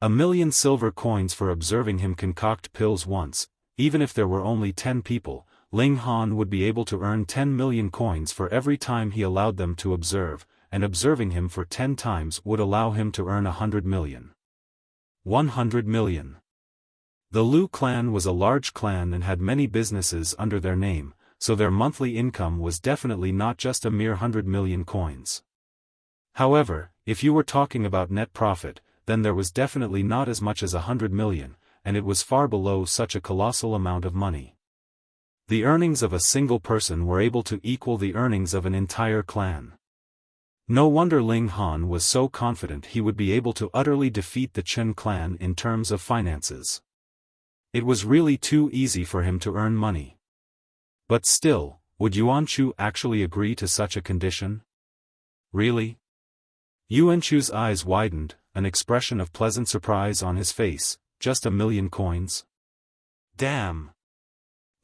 S1: 1,000,000 silver coins for observing him concoct pills once. Even if there were only 10 people, Ling Han would be able to earn 10 million coins for every time he allowed them to observe, and observing him for 10 times would allow him to earn 100 million. 100 million. The Lu clan was a large clan and had many businesses under their name, so their monthly income was definitely not just a mere 100 million coins. However, if you were talking about net profit, then there was definitely not as much as 100 million, and it was far below such a colossal amount of money. The earnings of a single person were able to equal the earnings of an entire clan. No wonder Ling Han was so confident he would be able to utterly defeat the Chen clan in terms of finances. It was really too easy for him to earn money. But still, would Yuanchu actually agree to such a condition? Really? Yuanchu's eyes widened, an expression of pleasant surprise on his face. Just 1,000,000 coins? Damn!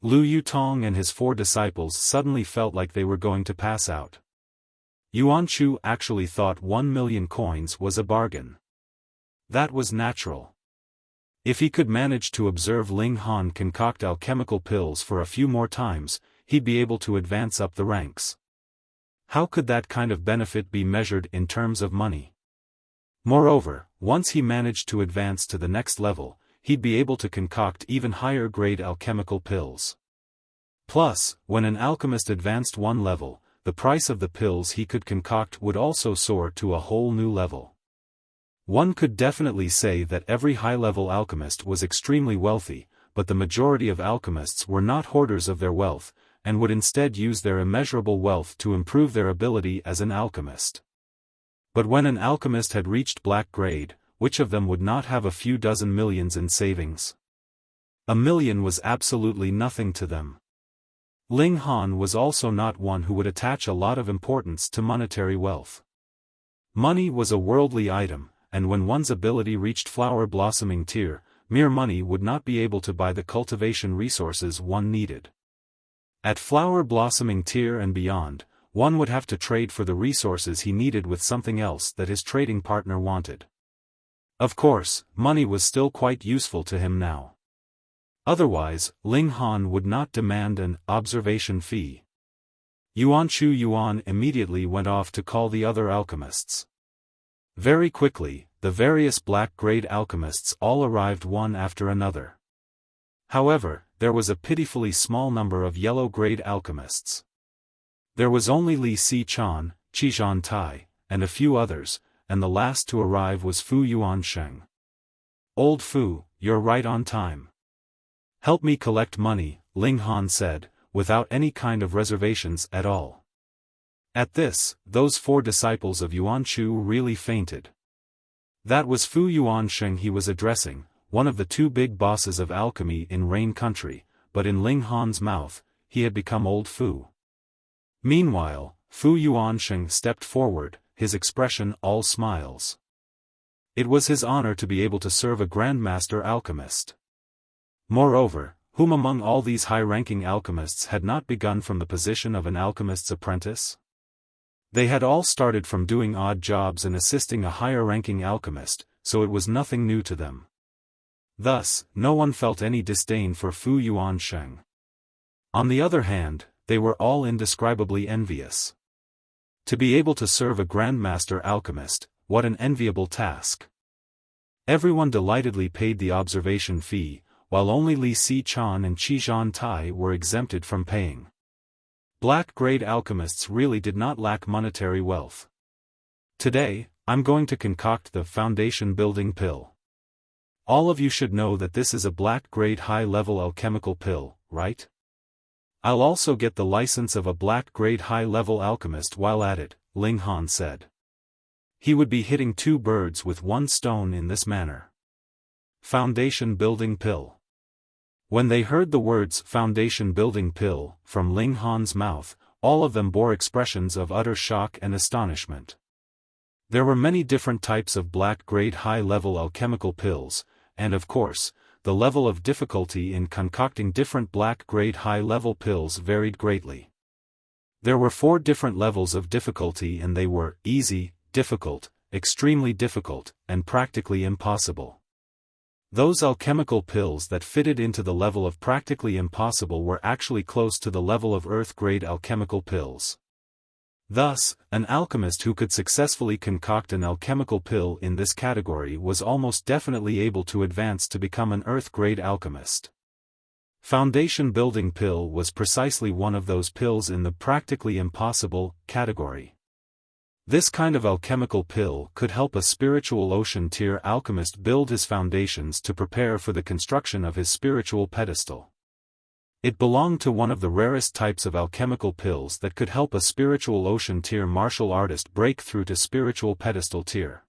S1: Lu Yutong and his 4 disciples suddenly felt like they were going to pass out. Yuanchu actually thought 1,000,000 coins was a bargain. That was natural. If he could manage to observe Ling Han concoct alchemical pills for a few more times, he'd be able to advance up the ranks. How could that kind of benefit be measured in terms of money? Moreover, once he managed to advance to the next level, he'd be able to concoct even higher-grade alchemical pills. Plus, when an alchemist advanced one level, the price of the pills he could concoct would also soar to a whole new level. One could definitely say that every high-level alchemist was extremely wealthy, but the majority of alchemists were not hoarders of their wealth, and would instead use their immeasurable wealth to improve their ability as an alchemist. But when an alchemist had reached black grade, which of them would not have a few dozen millions in savings? $1 million was absolutely nothing to them. Ling Han was also not one who would attach a lot of importance to monetary wealth. Money was a worldly item, and when one's ability reached flower-blossoming tier, mere money would not be able to buy the cultivation resources one needed. At flower-blossoming tier and beyond, one would have to trade for the resources he needed with something else that his trading partner wanted. Of course, money was still quite useful to him now. Otherwise, Ling Han would not demand an observation fee. Yuan Chu Yuan immediately went off to call the other alchemists. Very quickly, the various black-grade alchemists all arrived one after another. However, there was a pitifully small number of yellow-grade alchemists. There was only Li Si-chan, Qizhan Tai, and a few others, and the last to arrive was Fu Yuansheng. "Old Fu, you're right on time. Help me collect money," Ling Han said, without any kind of reservations at all. At this, those 4 disciples of Yuan Chu really fainted. That was Fu Yuansheng he was addressing, one of the 2 big bosses of alchemy in Rain Country, but in Ling Han's mouth, he had become Old Fu. Meanwhile, Fu Yuansheng stepped forward, his expression all smiles. It was his honor to be able to serve a Grandmaster alchemist. Moreover, whom among all these high-ranking alchemists had not begun from the position of an alchemist's apprentice? They had all started from doing odd jobs and assisting a higher-ranking alchemist, so it was nothing new to them. Thus, no one felt any disdain for Fu Yuansheng. On the other hand, they were all indescribably envious. To be able to serve a Grandmaster alchemist, what an enviable task. Everyone delightedly paid the observation fee, while only Li Si-chan and Qizhan Tai were exempted from paying. Black-grade alchemists really did not lack monetary wealth. Today, I'm going to concoct the foundation-building pill. All of you should know that this is a black-grade high-level alchemical pill, right? I'll also get the license of a black-grade high-level alchemist while at it, Ling Han said. He would be hitting 2 birds with 1 stone in this manner. Foundation-building pill. When they heard the words foundation-building pill from Ling Han's mouth, all of them bore expressions of utter shock and astonishment. There were many different types of black-grade high-level alchemical pills, and of course, the level of difficulty in concocting different black-grade high-level pills varied greatly. There were 4 different levels of difficulty, and they were easy, difficult, extremely difficult, and practically impossible. Those alchemical pills that fitted into the level of practically impossible were actually close to the level of Earth-grade alchemical pills. Thus, an alchemist who could successfully concoct an alchemical pill in this category was almost definitely able to advance to become an Earth-grade alchemist. Foundation-building pill was precisely one of those pills in the practically impossible category. This kind of alchemical pill could help a spiritual ocean tier alchemist build his foundations to prepare for the construction of his spiritual pedestal. It belonged to one of the rarest types of alchemical pills that could help a spiritual ocean tier martial artist break through to spiritual pedestal tier.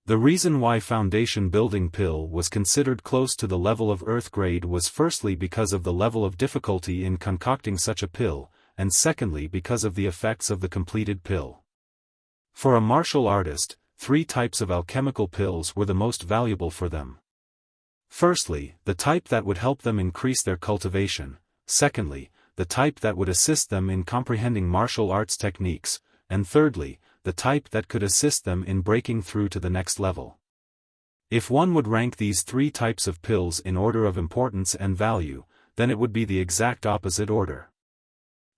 S1: The reason why foundation building pill was considered close to the level of Earth grade was firstly because of the level of difficulty in concocting such a pill, and secondly because of the effects of the completed pill. For a martial artist, 3 types of alchemical pills were the most valuable for them. Firstly, the type that would help them increase their cultivation, secondly, the type that would assist them in comprehending martial arts techniques, and thirdly, the type that could assist them in breaking through to the next level. If one would rank these 3 types of pills in order of importance and value, then it would be the exact opposite order.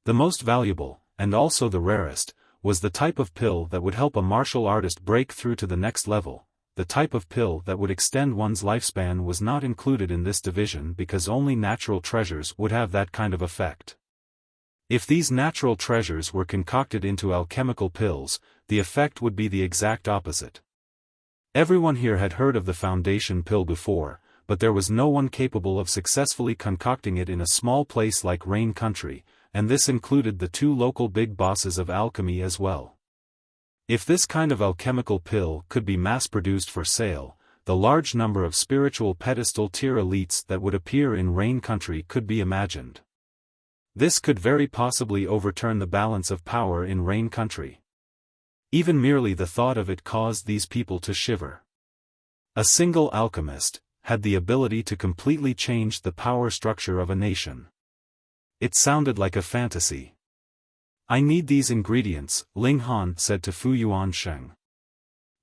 S1: The most valuable, and also the rarest, was the type of pill that would help a martial artist break through to the next level, the type of pill that would extend one's lifespan was not included in this division because only natural treasures would have that kind of effect. If these natural treasures were concocted into alchemical pills, the effect would be the exact opposite. Everyone here had heard of the foundation pill before, but there was no one capable of successfully concocting it in a small place like Rain Country, and this included the two local big bosses of alchemy as well. If this kind of alchemical pill could be mass-produced for sale, the large number of spiritual pedestal-tier elites that would appear in Rain Country could be imagined. This could very possibly overturn the balance of power in Rain Country. Even merely the thought of it caused these people to shiver. A single alchemist had the ability to completely change the power structure of a nation. It sounded like a fantasy. "I need these ingredients," Ling Han said to Fu Yuansheng.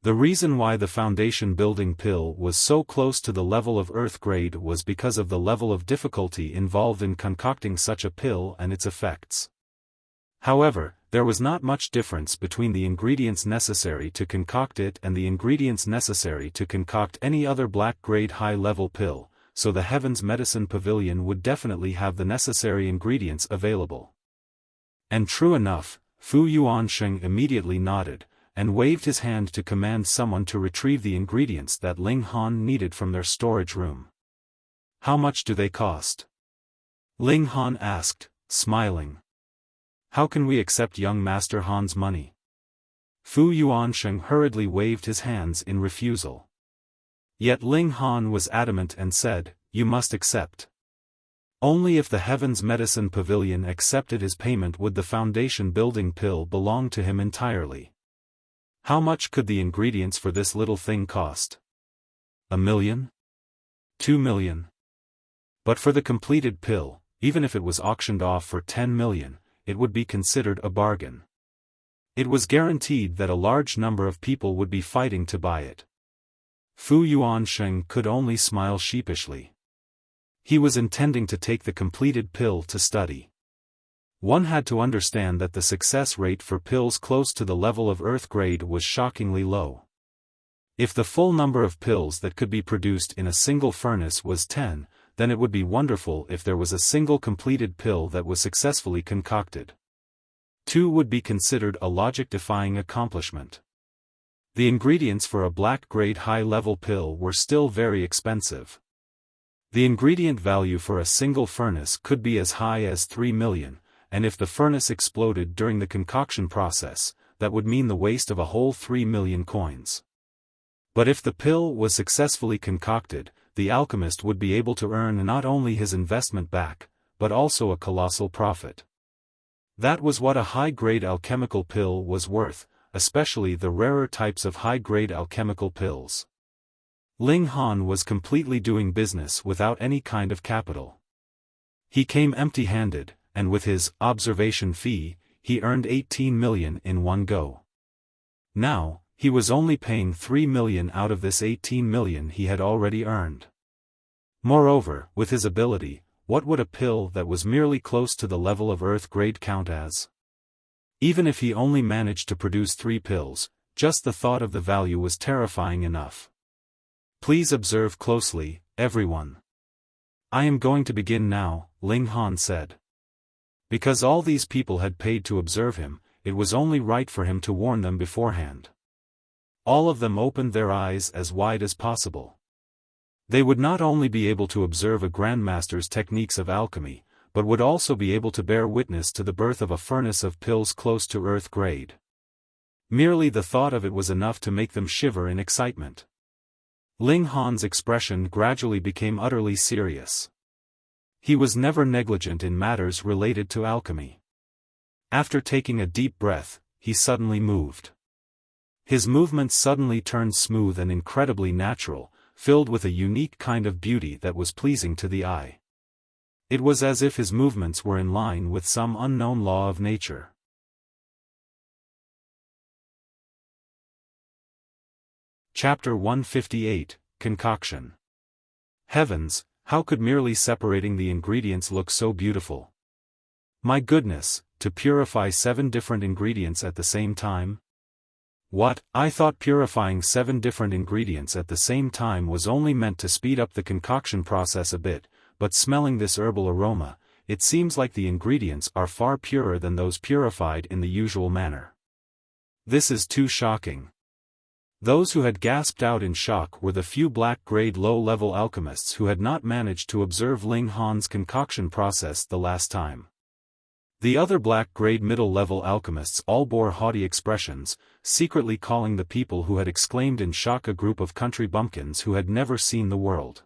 S1: The reason why the foundation building pill was so close to the level of Earth grade was because of the level of difficulty involved in concocting such a pill and its effects. However, there was not much difference between the ingredients necessary to concoct it and the ingredients necessary to concoct any other black grade high-level pill, so the Heaven's Medicine Pavilion would definitely have the necessary ingredients available. And true enough, Fu Yuansheng immediately nodded, and waved his hand to command someone to retrieve the ingredients that Ling Han needed from their storage room. "How much do they cost?" Ling Han asked, smiling. "How can we accept young Master Han's money?" Fu Yuansheng hurriedly waved his hands in refusal. Yet Ling Han was adamant and said, "You must accept." Only if the Heaven's Medicine Pavilion accepted his payment would the foundation building pill belong to him entirely. How much could the ingredients for this little thing cost? 1 million? 2 million? But for the completed pill, even if it was auctioned off for 10 million, it would be considered a bargain. It was guaranteed that a large number of people would be fighting to buy it. Fu Yuansheng could only smile sheepishly. He was intending to take the completed pill to study. One had to understand that the success rate for pills close to the level of Earth grade was shockingly low. If the full number of pills that could be produced in a single furnace was 10, then it would be wonderful if there was a single completed pill that was successfully concocted. 2 would be considered a logic-defying accomplishment. The ingredients for a black-grade high-level pill were still very expensive. The ingredient value for a single furnace could be as high as 3 million, and if the furnace exploded during the concoction process, that would mean the waste of a whole 3 million coins. But if the pill was successfully concocted, the alchemist would be able to earn not only his investment back, but also a colossal profit. That was what a high-grade alchemical pill was worth, especially the rarer types of high-grade alchemical pills. Ling Han was completely doing business without any kind of capital. He came empty-handed, and with his observation fee, he earned 18 million in one go. Now, he was only paying 3 million out of this 18 million he had already earned. Moreover, with his ability, what would a pill that was merely close to the level of Earth grade count as? Even if he only managed to produce 3 pills, just the thought of the value was terrifying enough. "Please observe closely, everyone. I am going to begin now," Ling Han said. Because all these people had paid to observe him, it was only right for him to warn them beforehand. All of them opened their eyes as wide as possible. They would not only be able to observe a grandmaster's techniques of alchemy, but would also be able to bear witness to the birth of a furnace of pills close to Earth grade. Merely the thought of it was enough to make them shiver in excitement. Ling Han's expression gradually became utterly serious. He was never negligent in matters related to alchemy. After taking a deep breath, he suddenly moved. His movements suddenly turned smooth and incredibly natural, filled with a unique kind of beauty that was pleasing to the eye. It was as if his movements were in line with some unknown law of nature. Chapter 158, Concoction. Heavens, how could merely separating the ingredients look so beautiful? My goodness, to purify 7 different ingredients at the same time? What, I thought purifying 7 different ingredients at the same time was only meant to speed up the concoction process a bit, but smelling this herbal aroma, it seems like the ingredients are far purer than those purified in the usual manner. This is too shocking. Those who had gasped out in shock were the few black-grade low-level alchemists who had not managed to observe Ling Han's concoction process the last time. The other black-grade middle-level alchemists all bore haughty expressions, secretly calling the people who had exclaimed in shock a group of country bumpkins who had never seen the world.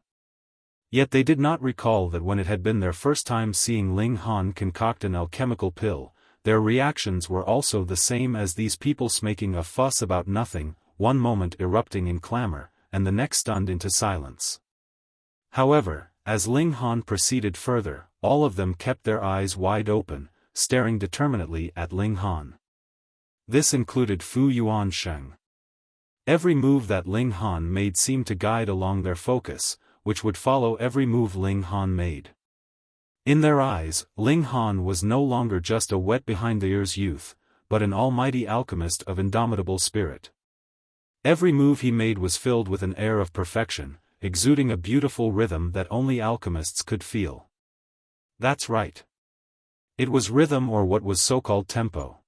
S1: Yet they did not recall that when it had been their first time seeing Ling Han concoct an alchemical pill, their reactions were also the same as these people, making a fuss about nothing, one moment erupting in clamor, and the next stunned into silence. However, as Ling Han proceeded further, all of them kept their eyes wide open, staring determinedly at Ling Han. This included Fu Yuan Sheng. Every move that Ling Han made seemed to guide along their focus, which would follow every move Ling Han made. In their eyes, Ling Han was no longer just a wet behind-the-ears youth, but an almighty alchemist of indomitable spirit. Every move he made was filled with an air of perfection, exuding a beautiful rhythm that only alchemists could feel. That's right. It was rhythm, or what was so-called tempo.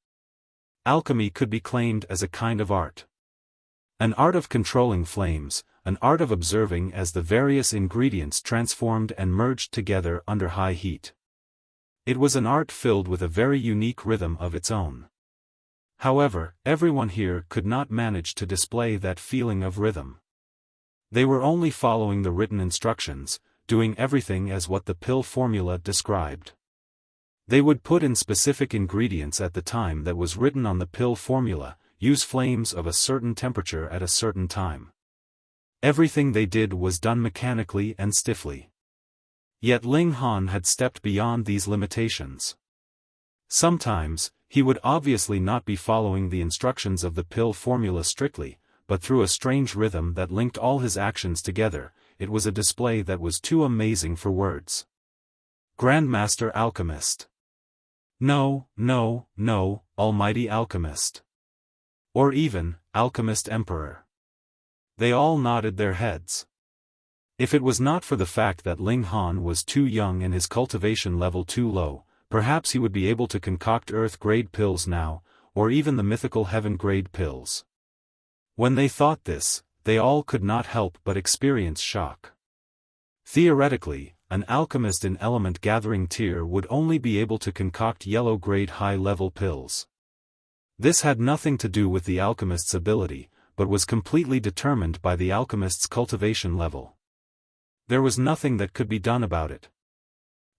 S1: Alchemy could be claimed as a kind of art. An art of controlling flames, an art of observing as the various ingredients transformed and merged together under high heat. It was an art filled with a very unique rhythm of its own. However, everyone here could not manage to display that feeling of rhythm. They were only following the written instructions, doing everything as what the pill formula described. They would put in specific ingredients at the time that was written on the pill formula, use flames of a certain temperature at a certain time. Everything they did was done mechanically and stiffly. Yet Ling Han had stepped beyond these limitations. Sometimes, he would obviously not be following the instructions of the pill formula strictly, but through a strange rhythm that linked all his actions together, it was a display that was too amazing for words. Grandmaster Alchemist. No, no, no, Almighty Alchemist. Or even, Alchemist Emperor. They all nodded their heads. If it was not for the fact that Ling Han was too young and his cultivation level too low, perhaps he would be able to concoct Earth-grade pills now, or even the mythical Heaven-grade pills. When they thought this, they all could not help but experience shock. Theoretically, an alchemist in element gathering tier would only be able to concoct yellow-grade high-level pills. This had nothing to do with the alchemist's ability, but was completely determined by the alchemist's cultivation level. There was nothing that could be done about it.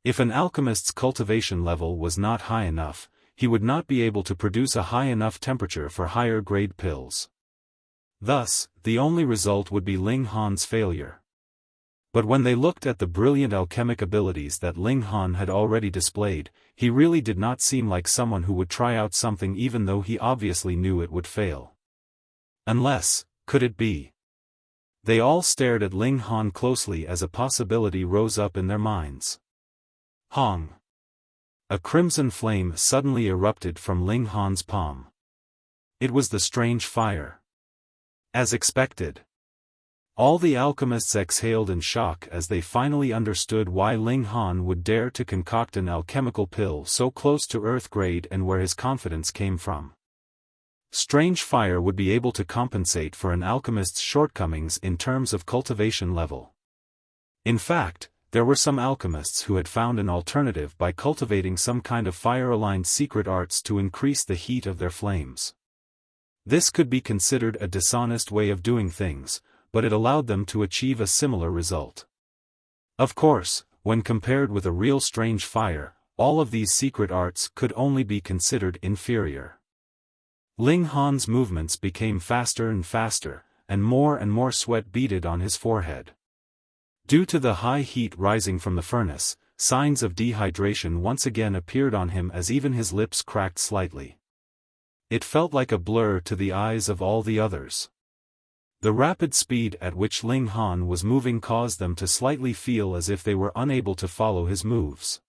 S1: If an alchemist's cultivation level was not high enough, he would not be able to produce a high enough temperature for higher-grade pills. Thus, the only result would be Ling Han's failure. But when they looked at the brilliant alchemic abilities that Ling Han had already displayed, he really did not seem like someone who would try out something even though he obviously knew it would fail. Unless, could it be? They all stared at Ling Han closely as a possibility rose up in their minds. Hong! A crimson flame suddenly erupted from Ling Han's palm. It was the strange fire. As expected. All the alchemists exhaled in shock as they finally understood why Ling Han would dare to concoct an alchemical pill so close to Earth grade and where his confidence came from. Strange fire would be able to compensate for an alchemist's shortcomings in terms of cultivation level. In fact, there were some alchemists who had found an alternative by cultivating some kind of fire-aligned secret arts to increase the heat of their flames. This could be considered a dishonest way of doing things, but it allowed them to achieve a similar result. Of course, when compared with a real strange fire, all of these secret arts could only be considered inferior. Ling Han's movements became faster and faster, and more sweat beaded on his forehead. Due to the high heat rising from the furnace, signs of dehydration once again appeared on him as even his lips cracked slightly. It felt like a blur to the eyes of all the others. The rapid speed at which Ling Han was moving caused them to slightly feel as if they were unable to follow his moves.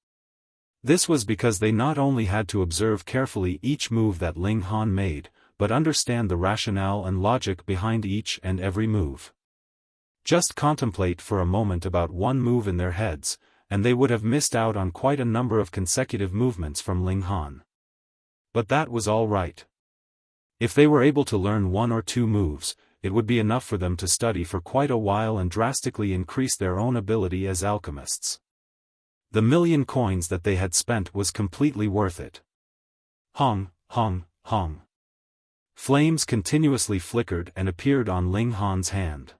S1: This was because they not only had to observe carefully each move that Ling Han made, but understand the rationale and logic behind each and every move. Just contemplate for a moment about one move in their heads, and they would have missed out on quite a number of consecutive movements from Ling Han. But that was all right. If they were able to learn one or two moves, it would be enough for them to study for quite a while and drastically increase their own ability as alchemists. The 1,000,000 coins that they had spent was completely worth it. Hong, hong, hong. Flames continuously flickered and appeared on Ling Han's hand.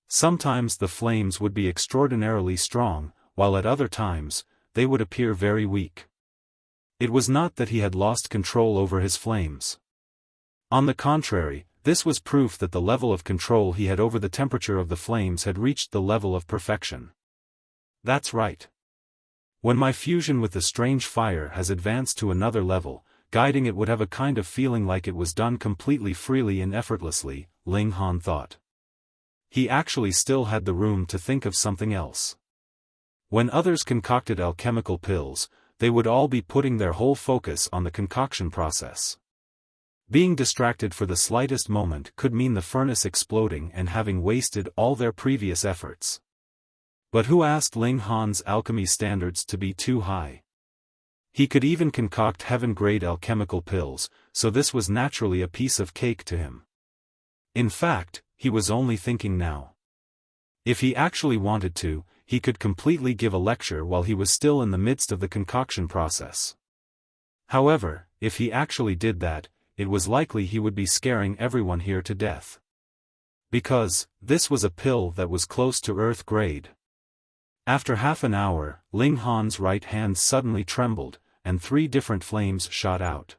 S1: Sometimes the flames would be extraordinarily strong, while at other times, they would appear very weak. It was not that he had lost control over his flames. On the contrary, this was proof that the level of control he had over the temperature of the flames had reached the level of perfection. That's right. When my fusion with the strange fire has advanced to another level, guiding it would have a kind of feeling like it was done completely freely and effortlessly, Ling Han thought. He actually still had the room to think of something else. When others concocted alchemical pills, they would all be putting their whole focus on the concoction process. Being distracted for the slightest moment could mean the furnace exploding and having wasted all their previous efforts. But who asked Ling Han's alchemy standards to be too high? He could even concoct heaven-grade alchemical pills, so this was naturally a piece of cake to him. In fact, he was only thinking now. If he actually wanted to, he could completely give a lecture while he was still in the midst of the concoction process. However, if he actually did that, it was likely he would be scaring everyone here to death. Because, this was a pill that was close to earth grade. After half an hour, Ling Han's right hand suddenly trembled, and 3 different flames shot out.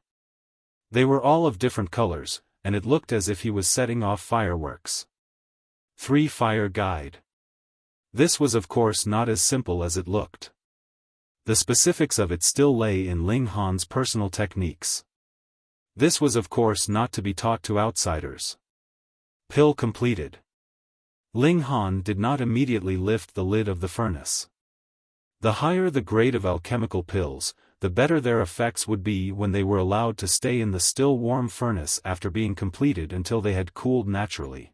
S1: They were all of different colors, and it looked as if he was setting off fireworks. 3 fire guide. This was of course not as simple as it looked. The specifics of it still lay in Ling Han's personal techniques. This was of course not to be taught to outsiders. Pill completed. Ling Han did not immediately lift the lid of the furnace. The higher the grade of alchemical pills, the better their effects would be when they were allowed to stay in the still warm furnace after being completed until they had cooled naturally.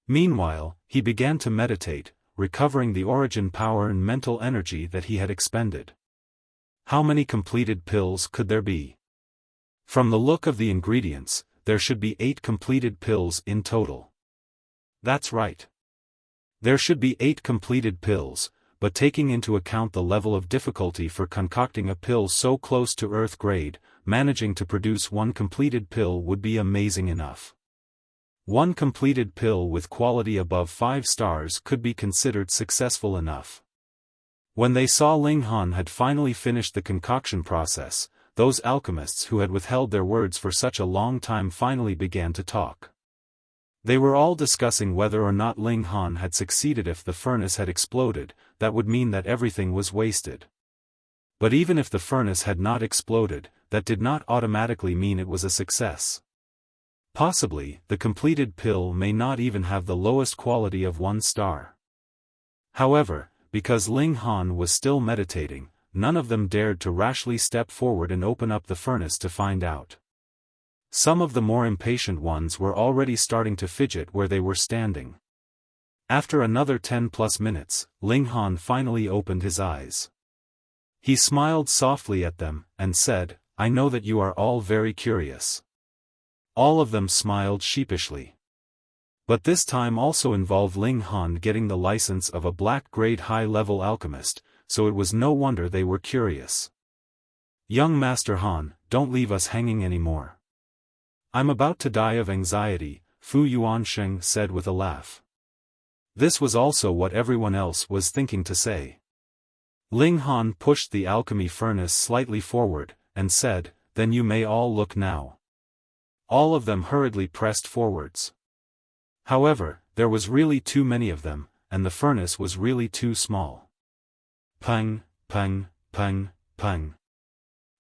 S1: Meanwhile, he began to meditate, recovering the origin power and mental energy that he had expended. How many completed pills could there be? From the look of the ingredients, there should be 8 completed pills in total. That's right. There should be 8 completed pills, but taking into account the level of difficulty for concocting a pill so close to earth grade, managing to produce 1 completed pill would be amazing enough. 1 completed pill with quality above 5 stars could be considered successful enough. When they saw Ling Han had finally finished the concoction process, those alchemists who had withheld their words for such a long time finally began to talk. They were all discussing whether or not Ling Han had succeeded. If the furnace had exploded, that would mean that everything was wasted. But even if the furnace had not exploded, that did not automatically mean it was a success. Possibly, the completed pill may not even have the lowest quality of 1 star. However, because Ling Han was still meditating, none of them dared to rashly step forward and open up the furnace to find out. Some of the more impatient ones were already starting to fidget where they were standing. After another 10+ minutes, Ling Han finally opened his eyes. He smiled softly at them, and said, "I know that you are all very curious." All of them smiled sheepishly. But this time also involved Ling Han getting the license of a black-grade high-level alchemist, so it was no wonder they were curious. "Young Master Han, don't leave us hanging anymore. I'm about to die of anxiety," Fu Yuansheng said with a laugh. This was also what everyone else was thinking to say. Ling Han pushed the alchemy furnace slightly forward, and said, "Then you may all look now." All of them hurriedly pressed forwards. However, there was really too many of them, and the furnace was really too small. Pang, pang, pang, pang.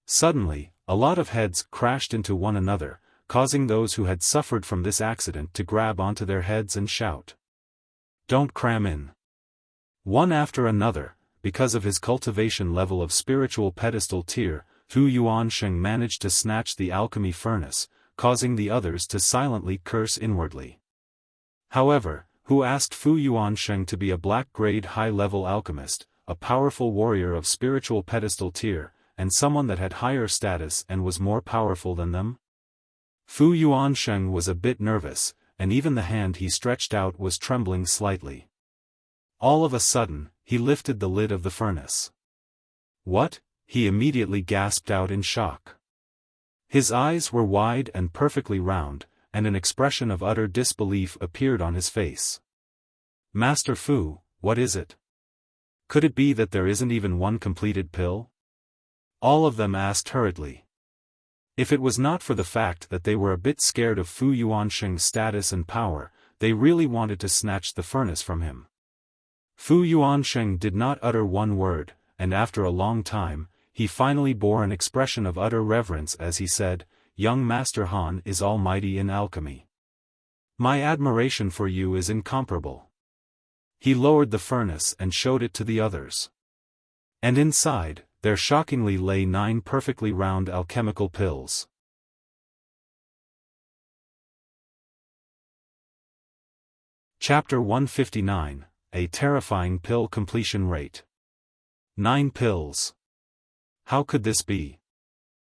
S1: Suddenly, a lot of heads crashed into one another, causing those who had suffered from this accident to grab onto their heads and shout, "Don't cram in." One after another, because of his cultivation level of spiritual pedestal tier, Fu Yuansheng managed to snatch the alchemy furnace, causing the others to silently curse inwardly. However, Hu asked Fu Yuansheng to be a black-grade high-level alchemist, a powerful warrior of spiritual pedestal tier, and someone that had higher status and was more powerful than them? Fu Yuansheng was a bit nervous, and even the hand he stretched out was trembling slightly. All of a sudden, he lifted the lid of the furnace. "What?" he immediately gasped out in shock. His eyes were wide and perfectly round, and an expression of utter disbelief appeared on his face. "Master Fu, what is it? Could it be that there isn't even one completed pill?" All of them asked hurriedly. If it was not for the fact that they were a bit scared of Fu Yuansheng's status and power, they really wanted to snatch the furnace from him. Fu Yuansheng did not utter one word, and after a long time, he finally bore an expression of utter reverence as he said, "Young Master Han is almighty in alchemy. My admiration for you is incomparable." He lowered the furnace and showed it to the others. And inside, there shockingly lay 9 perfectly round alchemical pills. Chapter 159, A Terrifying Pill Completion Rate. 9 pills. How could this be?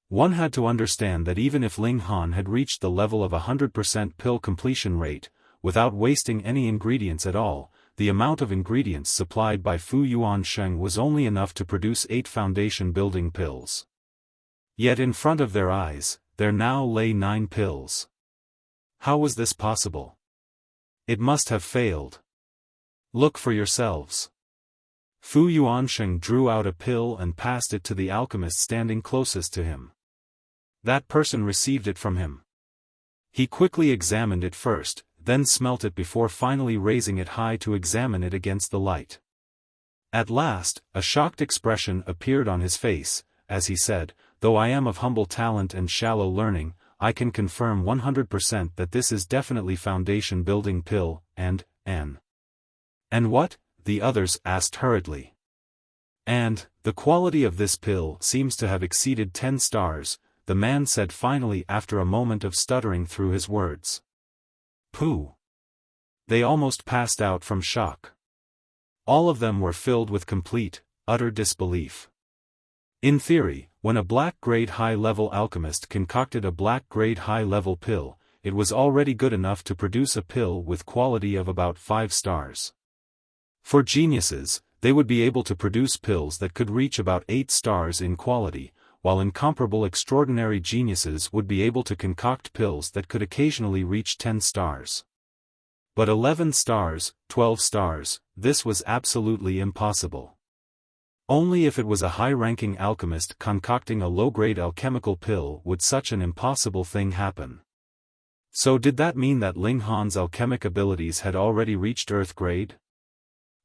S1: One had to understand that even if Ling Han had reached the level of 100% pill completion rate, without wasting any ingredients at all, the amount of ingredients supplied by Fu Yuansheng was only enough to produce 8 foundation-building pills. Yet in front of their eyes, there now lay 9 pills. How was this possible? It must have failed. Look for yourselves. Fu Yuansheng drew out a pill and passed it to the alchemist standing closest to him. That person received it from him. He quickly examined it first, then smelt it before finally raising it high to examine it against the light. At last, a shocked expression appeared on his face, as he said, "Though I am of humble talent and shallow learning, I can confirm 100% that this is definitely foundation-building pill, and what?" the others asked hurriedly. "And, the quality of this pill seems to have exceeded 10 stars, the man said finally after a moment of stuttering through his words. "Pooh!" They almost passed out from shock. All of them were filled with complete, utter disbelief. In theory, when a black-grade high-level alchemist concocted a black-grade high-level pill, it was already good enough to produce a pill with quality of about 5 stars. For geniuses, they would be able to produce pills that could reach about 8 stars in quality, while incomparable extraordinary geniuses would be able to concoct pills that could occasionally reach 10 stars. But 11 stars, 12 stars, this was absolutely impossible. Only if it was a high-ranking alchemist concocting a low-grade alchemical pill would such an impossible thing happen. So did that mean that Ling Han's alchemic abilities had already reached Earth grade?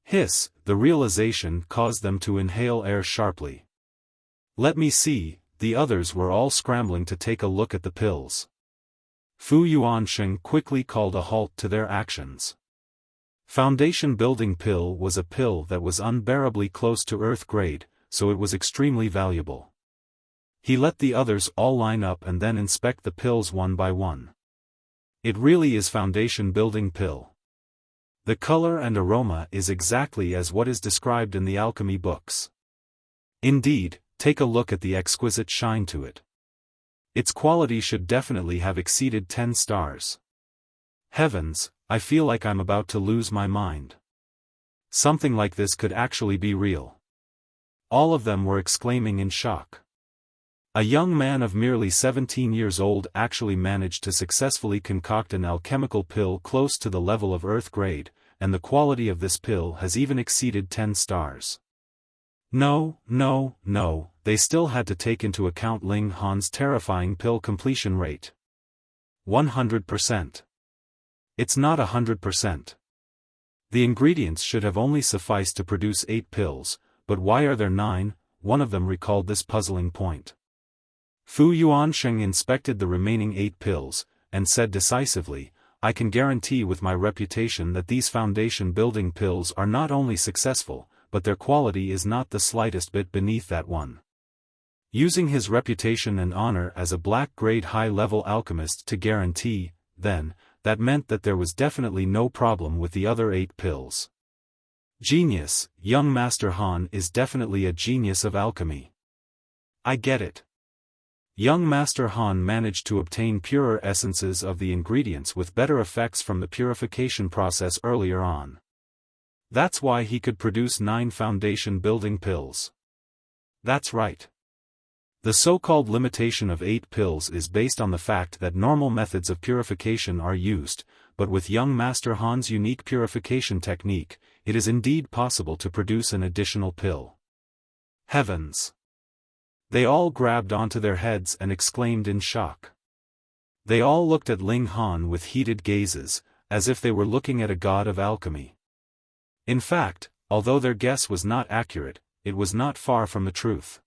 S1: Hiss, the realization caused them to inhale air sharply. "Let me see," the others were all scrambling to take a look at the pills. Fu Yuansheng quickly called a halt to their actions. Foundation building pill was a pill that was unbearably close to Earth grade, so it was extremely valuable. He let the others all line up and then inspect the pills one by one. It really is foundation building pill. The color and aroma is exactly as what is described in the alchemy books. Indeed, take a look at the exquisite shine to it. Its quality should definitely have exceeded 10 stars. Heavens, I feel like I'm about to lose my mind. Something like this could actually be real. All of them were exclaiming in shock. A young man of merely 17 years old actually managed to successfully concoct an alchemical pill close to the level of Earth grade, and the quality of this pill has even exceeded 10 stars. No, they still had to take into account Ling Han's terrifying pill completion rate. 100%. It's not 100%. The ingredients should have only sufficed to produce 8 pills, but why are there 9? One of them recalled this puzzling point. Fu Yuansheng inspected the remaining 8 pills, and said decisively, "I can guarantee with my reputation that these foundation-building pills are not only successful, but their quality is not the slightest bit beneath that one." using his reputation and honor as a black-grade high-level alchemist to guarantee, then, that meant that there was definitely no problem with the other 8 pills. Genius, young Master Han is definitely a genius of alchemy. I get it. Young Master Han managed to obtain purer essences of the ingredients with better effects from the purification process earlier on. That's why he could produce 9 foundation-building pills. That's right. The so-called limitation of 8 pills is based on the fact that normal methods of purification are used, but with young Master Han's unique purification technique, it is indeed possible to produce an additional pill. Heavens! They all grabbed onto their heads and exclaimed in shock. They all looked at Ling Han with heated gazes, as if they were looking at a god of alchemy. In fact, although their guess was not accurate, it was not far from the truth.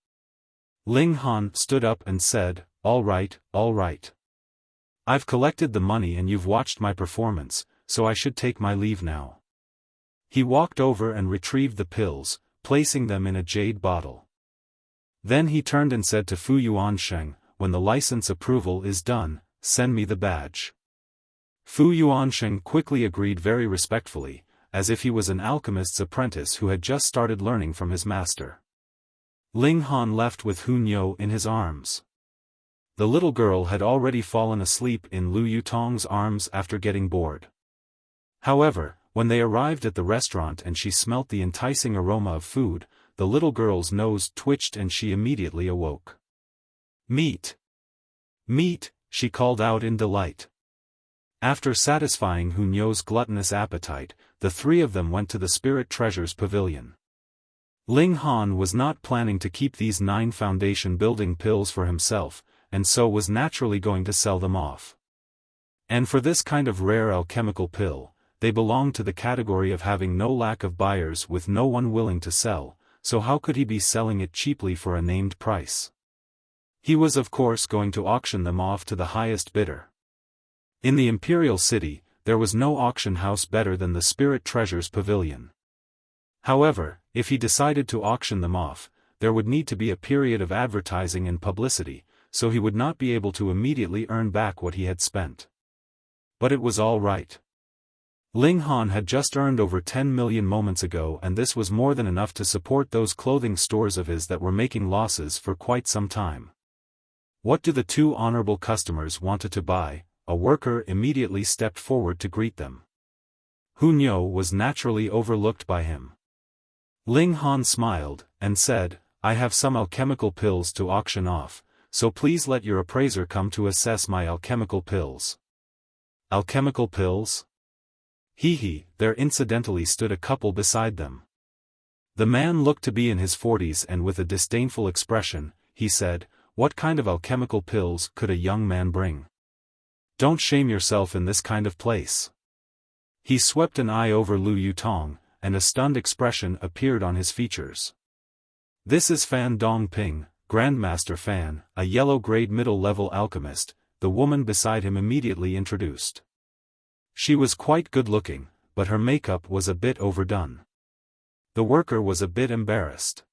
S1: Ling Han stood up and said, all right. I've collected the money and you've watched my performance, so I should take my leave now. He walked over and retrieved the pills, placing them in a jade bottle. Then he turned and said to Fu Yuansheng, when the license approval is done, send me the badge. Fu Yuansheng quickly agreed very respectfully, as if he was an alchemist's apprentice who had just started learning from his master. Ling Han left with Hu Niu in his arms. The little girl had already fallen asleep in Lu Yutong's arms after getting bored. However, when they arrived at the restaurant and she smelt the enticing aroma of food, the little girl's nose twitched and she immediately awoke. Meat! Meat! She called out in delight. After satisfying Hu Niu's gluttonous appetite, the 3 of them went to the Spirit Treasures Pavilion. Ling Han was not planning to keep these 9 foundation-building pills for himself, and so was naturally going to sell them off. And for this kind of rare alchemical pill, they belonged to the category of having no lack of buyers with no one willing to sell, so how could he be selling it cheaply for a named price? He was of course going to auction them off to the highest bidder. In the Imperial City, there was no auction house better than the Spirit Treasures Pavilion. However, if he decided to auction them off, there would need to be a period of advertising and publicity, so he would not be able to immediately earn back what he had spent. But it was all right. Ling Han had just earned over 10 million moments ago, and this was more than enough to support those clothing stores of his that were making losses for quite some time. What do the 2 honorable customers wanted to buy? A worker immediately stepped forward to greet them. Hu Niu was naturally overlooked by him. Ling Han smiled, and said, I have some alchemical pills to auction off, so please let your appraiser come to assess my alchemical pills. Alchemical pills? Hee, there incidentally stood a couple beside them. The man looked to be in his 40s and with a disdainful expression, he said, what kind of alchemical pills could a young man bring? Don't shame yourself in this kind of place. He swept an eye over Lu Yutong, and a stunned expression appeared on his features. This is Fan Dongping, Grandmaster Fan, a yellow-grade middle-level alchemist, the woman beside him immediately introduced. She was quite good-looking, but her makeup was a bit overdone. The worker was a bit embarrassed.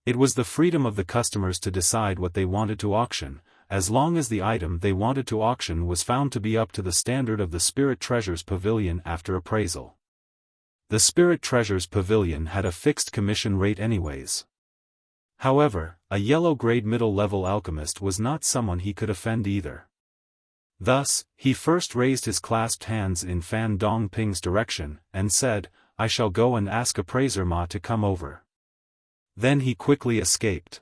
S1: It was the freedom of the customers to decide what they wanted to auction, as long as the item they wanted to auction was found to be up to the standard of the Spirit Treasures Pavilion after appraisal. The Spirit Treasures Pavilion had a fixed commission rate anyways. However, a yellow-grade middle-level alchemist was not someone he could offend either. Thus, he first raised his clasped hands in Fan Dongping's direction, and said, I shall go and ask appraiser Ma to come over. Then he quickly escaped.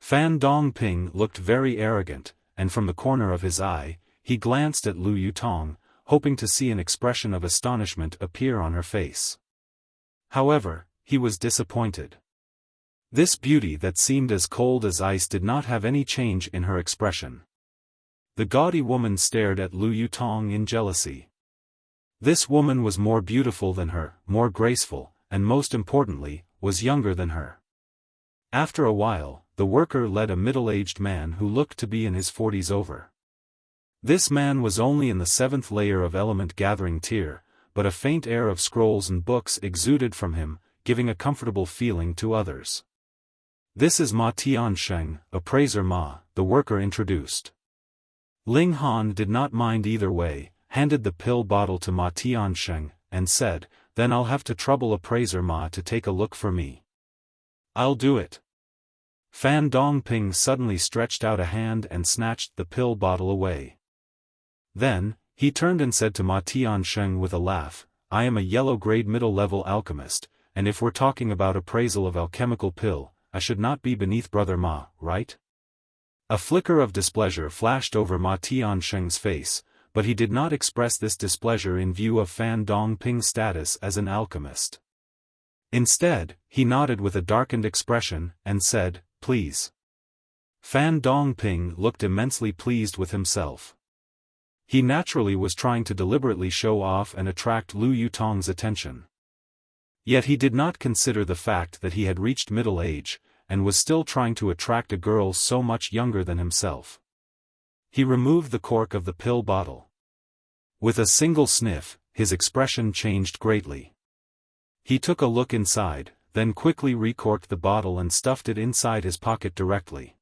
S1: Fan Dongping looked very arrogant, and from the corner of his eye, he glanced at Lu Yutong, hoping to see an expression of astonishment appear on her face. However, he was disappointed. This beauty that seemed as cold as ice did not have any change in her expression. The gaudy woman stared at Lu Yutong in jealousy. This woman was more beautiful than her, more graceful, and most importantly, was younger than her. After a while, the worker led a middle-aged man who looked to be in his 40s over. This man was only in the 7th layer of element gathering tier, but a faint air of scrolls and books exuded from him, giving a comfortable feeling to others. This is Ma Tiansheng, appraiser Ma, the worker introduced. Ling Han did not mind either way, handed the pill bottle to Ma Tiansheng, and said, then I'll have to trouble appraiser Ma to take a look for me. I'll do it. Fan Dongping suddenly stretched out a hand and snatched the pill bottle away. Then, he turned and said to Ma Tiansheng with a laugh, I am a yellow-grade middle-level alchemist, and if we're talking about appraisal of alchemical pill, I should not be beneath Brother Ma, right? A flicker of displeasure flashed over Ma Tiansheng's face, but he did not express this displeasure in view of Fan Dongping's status as an alchemist. Instead, he nodded with a darkened expression, and said, please. Fan Dongping looked immensely pleased with himself. He naturally was trying to deliberately show off and attract Lu Yutong's attention. Yet he did not consider the fact that he had reached middle age, and was still trying to attract a girl so much younger than himself. He removed the cork of the pill bottle. With a single sniff, his expression changed greatly. He took a look inside, then quickly recorked the bottle and stuffed it inside his pocket directly.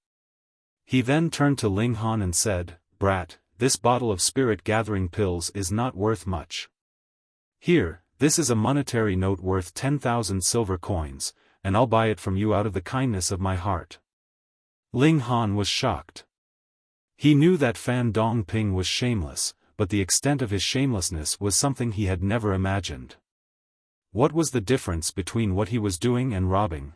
S1: He then turned to Ling Han and said, Brat, this bottle of spirit-gathering pills is not worth much. Here, this is a monetary note worth 10,000 silver coins, and I'll buy it from you out of the kindness of my heart. Ling Han was shocked. He knew that Fan Dongping was shameless, but the extent of his shamelessness was something he had never imagined. What was the difference between what he was doing and robbing?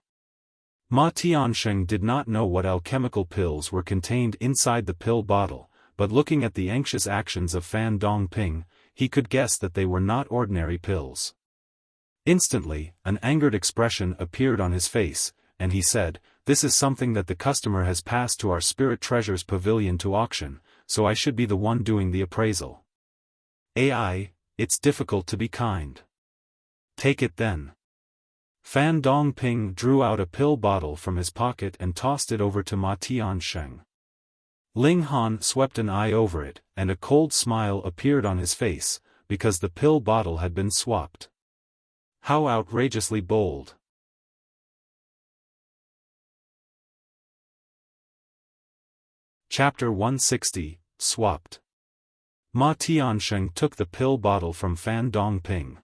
S1: Ma Tiansheng did not know what alchemical pills were contained inside the pill bottle, but looking at the anxious actions of Fan Dongping, he could guess that they were not ordinary pills. Instantly, an angered expression appeared on his face, and he said, this is something that the customer has passed to our Spirit Treasures Pavilion to auction, so I should be the one doing the appraisal. AI, it's difficult to be kind. Take it then. Fan Dongping drew out a pill bottle from his pocket and tossed it over to Ma Tiansheng. Ling Han swept an eye over it, and a cold smile appeared on his face, because the pill bottle had been swapped. How outrageously bold! Chapter 160, Swapped. Ma Tiansheng took the pill bottle from Fan Dongping.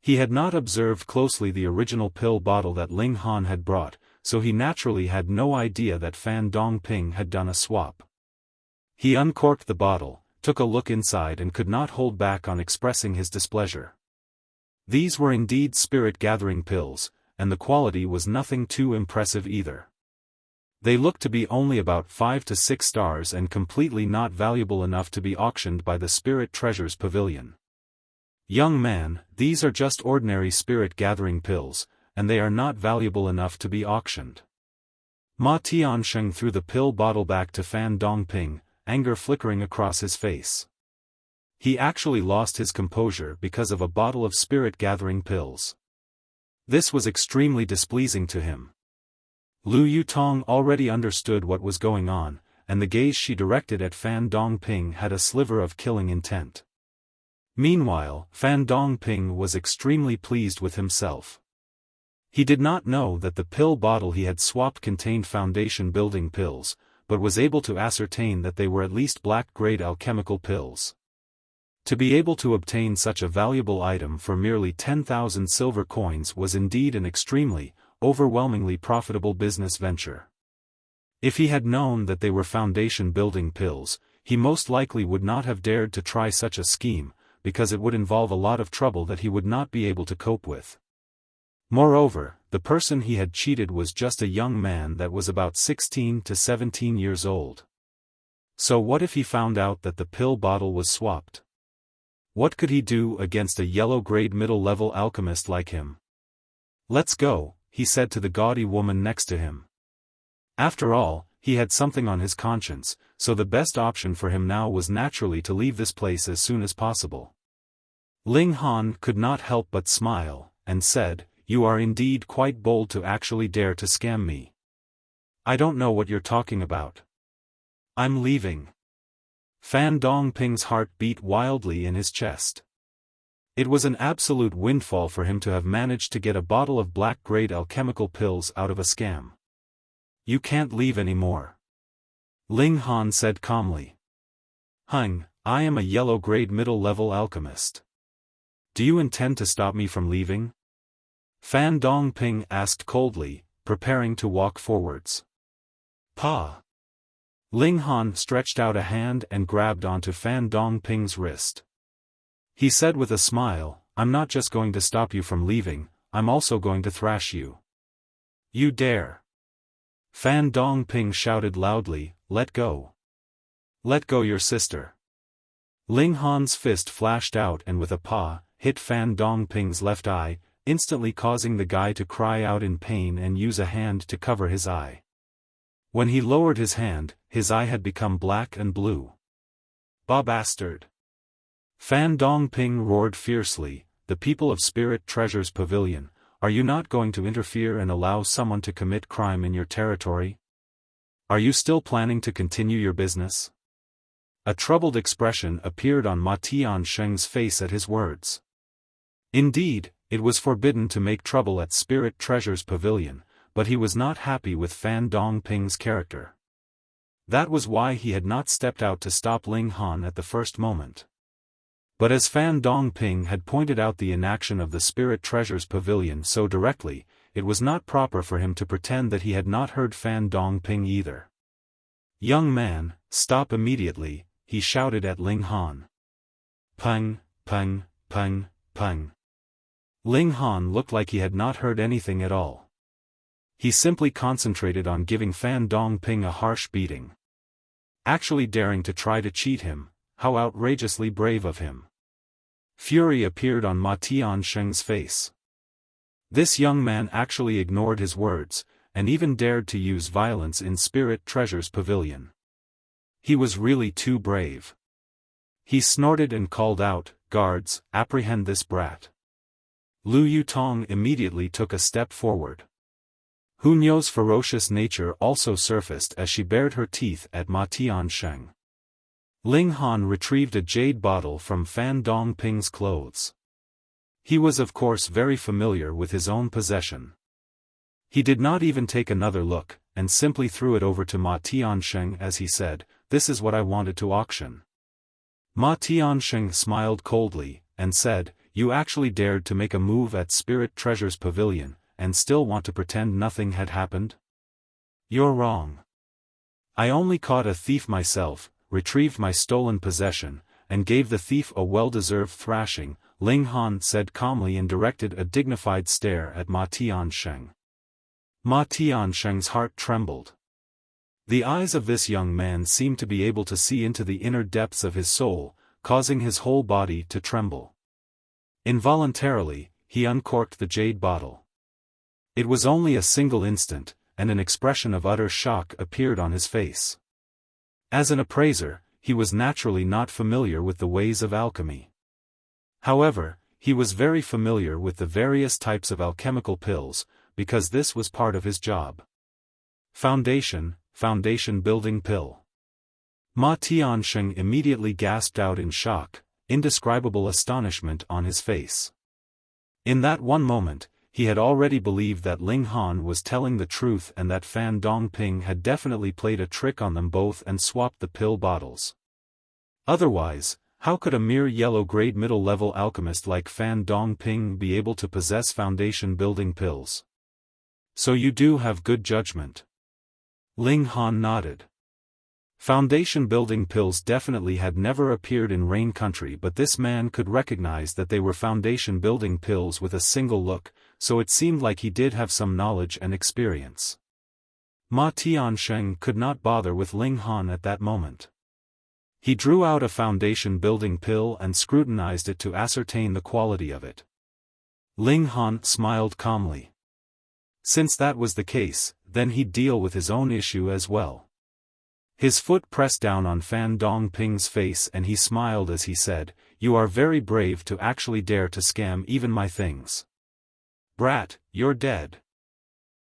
S1: He had not observed closely the original pill bottle that Ling Han had brought, so he naturally had no idea that Fan Dongping had done a swap. He uncorked the bottle, took a look inside and could not hold back on expressing his displeasure. These were indeed spirit-gathering pills, and the quality was nothing too impressive either. They looked to be only about 5 to 6 stars and completely not valuable enough to be auctioned by the Spirit Treasures Pavilion. Young man, these are just ordinary spirit-gathering pills, and they are not valuable enough to be auctioned. Ma Tiansheng threw the pill bottle back to Fan Dongping, anger flickering across his face. He actually lost his composure because of a bottle of spirit-gathering pills. This was extremely displeasing to him. Lu Yutong already understood what was going on, and the gaze she directed at Fan Dongping had a sliver of killing intent. Meanwhile, Fan Dongping was extremely pleased with himself. He did not know that the pill bottle he had swapped contained foundation-building pills, but was able to ascertain that they were at least black-grade alchemical pills. To be able to obtain such a valuable item for merely 10,000 silver coins was indeed an extremely, overwhelmingly profitable business venture. If he had known that they were foundation-building pills, he most likely would not have dared to try such a scheme, because it would involve a lot of trouble that he would not be able to cope with. Moreover, the person he had cheated was just a young man that was about 16 to 17 years old. So what if he found out that the pill bottle was swapped? What could he do against a yellow-grade middle-level alchemist like him? Let's go, he said to the gaudy woman next to him. After all, he had something on his conscience, so the best option for him now was naturally to leave this place as soon as possible. Ling Han could not help but smile, and said, "You are indeed quite bold to actually dare to scam me. I don't know what you're talking about. I'm leaving." Fan Dongping's heart beat wildly in his chest. It was an absolute windfall for him to have managed to get a bottle of black-grade alchemical pills out of a scam. You can't leave anymore. Ling Han said calmly. I am a yellow-grade middle-level alchemist. Do you intend to stop me from leaving? Fan Dongping asked coldly, preparing to walk forwards. Pa! Ling Han stretched out a hand and grabbed onto Fan Dongping's wrist. He said with a smile, I'm not just going to stop you from leaving, I'm also going to thrash you. You dare! Fan Dongping shouted loudly, let go. Let go your sister. Ling Han's fist flashed out and with a paw, hit Fan Dongping's left eye, instantly causing the guy to cry out in pain and use a hand to cover his eye. When he lowered his hand, his eye had become black and blue. Bah bastard! Fan Dongping roared fiercely, the people of Spirit Treasures Pavilion, are you not going to interfere and allow someone to commit crime in your territory? Are you still planning to continue your business? A troubled expression appeared on Ma Tiansheng's face at his words. Indeed, it was forbidden to make trouble at Spirit Treasures Pavilion, but he was not happy with Fan Dongping's character. That was why he had not stepped out to stop Ling Han at the first moment. But as Fan Dongping had pointed out the inaction of the Spirit Treasures Pavilion so directly, it was not proper for him to pretend that he had not heard Fan Dongping either. Young man, stop immediately, he shouted at Ling Han. Peng, peng, peng, peng. Ling Han looked like he had not heard anything at all. He simply concentrated on giving Fan Dongping a harsh beating. Actually daring to try to cheat him, how outrageously brave of him. Fury appeared on Ma Tiansheng's face. This young man actually ignored his words, and even dared to use violence in Spirit Treasures Pavilion. He was really too brave. He snorted and called out, guards, apprehend this brat. Lu Yutong immediately took a step forward. Hu Niu's ferocious nature also surfaced as she bared her teeth at Ma Tiansheng. Ling Han retrieved a jade bottle from Fan Dongping's clothes. He was of course very familiar with his own possession. He did not even take another look, and simply threw it over to Ma Tiansheng as he said, this is what I wanted to auction. Ma Tiansheng smiled coldly, and said, you actually dared to make a move at Spirit Treasures Pavilion, and still want to pretend nothing had happened? You're wrong. I only caught a thief myself, retrieved my stolen possession, and gave the thief a well-deserved thrashing, Ling Han said calmly and directed a dignified stare at Ma Tiansheng. Ma Tiansheng's heart trembled. The eyes of this young man seemed to be able to see into the inner depths of his soul, causing his whole body to tremble. Involuntarily, he uncorked the jade bottle. It was only a single instant, and an expression of utter shock appeared on his face. As an appraiser, he was naturally not familiar with the ways of alchemy. However, he was very familiar with the various types of alchemical pills, because this was part of his job. Foundation building pill. Ma Tiansheng immediately gasped out in shock, indescribable astonishment on his face. In that one moment, he had already believed that Ling Han was telling the truth and that Fan Dongping had definitely played a trick on them both and swapped the pill bottles. Otherwise, how could a mere yellow-grade middle-level alchemist like Fan Dongping be able to possess foundation-building pills? So you do have good judgment. Ling Han nodded. Foundation-building pills definitely had never appeared in Rain Country, but this man could recognize that they were foundation-building pills with a single look, so it seemed like he did have some knowledge and experience. Ma Tiansheng could not bother with Ling Han at that moment. He drew out a foundation-building pill and scrutinized it to ascertain the quality of it. Ling Han smiled calmly. Since that was the case, then he'd deal with his own issue as well. His foot pressed down on Fan Dongping's face and he smiled as he said, you are very brave to actually dare to scam even my things. Brat, you're dead.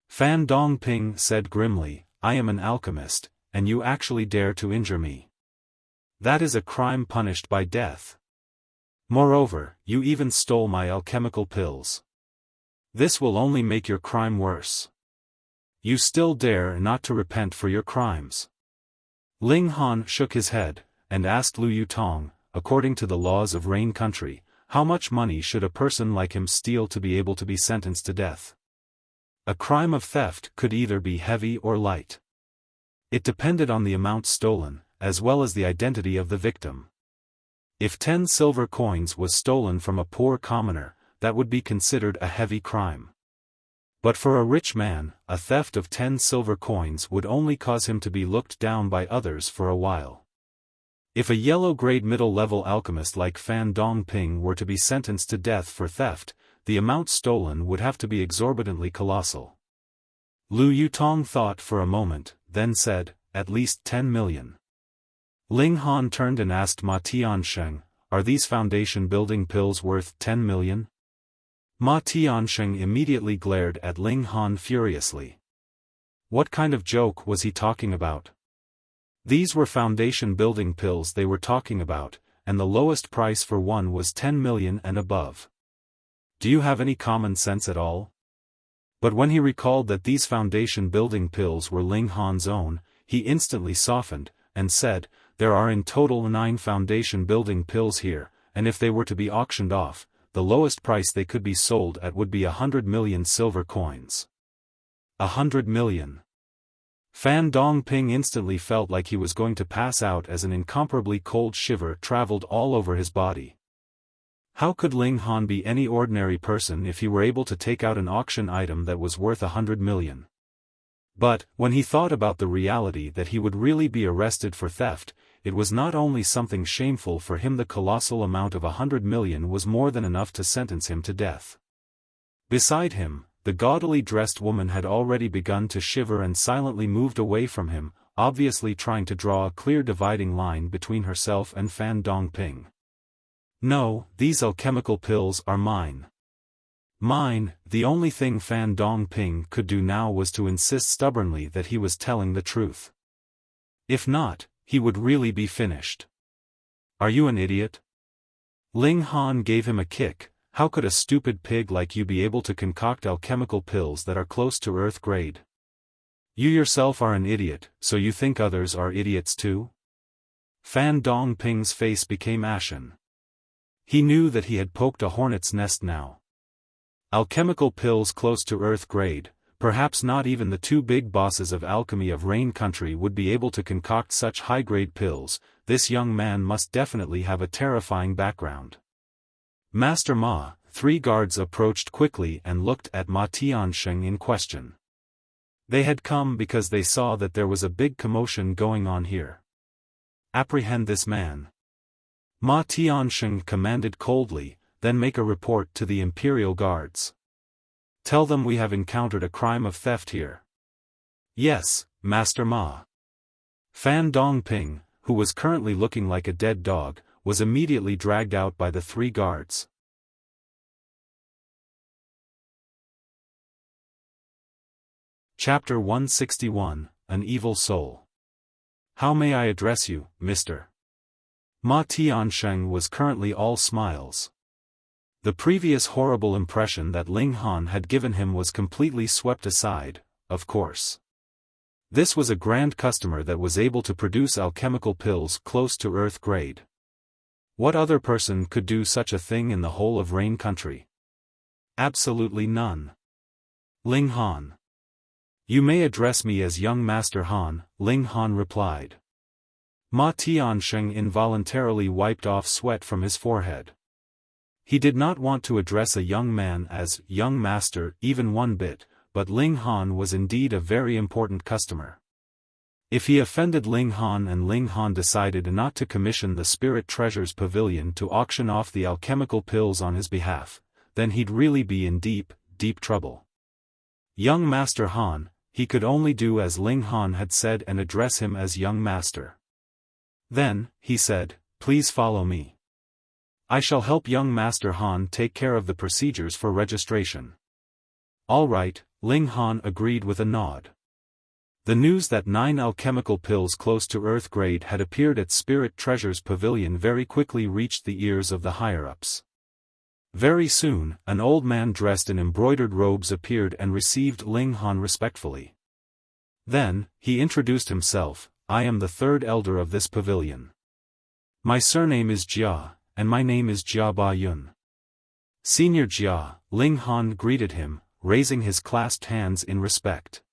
S1: Fan Dongping said grimly, I am an alchemist, and you actually dare to injure me. That is a crime punished by death. Moreover, you even stole my alchemical pills. This will only make your crime worse. You still dare not to repent for your crimes. Ling Han shook his head, and asked Lu Yutong, according to the laws of Rain Country, how much money should a person like him steal to be able to be sentenced to death? A crime of theft could either be heavy or light. It depended on the amount stolen, as well as the identity of the victim. If 10 silver coins was stolen from a poor commoner, that would be considered a heavy crime. But for a rich man, a theft of 10 silver coins would only cause him to be looked down by others for a while. If a yellow-grade middle-level alchemist like Fan Dongping were to be sentenced to death for theft, the amount stolen would have to be exorbitantly colossal. Lu Yutong thought for a moment, then said, at least 10 million. Ling Han turned and asked Ma Tiansheng, are these foundation-building pills worth 10 million? Ma Tiansheng immediately glared at Ling Han furiously. What kind of joke was he talking about? These were foundation-building pills they were talking about, and the lowest price for one was 10 million and above. Do you have any common sense at all? But when he recalled that these foundation-building pills were Ling Han's own, he instantly softened, and said, there are in total 9 foundation-building pills here, and if they were to be auctioned off, the lowest price they could be sold at would be 100 million silver coins. 100 million. Fan Dongping instantly felt like he was going to pass out as an incomparably cold shiver traveled all over his body. How could Ling Han be any ordinary person if he were able to take out an auction item that was worth 100 million? But, when he thought about the reality that he would really be arrested for theft, it was not only something shameful for him, the colossal amount of 100 million was more than enough to sentence him to death. Beside him, the gaudily dressed woman had already begun to shiver and silently moved away from him, obviously trying to draw a clear dividing line between herself and Fan Dongping. No, these alchemical pills are mine. Mine. The only thing Fan Dongping could do now was to insist stubbornly that he was telling the truth. If not, he would really be finished. Are you an idiot? Ling Han gave him a kick. How could a stupid pig like you be able to concoct alchemical pills that are close to earth grade? You yourself are an idiot, so you think others are idiots too? Fan Dongping's face became ashen. He knew that he had poked a hornet's nest now. Alchemical pills close to earth grade, perhaps not even the 2 big bosses of alchemy of Rain Country would be able to concoct such high-grade pills. This young man must definitely have a terrifying background. Master Ma. 3 guards approached quickly and looked at Ma Tiansheng in question. They had come because they saw that there was a big commotion going on here. Apprehend this man. Ma Tiansheng commanded coldly, then make a report to the Imperial Guards. Tell them we have encountered a crime of theft here. Yes, Master Ma. Fan Dongping, who was currently looking like a dead dog, was immediately dragged out by the 3 guards. Chapter 161, An Evil Soul. How may I address you, Mr.? Ma Tiansheng was currently all smiles. The previous horrible impression that Ling Han had given him was completely swept aside, of course. This was a grand customer that was able to produce alchemical pills close to earth grade. What other person could do such a thing in the whole of Rain Country? Absolutely none. Ling Han. You may address me as young Master Han, Ling Han replied. Ma Tiansheng involuntarily wiped off sweat from his forehead. He did not want to address a young man as young master even one bit, but Ling Han was indeed a very important customer. If he offended Ling Han and Ling Han decided not to commission the Spirit Treasures Pavilion to auction off the alchemical pills on his behalf, then he'd really be in deep, deep trouble. Young Master Han, he could only do as Ling Han had said and address him as young master. Then, he said, please follow me. I shall help young Master Han take care of the procedures for registration. All right, Ling Han agreed with a nod. The news that 9 alchemical pills close to earth grade had appeared at Spirit Treasures Pavilion very quickly reached the ears of the higher-ups. Very soon, an old man dressed in embroidered robes appeared and received Ling Han respectfully. Then, he introduced himself, I am the third elder of this pavilion. My surname is Jia, and my name is Jia Ba Yun. Senior Jia, Ling Han greeted him, raising his clasped hands in respect.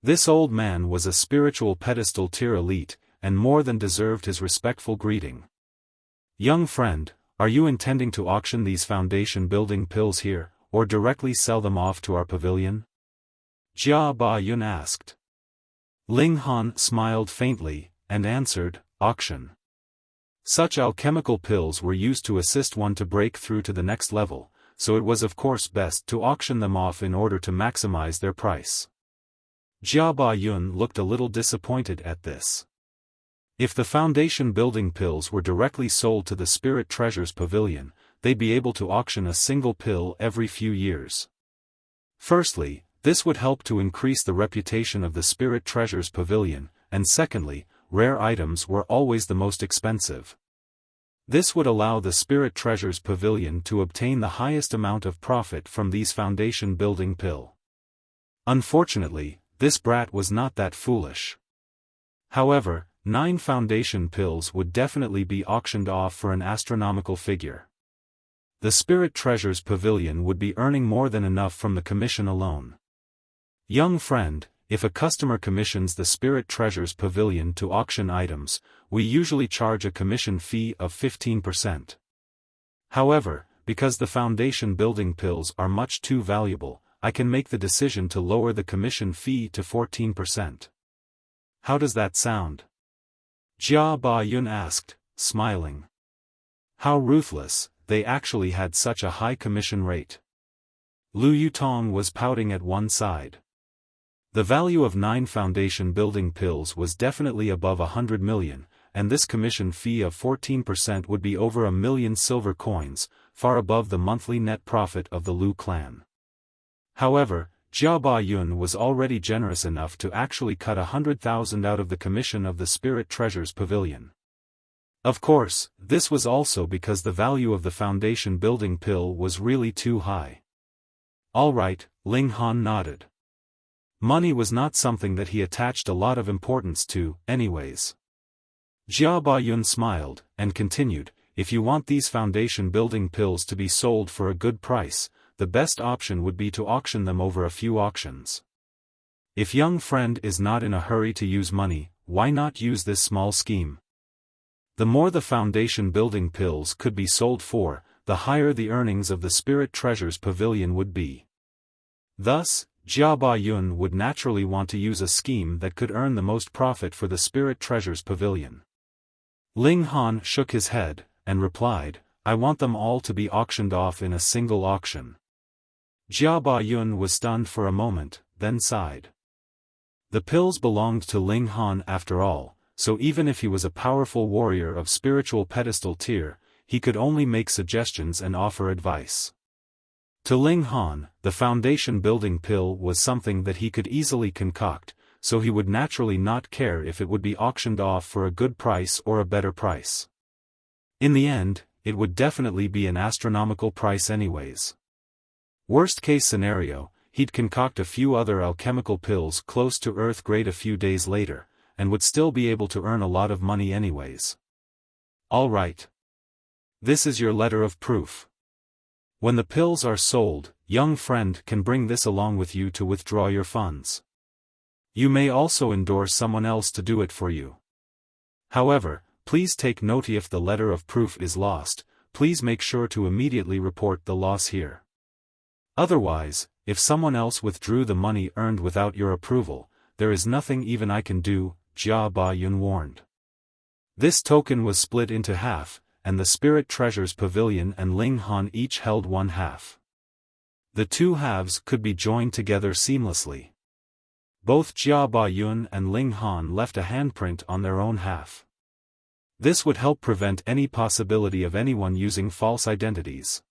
S1: This old man was a spiritual pedestal tier elite, and more than deserved his respectful greeting. Young friend, are you intending to auction these foundation building pills here, or directly sell them off to our pavilion? Jia Ba Yun asked. Ling Han smiled faintly, and answered, auction. Such alchemical pills were used to assist one to break through to the next level, so it was of course best to auction them off in order to maximize their price. Jia Ba Yun looked a little disappointed at this. If the foundation building pills were directly sold to the Spirit Treasures Pavilion, they'd be able to auction a single pill every few years. Firstly, this would help to increase the reputation of the Spirit Treasures Pavilion, and secondly, rare items were always the most expensive. This would allow the Spirit Treasures Pavilion to obtain the highest amount of profit from these foundation building pill. Unfortunately, this brat was not that foolish. However, 9 foundation pills would definitely be auctioned off for an astronomical figure. The Spirit Treasures Pavilion would be earning more than enough from the commission alone. Young friend, if a customer commissions the Spirit Treasures Pavilion to auction items, we usually charge a commission fee of 15%. However, because the foundation building pills are much too valuable, I can make the decision to lower the commission fee to 14%. How does that sound? Jia Ba Yun asked, smiling. How ruthless, they actually had such a high commission rate. Lu Yutong was pouting at one side. The value of 9 foundation building pills was definitely above 100 million, and this commission fee of 14% would be over 1 million silver coins, far above the monthly net profit of the Lu clan. However, Jia Ba Yun was already generous enough to actually cut 100,000 out of the commission of the Spirit Treasures Pavilion. Of course, this was also because the value of the foundation building pill was really too high. All right, Ling Han nodded. Money was not something that he attached a lot of importance to, anyways. Jia Ba Yun smiled, and continued, if you want these foundation building pills to be sold for a good price, the best option would be to auction them over a few auctions. If young friend is not in a hurry to use money, why not use this small scheme? The more the foundation building pills could be sold for, the higher the earnings of the Spirit Treasures Pavilion would be. Thus, Jia Ba Yun would naturally want to use a scheme that could earn the most profit for the Spirit Treasures Pavilion. Ling Han shook his head, and replied, I want them all to be auctioned off in a single auction. Jia Ba Yun was stunned for a moment, then sighed. The pills belonged to Ling Han after all, so even if he was a powerful warrior of spiritual pedestal tier, he could only make suggestions and offer advice. To Ling Han, the foundation building pill was something that he could easily concoct, so he would naturally not care if it would be auctioned off for a good price or a better price. In the end, it would definitely be an astronomical price anyways. Worst case scenario, he'd concoct a few other alchemical pills close to Earth grade a few days later, and would still be able to earn a lot of money anyways. All right. This is your letter of proof. When the pills are sold, young friend can bring this along with you to withdraw your funds. You may also endorse someone else to do it for you. However, please take note if the letter of proof is lost, please make sure to immediately report the loss here. Otherwise, if someone else withdrew the money earned without your approval, there is nothing even I can do, Jia Ba Yun warned. This token was split into half, and the Spirit Treasures Pavilion and Ling Han each held one half. The two halves could be joined together seamlessly. Both Jia Ba Yun and Ling Han left a handprint on their own half. This would help prevent any possibility of anyone using false identities.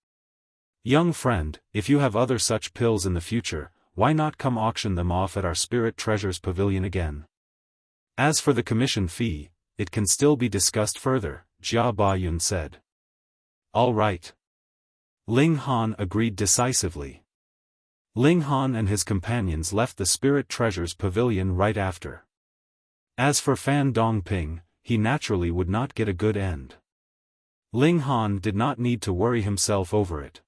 S1: Young friend, if you have other such pills in the future, why not come auction them off at our Spirit Treasures Pavilion again? As for the commission fee, it can still be discussed further, Jia Ba Yun said. All right. Ling Han agreed decisively. Ling Han and his companions left the Spirit Treasures Pavilion right after. As for Fan Dongping, he naturally would not get a good end. Ling Han did not need to worry himself over it.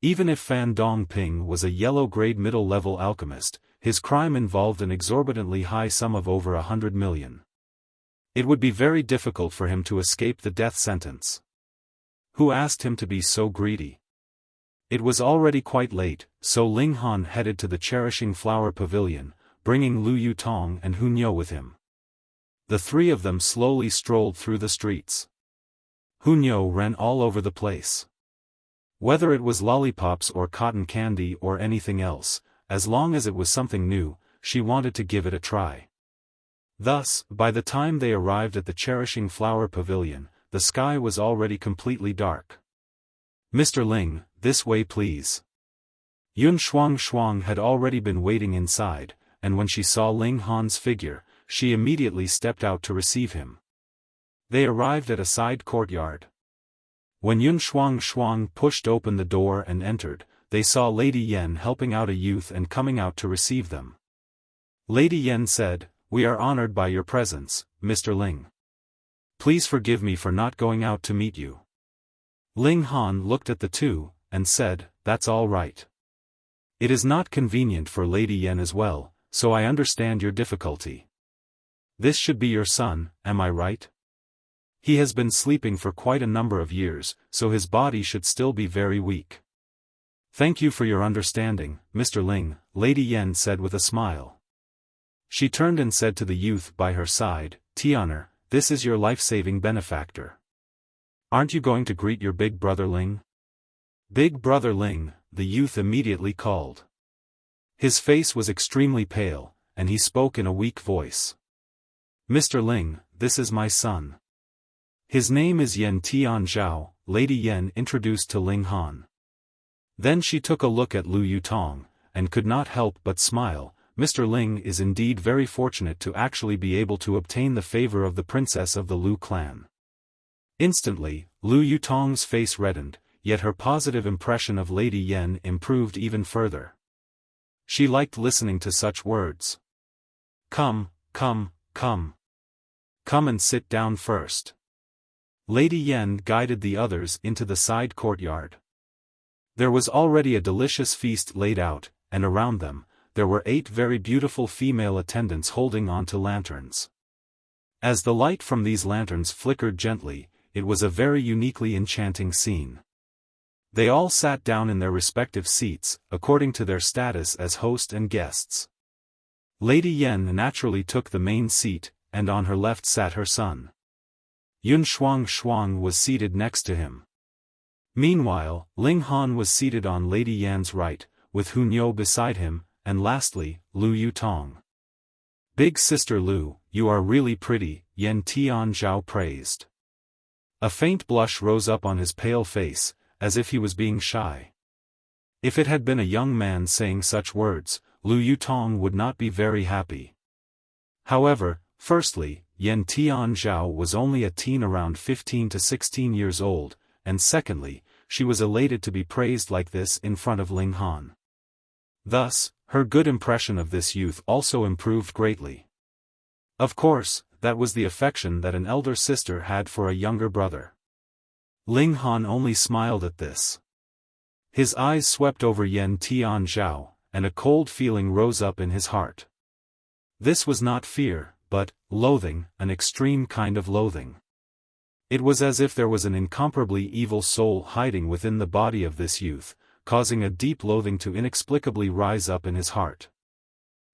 S1: Even if Fan Dongping was a yellow-grade middle-level alchemist, his crime involved an exorbitantly high sum of over 100 million. It would be very difficult for him to escape the death sentence. Who asked him to be so greedy? It was already quite late, so Ling Han headed to the Cherishing Flower Pavilion, bringing Lu Yutong and Hunyou with him. The three of them slowly strolled through the streets. Hunyou ran all over the place. Whether it was lollipops or cotton candy or anything else, as long as it was something new, she wanted to give it a try. Thus, by the time they arrived at the Cherishing Flower Pavilion, the sky was already completely dark. "Mr. Ling, this way please." Yun Shuang had already been waiting inside, and when she saw Ling Han's figure, she immediately stepped out to receive him. They arrived at a side courtyard. When Yun Shuang pushed open the door and entered, they saw Lady Yen helping out a youth and coming out to receive them. Lady Yen said, "We are honored by your presence, Mr. Ling. Please forgive me for not going out to meet you." Ling Han looked at the two, and said, "That's all right. It is not convenient for Lady Yen as well, so I understand your difficulty. This should be your son, am I right? He has been sleeping for quite a number of years, so his body should still be very weak." "Thank you for your understanding, Mr. Ling," Lady Yen said with a smile. She turned and said to the youth by her side, "Tian'er, this is your life-saving benefactor. Aren't you going to greet your big brother Ling?" "Big brother Ling," the youth immediately called. His face was extremely pale, and he spoke in a weak voice. "Mr. Ling, this is my son. His name is Yen Tian Zhao," Lady Yen introduced to Ling Han. Then she took a look at Lu Yutong, and could not help but smile. Mr. Ling is indeed very fortunate to actually be able to obtain the favor of the princess of the Lu clan. Instantly, Lu Yutong's face reddened, yet her positive impression of Lady Yen improved even further. She liked listening to such words. Come and sit down first." Lady Yen guided the others into the side courtyard. There was already a delicious feast laid out, and around them, there were 8 very beautiful female attendants holding on to lanterns. As the light from these lanterns flickered gently, it was a very uniquely enchanting scene. They all sat down in their respective seats, according to their status as host and guests. Lady Yen naturally took the main seat, and on her left sat her son. Yun Shuang was seated next to him. Meanwhile, Ling Han was seated on Lady Yan's right, with Hunyou beside him, and lastly, Lu Yutong. "Big sister Lu, you are really pretty," Yen Tian Zhao praised. A faint blush rose up on his pale face, as if he was being shy. If it had been a young man saying such words, Lu Yutong would not be very happy. However, firstly, Yen Tian Zhao was only a teen around 15 to 16 years old, and secondly, she was elated to be praised like this in front of Ling Han. Thus, her good impression of this youth also improved greatly. Of course, that was the affection that an elder sister had for a younger brother. Ling Han only smiled at this. His eyes swept over Yen Tian Zhao, and a cold feeling rose up in his heart. This was not fear, but loathing, an extreme kind of loathing. It was as if there was an incomparably evil soul hiding within the body of this youth, causing a deep loathing to inexplicably rise up in his heart.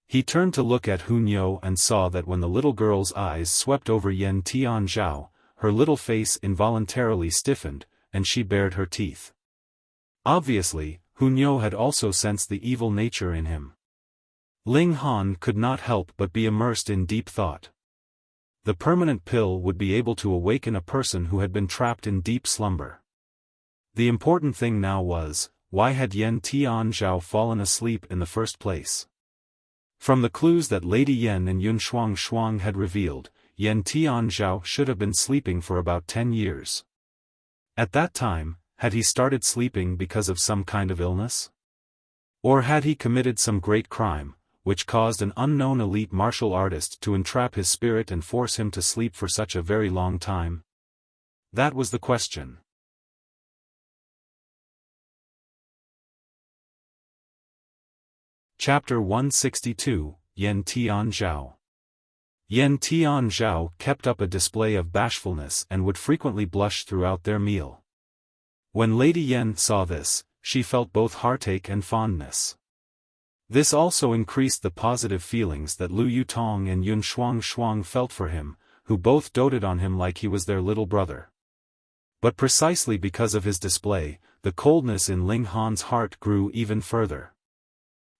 S1: He turned to look at Hunyou and saw that when the little girl's eyes swept over Yen Tian Zhao, her little face involuntarily stiffened, and she bared her teeth. Obviously, Hunyou had also sensed the evil nature in him. Ling Han could not help but be immersed in deep thought. The permanent pill would be able to awaken a person who had been trapped in deep slumber. The important thing now was, why had Yen Tian Zhao fallen asleep in the first place? From the clues that Lady Yen and Yun Shuang had revealed, Yen Tian Zhao should have been sleeping for about 10 years. At that time, had he started sleeping because of some kind of illness? Or had he committed some great crime, which caused an unknown elite martial artist to entrap his spirit and force him to sleep for such a very long time? That was the question. Chapter 162, Yan Tian Zhao. Yan Tian Zhao kept up a display of bashfulness and would frequently blush throughout their meal. When Lady Yan saw this, she felt both heartache and fondness. This also increased the positive feelings that Lu Yutong and Yun Shuang felt for him, who both doted on him like he was their little brother. But precisely because of his display, the coldness in Ling Han's heart grew even further.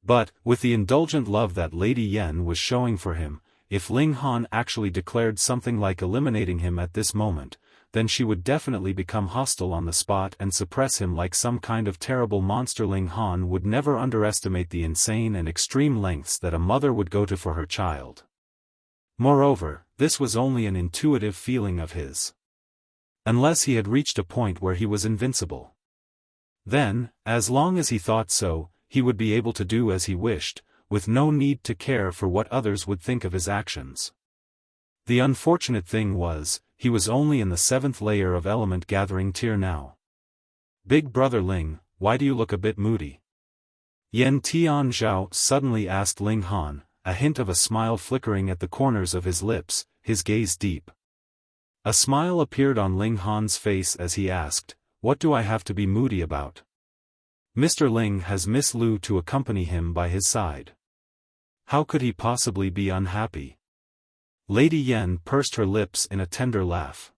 S1: But, with the indulgent love that Lady Yan was showing for him, if Ling Han actually declared something like eliminating him at this moment, then she would definitely become hostile on the spot and suppress him like some kind of terrible monster. Ling Han would never underestimate the insane and extreme lengths that a mother would go to for her child. Moreover, this was only an intuitive feeling of his. Unless he had reached a point where he was invincible. Then, as long as he thought so, he would be able to do as he wished, with no need to care for what others would think of his actions. The unfortunate thing was, he was only in the 7th layer of element gathering tier now. Big brother Ling, why do you look a bit moody? Yan Tian Zhao suddenly asked Ling Han, a hint of a smile flickering at the corners of his lips, his gaze deep. A smile appeared on Ling Han's face as he asked, "What do I have to be moody about? Mr. Ling has Miss Lu to accompany him by his side. How could he possibly be unhappy?" Lady Yan pursed her lips in a tender laugh.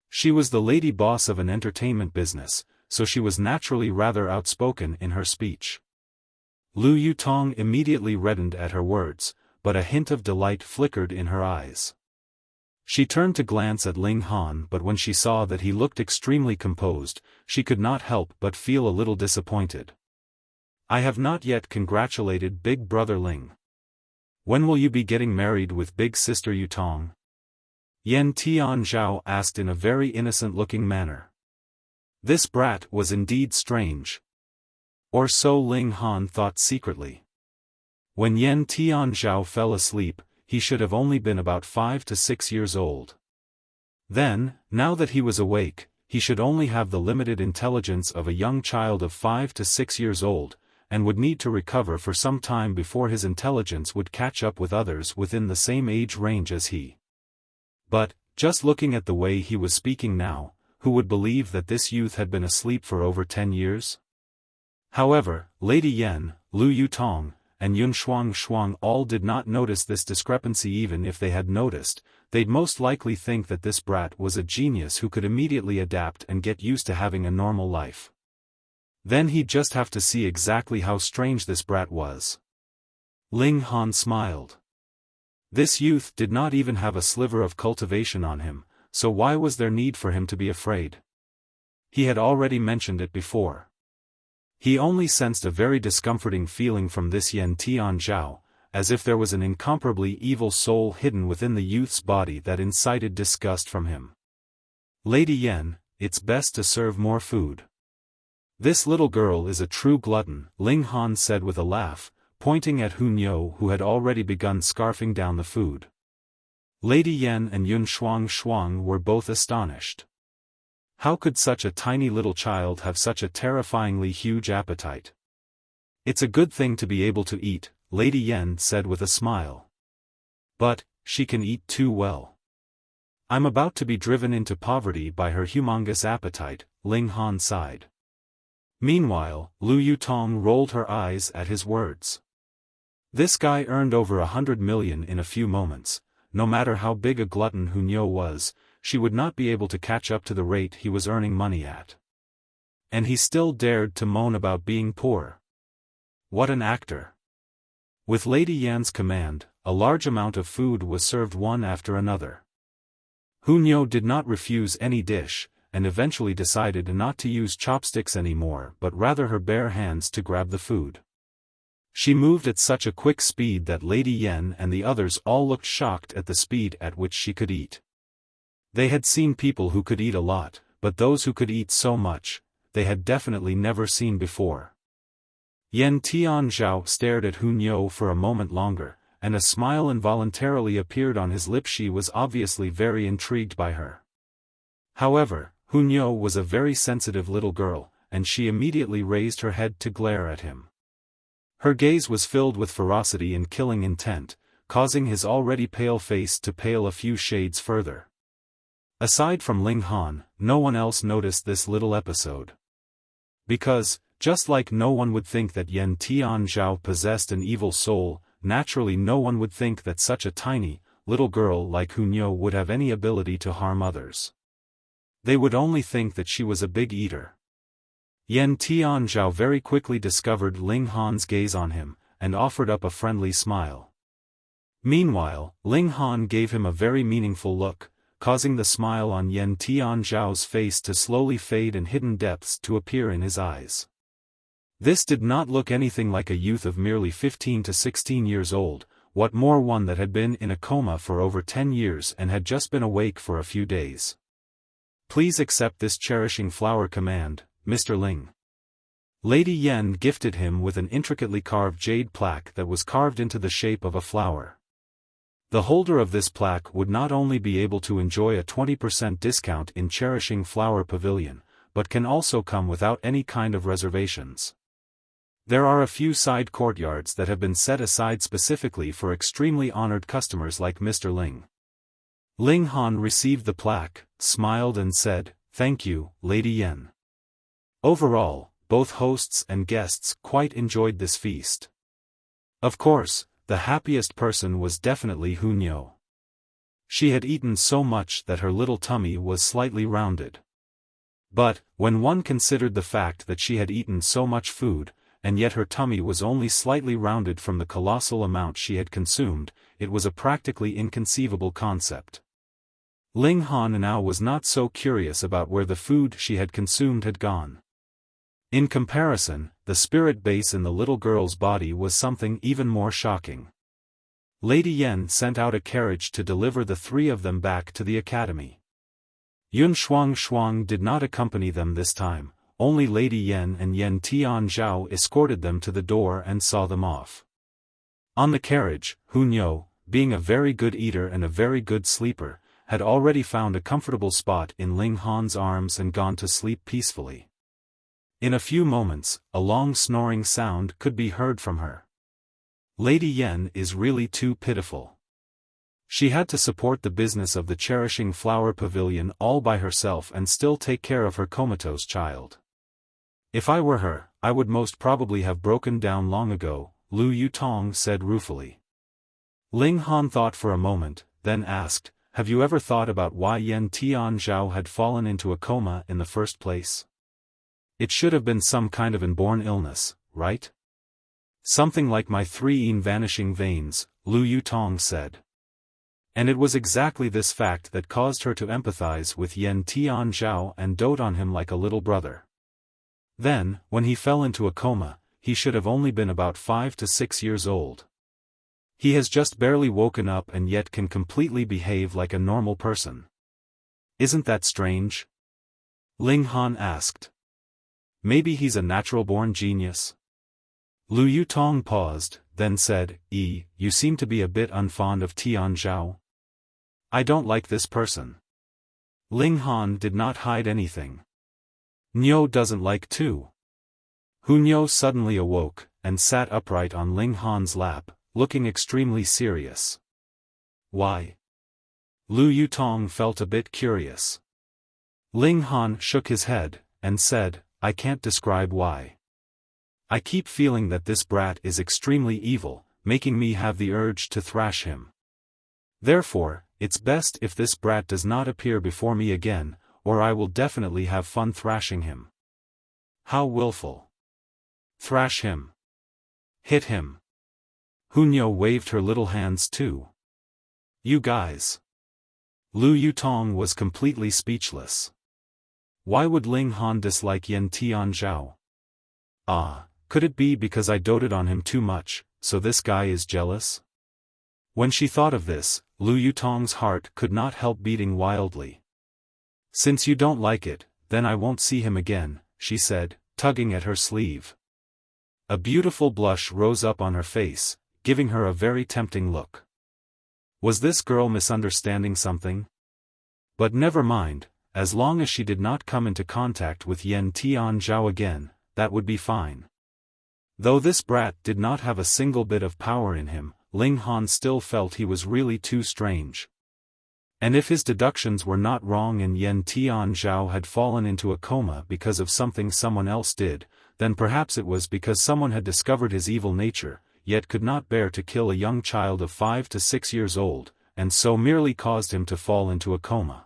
S1: She was the lady boss of an entertainment business, so she was naturally rather outspoken in her speech. Lu Yutong immediately reddened at her words, but a hint of delight flickered in her eyes. She turned to glance at Ling Han, but when she saw that he looked extremely composed, she could not help but feel a little disappointed. "I have not yet congratulated Big Brother Ling. When will you be getting married with Big Sister Yutong?" Yan Tian Zhao asked in a very innocent-looking manner. This brat was indeed strange. Or so Ling Han thought secretly. When Yan Tian Zhao fell asleep, he should have only been about 5 to 6 years old. Then, now that he was awake, he should only have the limited intelligence of a young child of 5 to 6 years old, and would need to recover for some time before his intelligence would catch up with others within the same age range as he. But, just looking at the way he was speaking now, who would believe that this youth had been asleep for over 10 years? However, Lady Yan, Lu Yutong, and Yun Shuang all did not notice this discrepancy. Even if they had noticed, they'd most likely think that this brat was a genius who could immediately adapt and get used to having a normal life. Then he'd just have to see exactly how strange this brat was. Ling Han smiled. This youth did not even have a sliver of cultivation on him, so why was there need for him to be afraid? He had already mentioned it before. He only sensed a very discomforting feeling from this Yan Tian Zhao, as if there was an incomparably evil soul hidden within the youth's body that incited disgust from him. "Lady Yan, it's best to serve more food. This little girl is a true glutton," Ling Han said with a laugh, pointing at Hunyo who had already begun scarfing down the food. Lady Yan and Yun Shuang were both astonished. How could such a tiny little child have such a terrifyingly huge appetite? "It's a good thing to be able to eat," Lady Yan said with a smile. "But, she can eat too well. I'm about to be driven into poverty by her humongous appetite," Ling Han sighed. Meanwhile, Lu Yutong rolled her eyes at his words. This guy earned over 100 million in a few moments. No matter how big a glutton Hunyo was, she would not be able to catch up to the rate he was earning money at. And he still dared to moan about being poor. What an actor! With Lady Yan's command, a large amount of food was served one after another. Hunyo did not refuse any dish, and eventually decided not to use chopsticks anymore but rather her bare hands to grab the food. She moved at such a quick speed that Lady Yan and the others all looked shocked at the speed at which she could eat. They had seen people who could eat a lot, but those who could eat so much, they had definitely never seen before. Yan Tianzhao stared at Hunyou for a moment longer, and a smile involuntarily appeared on his lips. She was obviously very intrigued by her. However, Hunyou was a very sensitive little girl, and she immediately raised her head to glare at him. Her gaze was filled with ferocity and killing intent, causing his already pale face to pale a few shades further. Aside from Ling Han, no one else noticed this little episode. Because, just like no one would think that Yan Tianzhao possessed an evil soul, naturally no one would think that such a tiny, little girl like Hunyou would have any ability to harm others. They would only think that she was a big eater. Yan Tianzhao very quickly discovered Ling Han's gaze on him, and offered up a friendly smile. Meanwhile, Ling Han gave him a very meaningful look, causing the smile on Yan Tianzhao's face to slowly fade and hidden depths to appear in his eyes. This did not look anything like a youth of merely 15 to 16 years old, what more one that had been in a coma for over 10 years and had just been awake for a few days. Please accept this cherishing flower command, Mr. Ling. Lady Yan gifted him with an intricately carved jade plaque that was carved into the shape of a flower. The holder of this plaque would not only be able to enjoy a 20% discount in Cherishing Flower Pavilion, but can also come without any kind of reservations. There are a few side courtyards that have been set aside specifically for extremely honored customers like Mr. Ling. Ling Han received the plaque, smiled and said, "Thank you, Lady Yan." Overall, both hosts and guests quite enjoyed this feast. Of course, the happiest person was definitely Hunyou. She had eaten so much that her little tummy was slightly rounded. But, when one considered the fact that she had eaten so much food, and yet her tummy was only slightly rounded from the colossal amount she had consumed, it was a practically inconceivable concept. Ling Han now was not so curious about where the food she had consumed had gone. In comparison, the spirit base in the little girl's body was something even more shocking. Lady Yan sent out a carriage to deliver the three of them back to the academy. Yun Shuang did not accompany them this time, only Lady Yan and Yan Tianzhao escorted them to the door and saw them off. On the carriage, Hunyou, being a very good eater and a very good sleeper, had already found a comfortable spot in Ling Han's arms and gone to sleep peacefully. In a few moments, a long snoring sound could be heard from her. Lady Yan is really too pitiful. She had to support the business of the Cherishing Flower Pavilion all by herself and still take care of her comatose child. If I were her, I would most probably have broken down long ago, Lu Yutong said ruefully. Ling Han thought for a moment, then asked, "Have you ever thought about why Yan Tianzhao had fallen into a coma in the first place? It should have been some kind of inborn illness, right? Something like my 3 vanishing veins," Lu Yutong said. And it was exactly this fact that caused her to empathize with Yan Tianzhao and dote on him like a little brother. Then, when he fell into a coma, he should have only been about 5 to 6 years old. He has just barely woken up and yet can completely behave like a normal person. Isn't that strange? Ling Han asked. Maybe he's a natural-born genius? Lu Yutong paused, then said, You seem to be a bit unfond of Tianzhao. I don't like this person." Ling Han did not hide anything. "Niu doesn't like too." Hunyou suddenly awoke, and sat upright on Ling Han's lap, looking extremely serious. "Why?" Lu Yutong felt a bit curious. Ling Han shook his head, and said, "I can't describe why. I keep feeling that this brat is extremely evil, making me have the urge to thrash him. Therefore, it's best if this brat does not appear before me again, or I will definitely have fun thrashing him." "How willful. Thrash him. Hit him." Hunyou waved her little hands too. "You guys." Lu Yutong was completely speechless. Why would Ling Han dislike Yan Tianzhao? Could it be because I doted on him too much, so this guy is jealous? When she thought of this, Lu Yutong's heart could not help beating wildly. "Since you don't like it, then I won't see him again," she said, tugging at her sleeve. A beautiful blush rose up on her face, giving her a very tempting look. Was this girl misunderstanding something? But never mind, as long as she did not come into contact with Yan Tianzhao again, that would be fine. Though this brat did not have a single bit of power in him, Ling Han still felt he was really too strange. And if his deductions were not wrong and Yan Tianzhao had fallen into a coma because of something someone else did, then perhaps it was because someone had discovered his evil nature, yet could not bear to kill a young child of 5 to 6 years old, and so merely caused him to fall into a coma.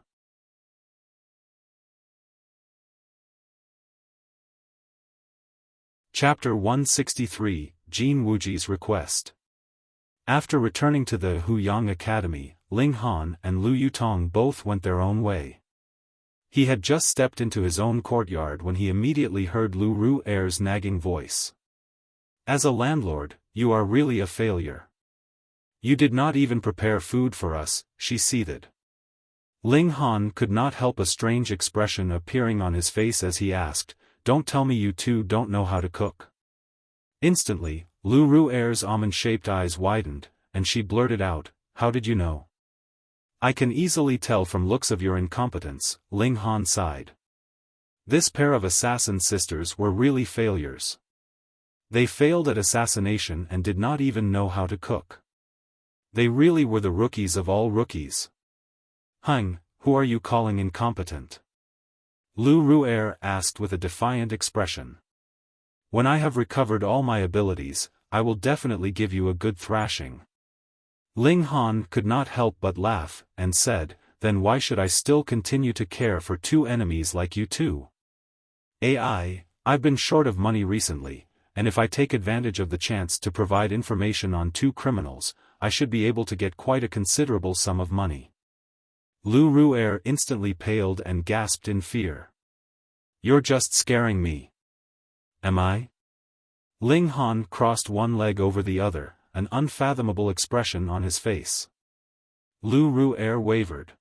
S1: Chapter 163, Jin Wuji's Request. After returning to the Huyang Academy, Ling Han and Lu Yutong both went their own way. He had just stepped into his own courtyard when he immediately heard Lu Ru'er's nagging voice. As a landlord, you are really a failure. You did not even prepare food for us, she seethed. Ling Han could not help a strange expression appearing on his face as he asked, "Don't tell me you two don't know how to cook." Instantly, Lu Ru'er's almond-shaped eyes widened, and she blurted out, "How did you know?" "I can easily tell from looks of your incompetence," Ling Han sighed. This pair of assassin sisters were really failures. They failed at assassination and did not even know how to cook. They really were the rookies of all rookies. "Hung, who are you calling incompetent?" Lu Ru'er asked with a defiant expression. "When I have recovered all my abilities, I will definitely give you a good thrashing." Ling Han could not help but laugh, and said, "Then why should I still continue to care for two enemies like you two? I've been short of money recently, and if I take advantage of the chance to provide information on two criminals, I should be able to get quite a considerable sum of money." Lu Ru'er instantly paled and gasped in fear. "You're just scaring me." "Am I?" Ling Han crossed one leg over the other, an unfathomable expression on his face. Lu Ru'er wavered.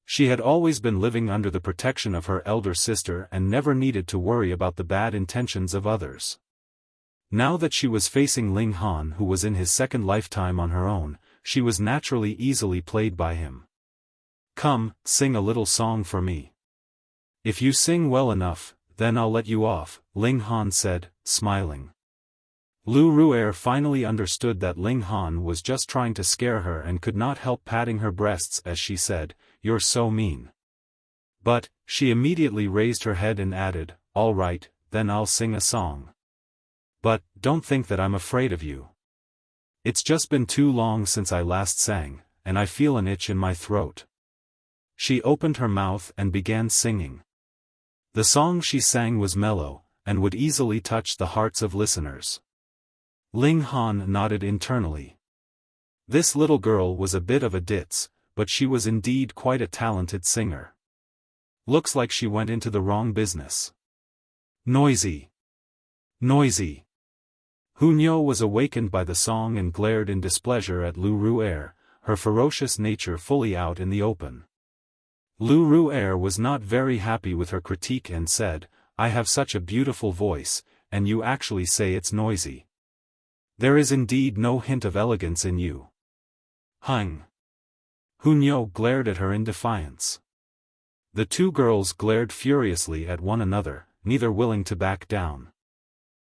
S1: She had always been living under the protection of her elder sister and never needed to worry about the bad intentions of others. Now that she was facing Ling Han, who was in his second lifetime on her own, she was naturally easily played by him. "Come, sing a little song for me. If you sing well enough, then I'll let you off," Ling Han said, smiling. Lu Ru'er finally understood that Ling Han was just trying to scare her and could not help patting her breasts as she said, "You're so mean." But, she immediately raised her head and added, "All right, then I'll sing a song. But, don't think that I'm afraid of you. It's just been too long since I last sang, and I feel an itch in my throat." She opened her mouth and began singing. The song she sang was mellow, and would easily touch the hearts of listeners. Ling Han nodded internally. This little girl was a bit of a ditz, but she was indeed quite a talented singer. Looks like she went into the wrong business. Noisy. Noisy. Hunyo was awakened by the song and glared in displeasure at Lu Ru'er, her ferocious nature fully out in the open. Lu Ru'er was not very happy with her critique and said, "I have such a beautiful voice, and you actually say it's noisy. There is indeed no hint of elegance in you." Hung. Hunyo glared at her in defiance. The two girls glared furiously at one another, neither willing to back down.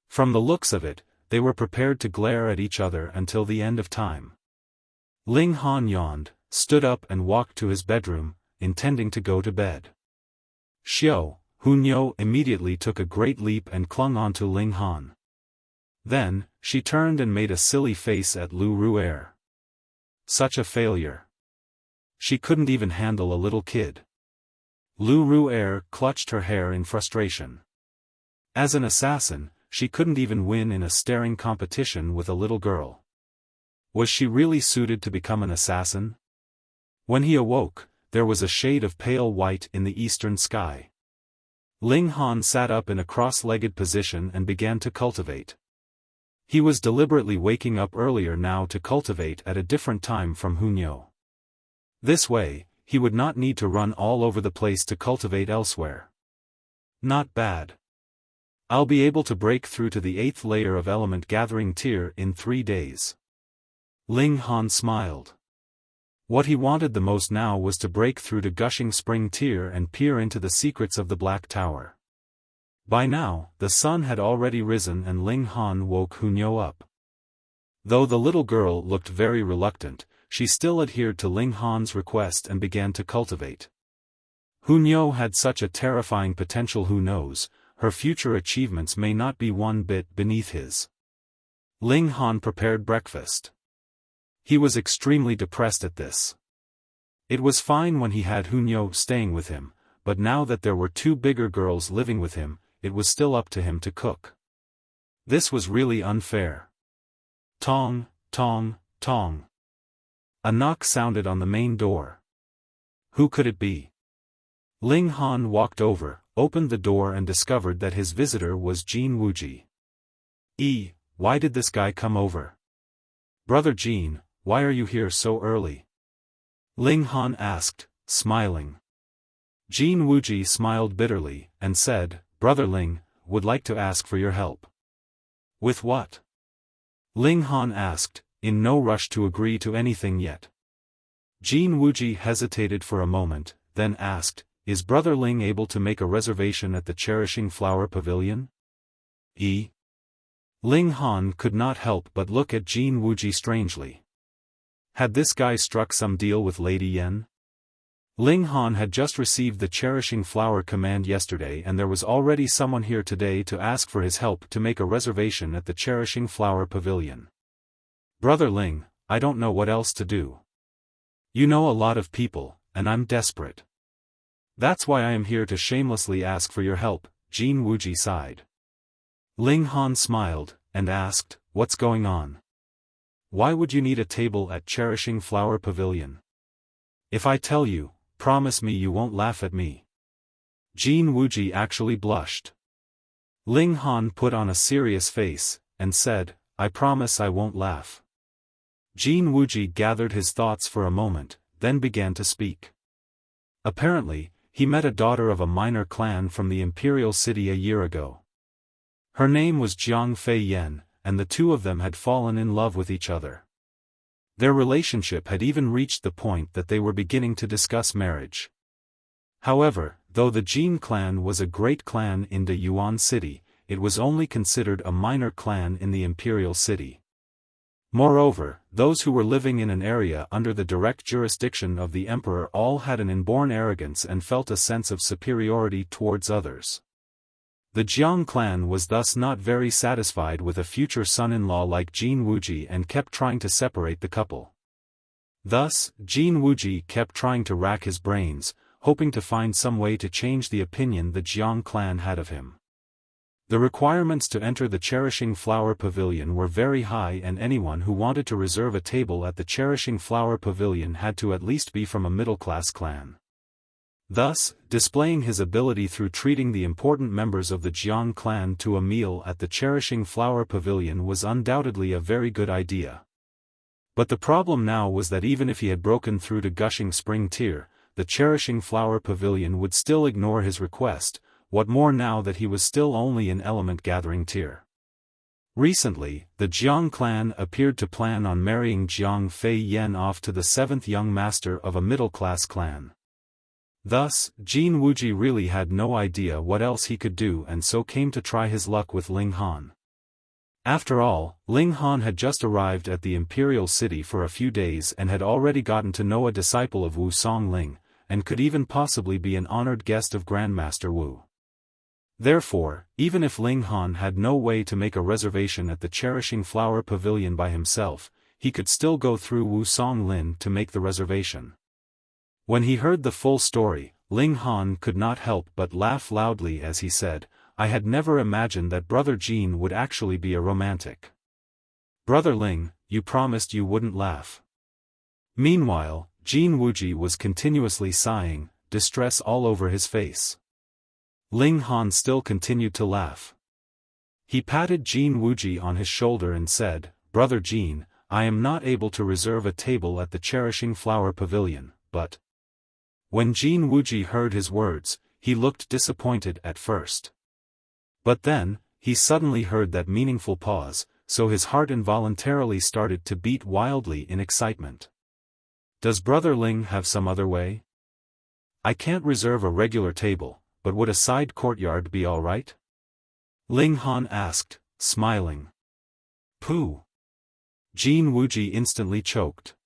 S1: From the looks of it, they were prepared to glare at each other until the end of time. Ling Han yawned, stood up and walked to his bedroom, intending to go to bed. Hunyo immediately took a great leap and clung onto Ling Han. Then, she turned and made a silly face at Lu Ru'er. Such a failure. She couldn't even handle a little kid. Lu Ru'er clutched her hair in frustration. As an assassin, she couldn't even win in a staring competition with a little girl. Was she really suited to become an assassin? When he awoke, there was a shade of pale white in the eastern sky. Ling Han sat up in a cross-legged position and began to cultivate. He was deliberately waking up earlier now to cultivate at a different time from Hunyo. This way, he would not need to run all over the place to cultivate elsewhere. Not bad. I'll be able to break through to the 8th layer of element gathering tier in 3 days. Ling Han smiled. What he wanted the most now was to break through to gushing spring tier and peer into the secrets of the Black Tower. By now, the sun had already risen and Ling Han woke Hunyo up. Though the little girl looked very reluctant, she still adhered to Ling Han's request and began to cultivate. Hunyo had such a terrifying potential. Who knows, her future achievements may not be one bit beneath his. Ling Han prepared breakfast. He was extremely depressed at this. It was fine when he had Hunyo staying with him, but now that there were 2 bigger girls living with him, it was still up to him to cook. This was really unfair. Tong, tong, tong. A knock sounded on the main door. Who could it be? Ling Han walked over, opened the door and discovered that his visitor was Jin Wuji. Why did this guy come over? Brother Jin, why are you here so early? Ling Han asked, smiling. Jin Wuji smiled bitterly, and said, Brother Ling, would like to ask for your help. With what? Ling Han asked, in no rush to agree to anything yet. Jin Wuji hesitated for a moment, then asked, Is Brother Ling able to make a reservation at the Cherishing Flower Pavilion? Ling Han could not help but look at Jin Wuji strangely. Had this guy struck some deal with Lady Yen? Ling Han had just received the Cherishing Flower command yesterday and there was already someone here today to ask for his help to make a reservation at the Cherishing Flower Pavilion. Brother Ling, I don't know what else to do. You know a lot of people, and I'm desperate. That's why I am here to shamelessly ask for your help, Jin Wuji sighed. Ling Han smiled, and asked, What's going on? Why would you need a table at Cherishing Flower Pavilion? If I tell you, promise me you won't laugh at me. Jin Wuji actually blushed. Ling Han put on a serious face, and said, I promise I won't laugh. Jin Wuji gathered his thoughts for a moment, then began to speak. Apparently, he met a daughter of a minor clan from the imperial city a year ago. Her name was Jiang Fei Yen, and the 2 of them had fallen in love with each other. Their relationship had even reached the point that they were beginning to discuss marriage. However, though the Jin clan was a great clan in the Yuan city, it was only considered a minor clan in the imperial city. Moreover, those who were living in an area under the direct jurisdiction of the emperor all had an inborn arrogance and felt a sense of superiority towards others. The Jiang clan was thus not very satisfied with a future son-in-law like Jin Wuji and kept trying to separate the couple. Thus, Jin Wuji kept trying to rack his brains, hoping to find some way to change the opinion the Jiang clan had of him. The requirements to enter the Cherishing Flower Pavilion were very high and anyone who wanted to reserve a table at the Cherishing Flower Pavilion had to at least be from a middle-class clan. Thus, displaying his ability through treating the important members of the Jiang clan to a meal at the Cherishing Flower Pavilion was undoubtedly a very good idea. But the problem now was that even if he had broken through to Gushing Spring Tier, the Cherishing Flower Pavilion would still ignore his request, what more now that he was still only in Element Gathering Tier. Recently, the Jiang clan appeared to plan on marrying Jiang Fei Yen off to the 7th young master of a middle-class clan. Thus, Jin Wuji really had no idea what else he could do and so came to try his luck with Ling Han. After all, Ling Han had just arrived at the imperial city for a few days and had already gotten to know a disciple of Wu Songling, and could even possibly be an honored guest of Grandmaster Wu. Therefore, even if Ling Han had no way to make a reservation at the Cherishing Flower Pavilion by himself, he could still go through Wu Songlin to make the reservation. When he heard the full story, Ling Han could not help but laugh loudly as he said, I had never imagined that Brother Jin would actually be a romantic. Brother Ling, you promised you wouldn't laugh. Meanwhile, Jin Wuji was continuously sighing, distress all over his face. Ling Han still continued to laugh. He patted Jin Wuji on his shoulder and said, Brother Jin, I am not able to reserve a table at the Cherishing Flower Pavilion, but... When Jin Wuji heard his words, he looked disappointed at first. But then, he suddenly heard that meaningful pause, so his heart involuntarily started to beat wildly in excitement. Does Brother Ling have some other way? I can't reserve a regular table, but would a side courtyard be all right? Ling Han asked, smiling. Pooh! Jin Wuji instantly choked.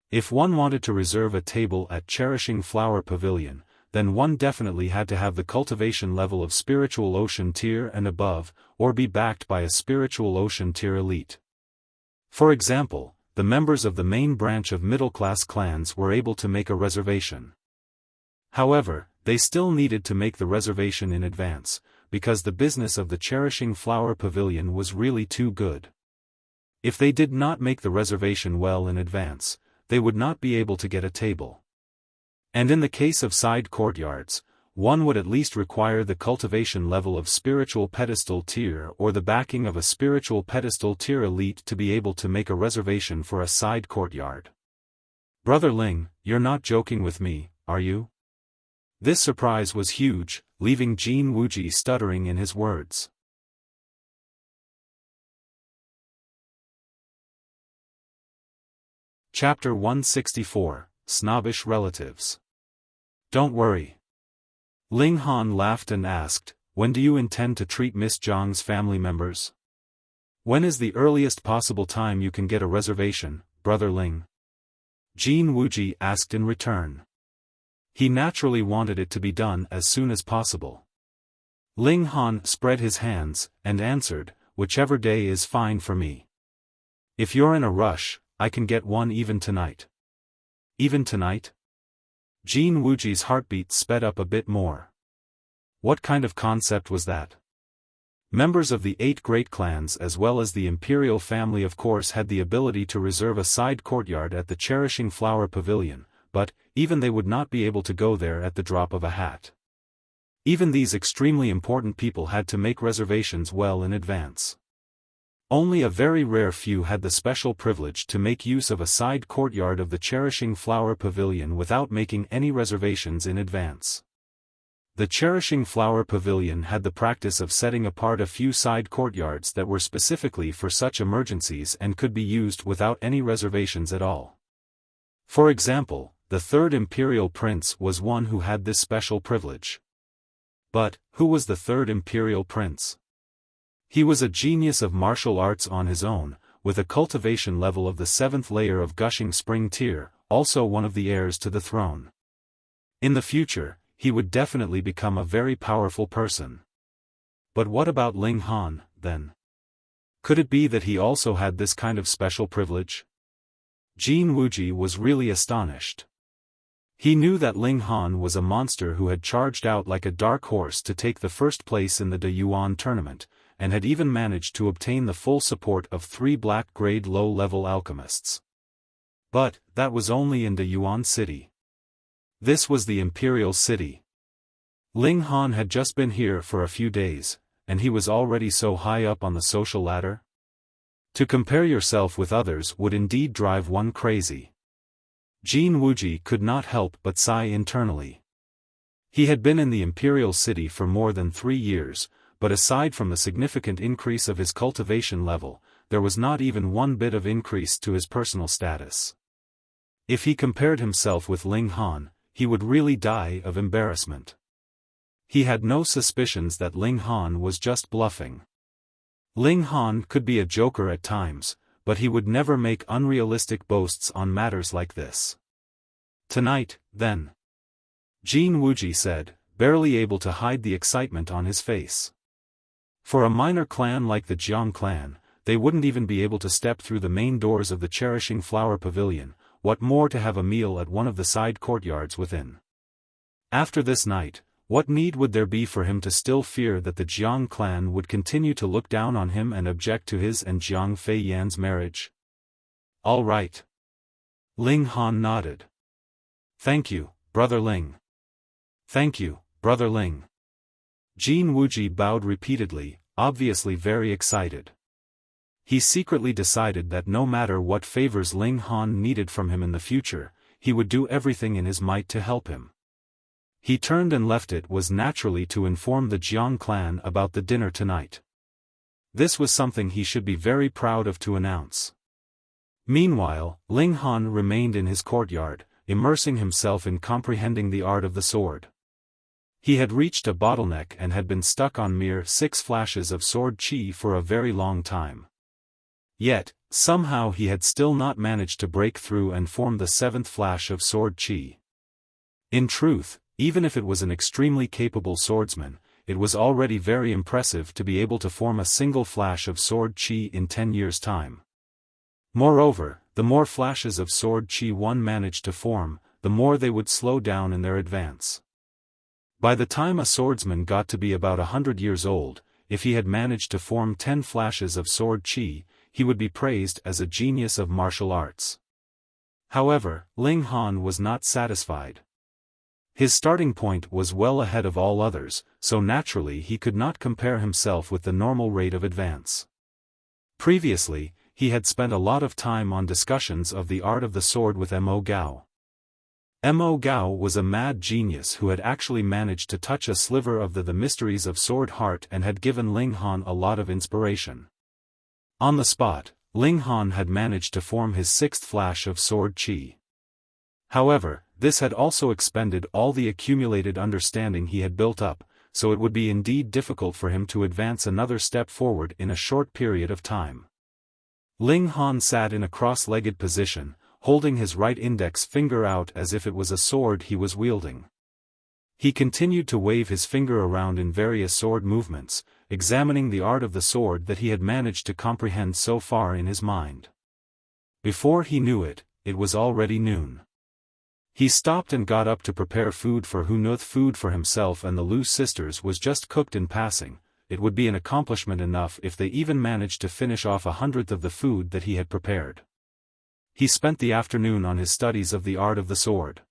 S1: If one wanted to reserve a table at Cherishing Flower Pavilion, then one definitely had to have the cultivation level of Spiritual Ocean Tier and above, or be backed by a Spiritual Ocean Tier elite. For example, the members of the main branch of middle-class clans were able to make a reservation. However, they still needed to make the reservation in advance, because the business of the Cherishing Flower Pavilion was really too good. If they did not make the reservation well in advance, they would not be able to get a table. And in the case of side courtyards, one would at least require the cultivation level of Spiritual Pedestal Tier or the backing of a Spiritual Pedestal Tier elite to be able to make a reservation for a side courtyard. Brother Ling, you're not joking with me, are you? This surprise was huge, leaving Jin Wuji stuttering in his words. Chapter 164, Snobbish Relatives. Don't worry. Ling Han laughed and asked, when do you intend to treat Miss Zhang's family members? When is the earliest possible time you can get a reservation, Brother Ling? Jin Wuji asked in return. He naturally wanted it to be done as soon as possible. Ling Han spread his hands, and answered, whichever day is fine for me. If you're in a rush, I can get one even tonight. Even tonight? Jin Wuji's heartbeat sped up a bit more. What kind of concept was that? Members of the 8 great clans as well as the imperial family of course had the ability to reserve a side courtyard at the Cherishing Flower Pavilion, but, even they would not be able to go there at the drop of a hat. Even these extremely important people had to make reservations well in advance. Only a very rare few had the special privilege to make use of a side courtyard of the Cherishing Flower Pavilion without making any reservations in advance. The Cherishing Flower Pavilion had the practice of setting apart a few side courtyards that were specifically for such emergencies and could be used without any reservations at all. For example, the third imperial prince was one who had this special privilege. But, who was the third imperial prince? He was a genius of martial arts on his own, with a cultivation level of the 7th layer of Gushing Spring Tier, also one of the heirs to the throne. In the future, he would definitely become a very powerful person. But what about Ling Han, then? Could it be that he also had this kind of special privilege? Jin Wuji was really astonished. He knew that Ling Han was a monster who had charged out like a dark horse to take the first place in the De Yuan tournament, and had even managed to obtain the full support of 3 black-grade low-level alchemists. But, that was only in De Yuan City. This was the Imperial City. Ling Han had just been here for a few days, and he was already so high up on the social ladder? To compare yourself with others would indeed drive one crazy. Jin Wuji could not help but sigh internally. He had been in the Imperial City for more than 3 years, but aside from the significant increase of his cultivation level, there was not even one bit of increase to his personal status. If he compared himself with Ling Han, he would really die of embarrassment. He had no suspicions that Ling Han was just bluffing. Ling Han could be a joker at times, but he would never make unrealistic boasts on matters like this. Tonight, then. Jin Wuji said, barely able to hide the excitement on his face. For a minor clan like the Jiang clan, they wouldn't even be able to step through the main doors of the Cherishing Flower Pavilion, what more to have a meal at one of the side courtyards within. After this night, what need would there be for him to still fear that the Jiang clan would continue to look down on him and object to his and Jiang Fei Yan's marriage? All right. Ling Han nodded. Thank you, Brother Ling. Thank you, Brother Ling. Jin Wuji bowed repeatedly, obviously very excited. He secretly decided that no matter what favors Ling Han needed from him in the future, he would do everything in his might to help him. He turned and left. It was naturally to inform the Jiang clan about the dinner tonight. This was something he should be very proud of to announce. Meanwhile, Ling Han remained in his courtyard, immersing himself in comprehending the art of the sword. He had reached a bottleneck and had been stuck on mere 6 flashes of sword chi for a very long time. Yet, somehow he had still not managed to break through and form the 7th flash of sword chi. In truth, even if it was an extremely capable swordsman, it was already very impressive to be able to form a single flash of sword chi in 10 years' time. Moreover, the more flashes of sword chi one managed to form, the more they would slow down in their advance. By the time a swordsman got to be about 100 years old, if he had managed to form 10 flashes of sword chi, he would be praised as a genius of martial arts. However, Ling Han was not satisfied. His starting point was well ahead of all others, so naturally he could not compare himself with the normal rate of advance. Previously, he had spent a lot of time on discussions of the art of the sword with Mo Gao. Mo Gao was a mad genius who had actually managed to touch a sliver of the mysteries of sword heart and had given Ling Han a lot of inspiration. On the spot, Ling Han had managed to form his 6th flash of sword chi. However, this had also expended all the accumulated understanding he had built up, so it would be indeed difficult for him to advance another step forward in a short period of time. Ling Han sat in a cross-legged position, holding his right index finger out as if it was a sword he was wielding. He continued to wave his finger around in various sword movements, examining the art of the sword that he had managed to comprehend so far in his mind. Before he knew it, it was already noon. He stopped and got up to prepare food for Hunuth. Food for himself and the Lu sisters was just cooked in passing. It would be an accomplishment enough if they even managed to finish off 1/100th of the food that he had prepared. He spent the afternoon on his studies of the art of the sword.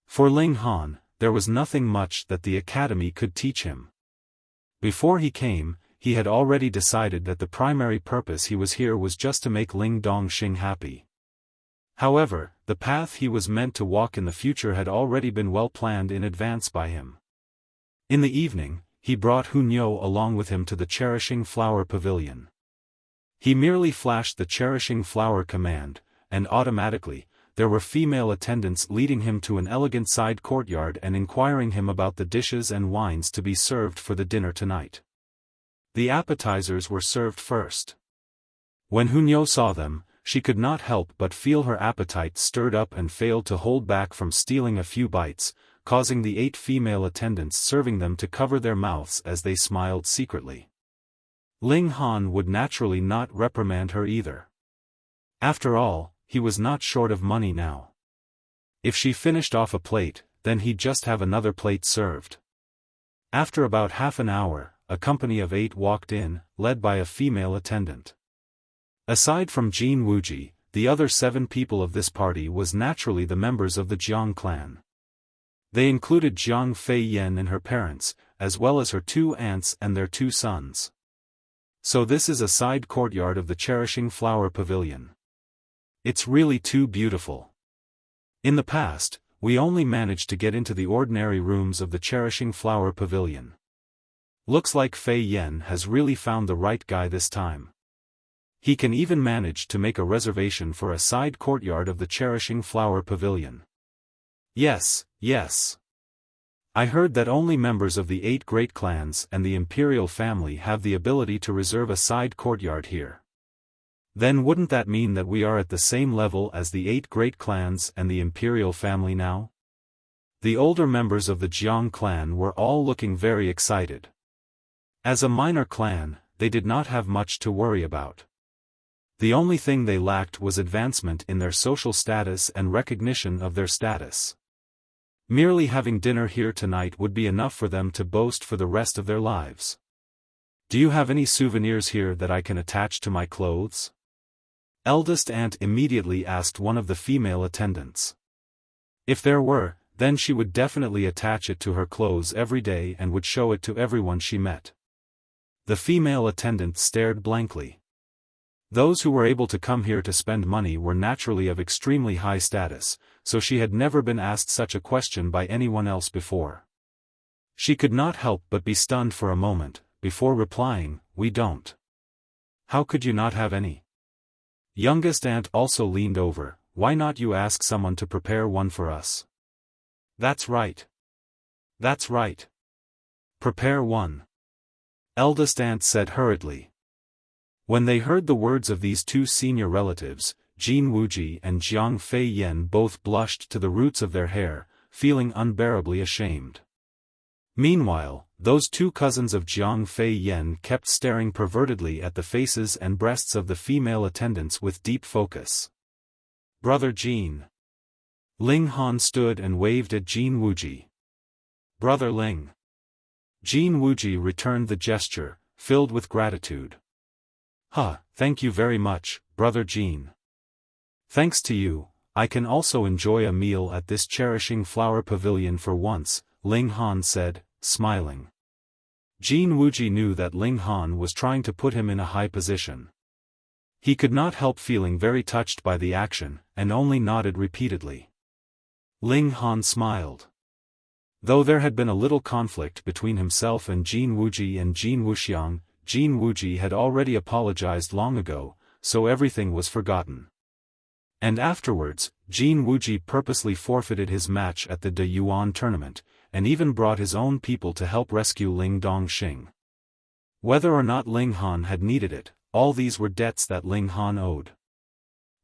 S1: For Ling Han, there was nothing much that the academy could teach him. Before he came, he had already decided that the primary purpose he was here was just to make Ling Dongxing happy. However, the path he was meant to walk in the future had already been well planned in advance by him. In the evening, he brought Hunyo along with him to the Cherishing Flower Pavilion. He merely flashed the Cherishing Flower command, and automatically, there were female attendants leading him to an elegant side courtyard and inquiring him about the dishes and wines to be served for the dinner tonight. The appetizers were served first. When Hunyo saw them, she could not help but feel her appetite stirred up and failed to hold back from stealing a few bites, causing the 8 female attendants serving them to cover their mouths as they smiled secretly. Ling Han would naturally not reprimand her either. After all, he was not short of money now. If she finished off a plate, then he'd just have another plate served. After about half an hour, a company of 8 walked in, led by a female attendant. Aside from Jin Wuji, the other 7 people of this party was naturally the members of the Jiang clan. They included Jiang Fei Yan and her parents, as well as her 2 aunts and their 2 sons. So this is a side courtyard of the Cherishing Flower Pavilion. It's really too beautiful. In the past, we only managed to get into the ordinary rooms of the Cherishing Flower Pavilion. Looks like Fei Yan has really found the right guy this time. He can even manage to make a reservation for a side courtyard of the Cherishing Flower Pavilion. Yes, yes. I heard that only members of the 8 great clans and the imperial family have the ability to reserve a side courtyard here. Then wouldn't that mean that we are at the same level as the 8 great clans and the imperial family now? The older members of the Jiang clan were all looking very excited. As a minor clan, they did not have much to worry about. The only thing they lacked was advancement in their social status and recognition of their status. Merely having dinner here tonight would be enough for them to boast for the rest of their lives. Do you have any souvenirs here that I can attach to my clothes? Eldest aunt immediately asked one of the female attendants. If there were, then she would definitely attach it to her clothes every day and would show it to everyone she met. The female attendant stared blankly. Those who were able to come here to spend money were naturally of extremely high status, so she had never been asked such a question by anyone else before. She could not help but be stunned for a moment, before replying, "We don't." "How could you not have any?" Youngest aunt also leaned over. "Why not you ask someone to prepare one for us?" "That's right. That's right. Prepare one," eldest aunt said hurriedly. When they heard the words of these two senior relatives, Jin Wuji and Jiang Fei Yan both blushed to the roots of their hair, feeling unbearably ashamed. Meanwhile, those two cousins of Jiang Fei Yan kept staring pervertedly at the faces and breasts of the female attendants with deep focus. "Brother Jin." Ling Han stood and waved at Jin Wuji. "Brother Ling." Jin Wuji returned the gesture, filled with gratitude. Thank you very much, Brother Jin. Thanks to you, I can also enjoy a meal at this cherishing flower pavilion for once, Ling Han said, smiling. Jin Wuji knew that Ling Han was trying to put him in a high position. He could not help feeling very touched by the action, and only nodded repeatedly. Ling Han smiled. Though there had been a little conflict between himself and Jin Wuji and Jin Wuxiang, Jin Wuji had already apologized long ago, so everything was forgotten. And afterwards, Jin Wuji purposely forfeited his match at the De Yuan tournament, and even brought his own people to help rescue Ling Dongxing. Whether or not Ling Han had needed it, all these were debts that Ling Han owed.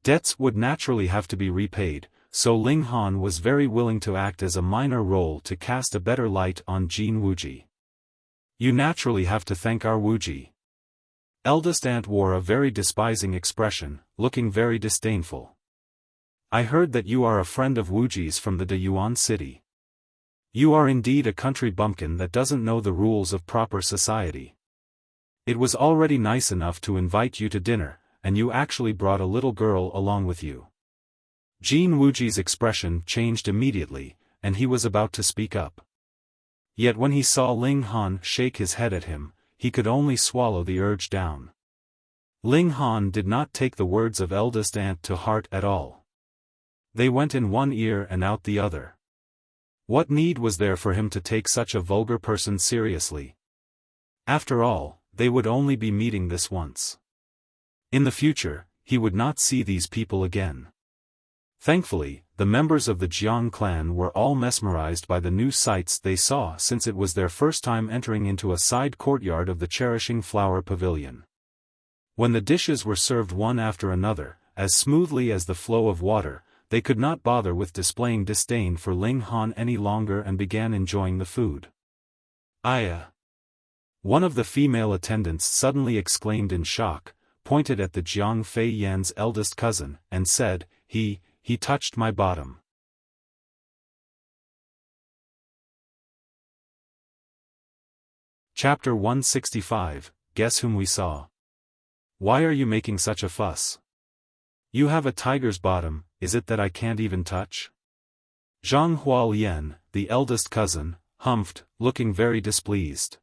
S1: Debts would naturally have to be repaid, so Ling Han was very willing to act as a minor role to cast a better light on Jin Wuji. "You naturally have to thank our Wuji." Eldest aunt wore a very despising expression, looking very disdainful. "I heard that you are a friend of Wuji's from the De Yuan city. You are indeed a country bumpkin that doesn't know the rules of proper society. It was already nice enough to invite you to dinner, and you actually brought a little girl along with you." Jin Wuji's expression changed immediately, and he was about to speak up. Yet when he saw Ling Han shake his head at him, he could only swallow the urge down. Ling Han did not take the words of eldest aunt to heart at all. They went in one ear and out the other. What need was there for him to take such a vulgar person seriously? After all, they would only be meeting this once. In the future, he would not see these people again. Thankfully, the members of the Jiang clan were all mesmerized by the new sights they saw since it was their first time entering into a side courtyard of the cherishing flower pavilion. When the dishes were served one after another, as smoothly as the flow of water, they could not bother with displaying disdain for Ling Han any longer and began enjoying the food. "Aya!" One of the female attendants suddenly exclaimed in shock, pointed at the Jiang Fei Yan's eldest cousin, and said, He touched my bottom." Chapter 165, Guess Whom We Saw. "Why are you making such a fuss? You have a tiger's bottom, is it that I can't even touch?" Zhang Hualian, the eldest cousin, humphed, looking very displeased.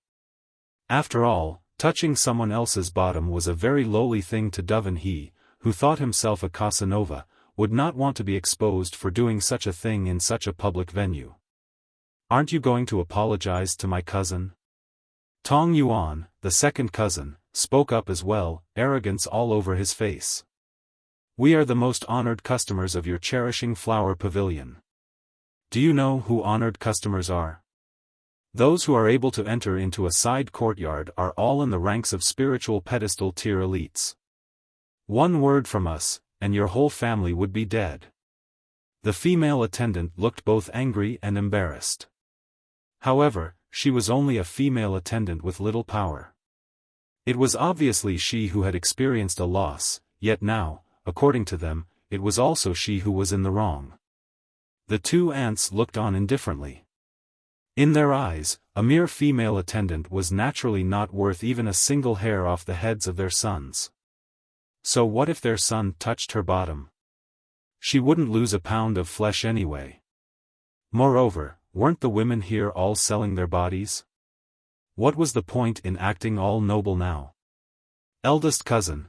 S1: After all, touching someone else's bottom was a very lowly thing to do, and he, who thought himself a Casanova, would not want to be exposed for doing such a thing in such a public venue. "Aren't you going to apologize to my cousin?" Tong Yuan, the second cousin, spoke up as well, arrogance all over his face. "We are the most honored customers of your cherishing flower pavilion. Do you know who honored customers are? Those who are able to enter into a side courtyard are all in the ranks of spiritual pedestal tier elites. One word from us, and your whole family would be dead." The female attendant looked both angry and embarrassed. However, she was only a female attendant with little power. It was obviously she who had experienced a loss, yet now, according to them, it was also she who was in the wrong. The two aunts looked on indifferently. In their eyes, a mere female attendant was naturally not worth even a single hair off the heads of their sons. So what if their son touched her bottom? She wouldn't lose a pound of flesh anyway. Moreover, weren't the women here all selling their bodies? What was the point in acting all noble now? "Eldest cousin,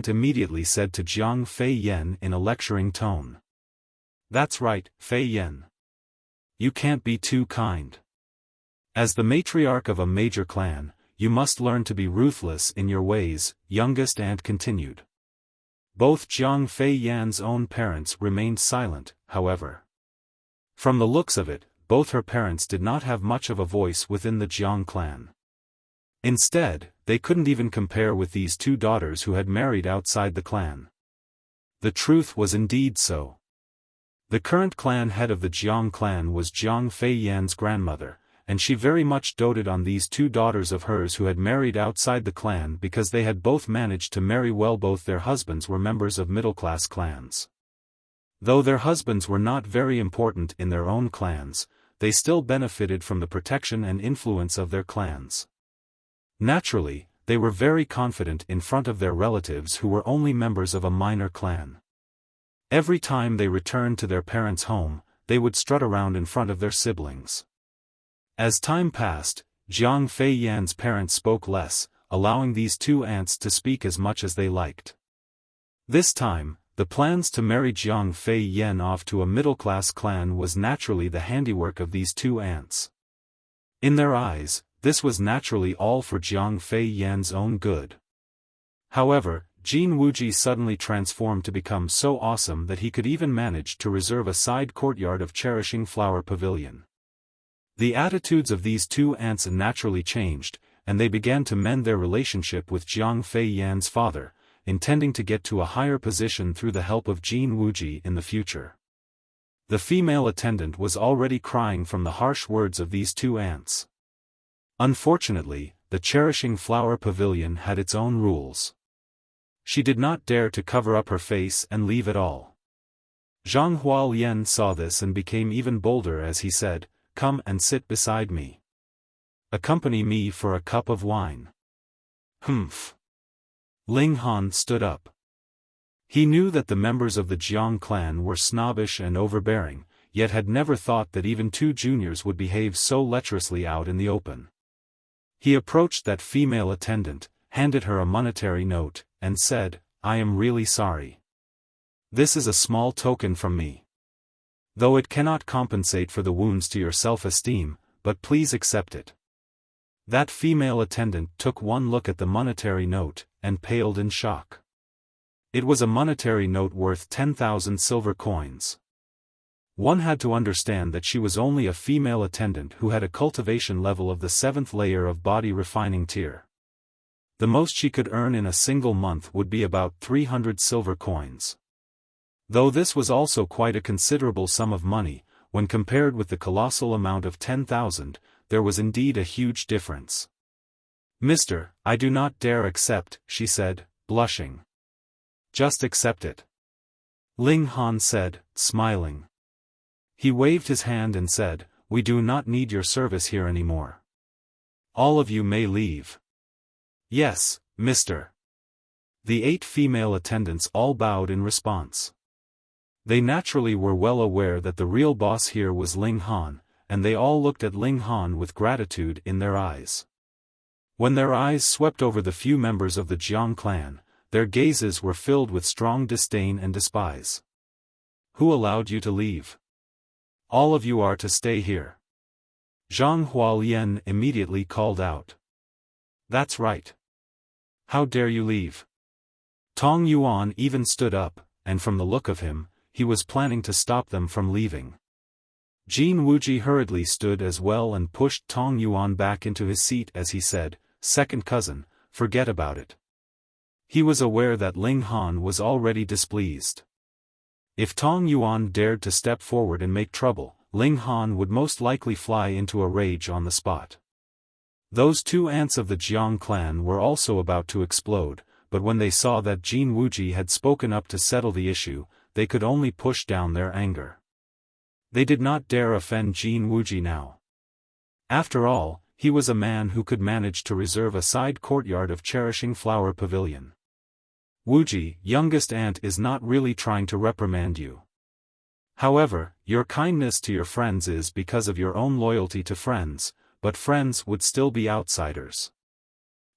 S1: aunt immediately said to Jiang Fei Yan in a lecturing tone. That's right, Fei Yan. You can't be too kind. As the matriarch of a major clan, you must learn to be ruthless in your ways, youngest aunt continued. Both Jiang Fei Yan's own parents remained silent, however. From the looks of it, both her parents did not have much of a voice within the Jiang clan. Instead, they couldn't even compare with these two daughters who had married outside the clan. The truth was indeed so. The current clan head of the Jiang clan was Jiang Fei Yan's grandmother, and she very much doted on these two daughters of hers who had married outside the clan because they had both managed to marry well. Both their husbands were members of middle-class clans. Though their husbands were not very important in their own clans, they still benefited from the protection and influence of their clans. Naturally, they were very confident in front of their relatives who were only members of a minor clan. Every time they returned to their parents' home, they would strut around in front of their siblings. As time passed, Jiang Fei Yan's parents spoke less, allowing these two aunts to speak as much as they liked. This time, the plans to marry Jiang Fei Yan off to a middle-class clan was naturally the handiwork of these two aunts. In their eyes, this was naturally all for Jiang Fei Yan's own good. However, Jin Wuji suddenly transformed to become so awesome that he could even manage to reserve a side courtyard of cherishing flower pavilion. The attitudes of these two aunts naturally changed, and they began to mend their relationship with Jiang Fei Yan's father, intending to get to a higher position through the help of Jin Wuji in the future. The female attendant was already crying from the harsh words of these two aunts. Unfortunately, the cherishing flower pavilion had its own rules. She did not dare to cover up her face and leave at all. Zhang Hualian saw this and became even bolder as he said, "Come and sit beside me. Accompany me for a cup of wine." Humph. Ling Han stood up. He knew that the members of the Jiang clan were snobbish and overbearing, yet had never thought that even two juniors would behave so lecherously out in the open. He approached that female attendant, handed her a monetary note, and said, "I am really sorry. This is a small token from me. Though it cannot compensate for the wounds to your self-esteem, but please accept it." That female attendant took one look at the monetary note, and paled in shock. It was a monetary note worth 10,000 silver coins. One had to understand that she was only a female attendant who had a cultivation level of the 7th layer of body refining tier. The most she could earn in a single month would be about 300 silver coins. Though this was also quite a considerable sum of money, when compared with the colossal amount of 10,000, there was indeed a huge difference. "Mister, I do not dare accept," she said, blushing. "Just accept it," Ling Han said, smiling. He waved his hand and said, "We do not need your service here anymore. All of you may leave." "Yes, mister." The 8 female attendants all bowed in response. They naturally were well aware that the real boss here was Ling Han, and they all looked at Ling Han with gratitude in their eyes. When their eyes swept over the few members of the Jiang clan, their gazes were filled with strong disdain and despise. "Who allowed you to leave? All of you are to stay here." Zhang Hualian immediately called out. "That's right. How dare you leave?" Tong Yuan even stood up, and from the look of him, he was planning to stop them from leaving. Jin Wuji hurriedly stood as well and pushed Tong Yuan back into his seat as he said, "Second cousin, forget about it." He was aware that Ling Han was already displeased. If Tong Yuan dared to step forward and make trouble, Ling Han would most likely fly into a rage on the spot. Those two ants of the Jiang clan were also about to explode, but when they saw that Jin Wuji had spoken up to settle the issue, they could only push down their anger. They did not dare offend Jin Wuji now. After all, he was a man who could manage to reserve a side courtyard of Cherishing Flower Pavilion. Wuji, youngest ant, is not really trying to reprimand you. However, your kindness to your friends is because of your own loyalty to friends, but friends would still be outsiders.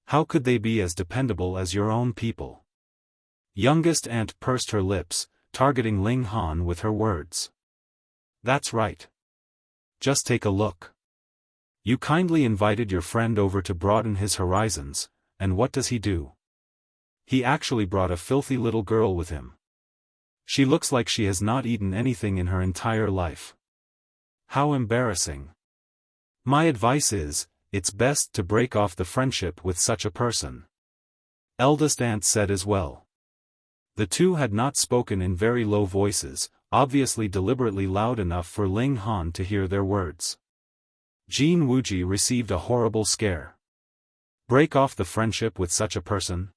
S1: How could they be as dependable as your own people? Youngest ant pursed her lips, targeting Ling Han with her words. That's right. Just take a look. You kindly invited your friend over to broaden his horizons, and what does he do? He actually brought a filthy little girl with him. She looks like she has not eaten anything in her entire life. How embarrassing. My advice is, it's best to break off the friendship with such a person. Eldest ant said as well. The two had not spoken in very low voices, obviously deliberately loud enough for Ling Han to hear their words. Jin Wuji received a horrible scare. Break off the friendship with such a person?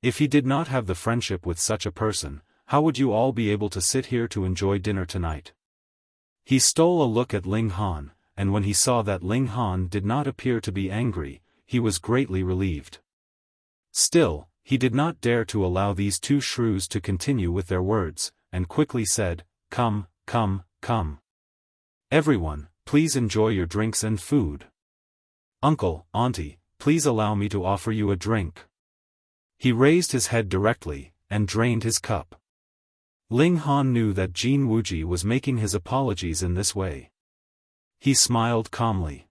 S1: If he did not have the friendship with such a person, how would you all be able to sit here to enjoy dinner tonight? He stole a look at Ling Han, and when he saw that Ling Han did not appear to be angry, he was greatly relieved. Still, he did not dare to allow these two shrews to continue with their words, and quickly said, "Come, come, come. Everyone, please enjoy your drinks and food. Uncle, auntie, please allow me to offer you a drink." He raised his head directly, and drained his cup. Ling Han knew that Jin Wuji was making his apologies in this way. He smiled calmly.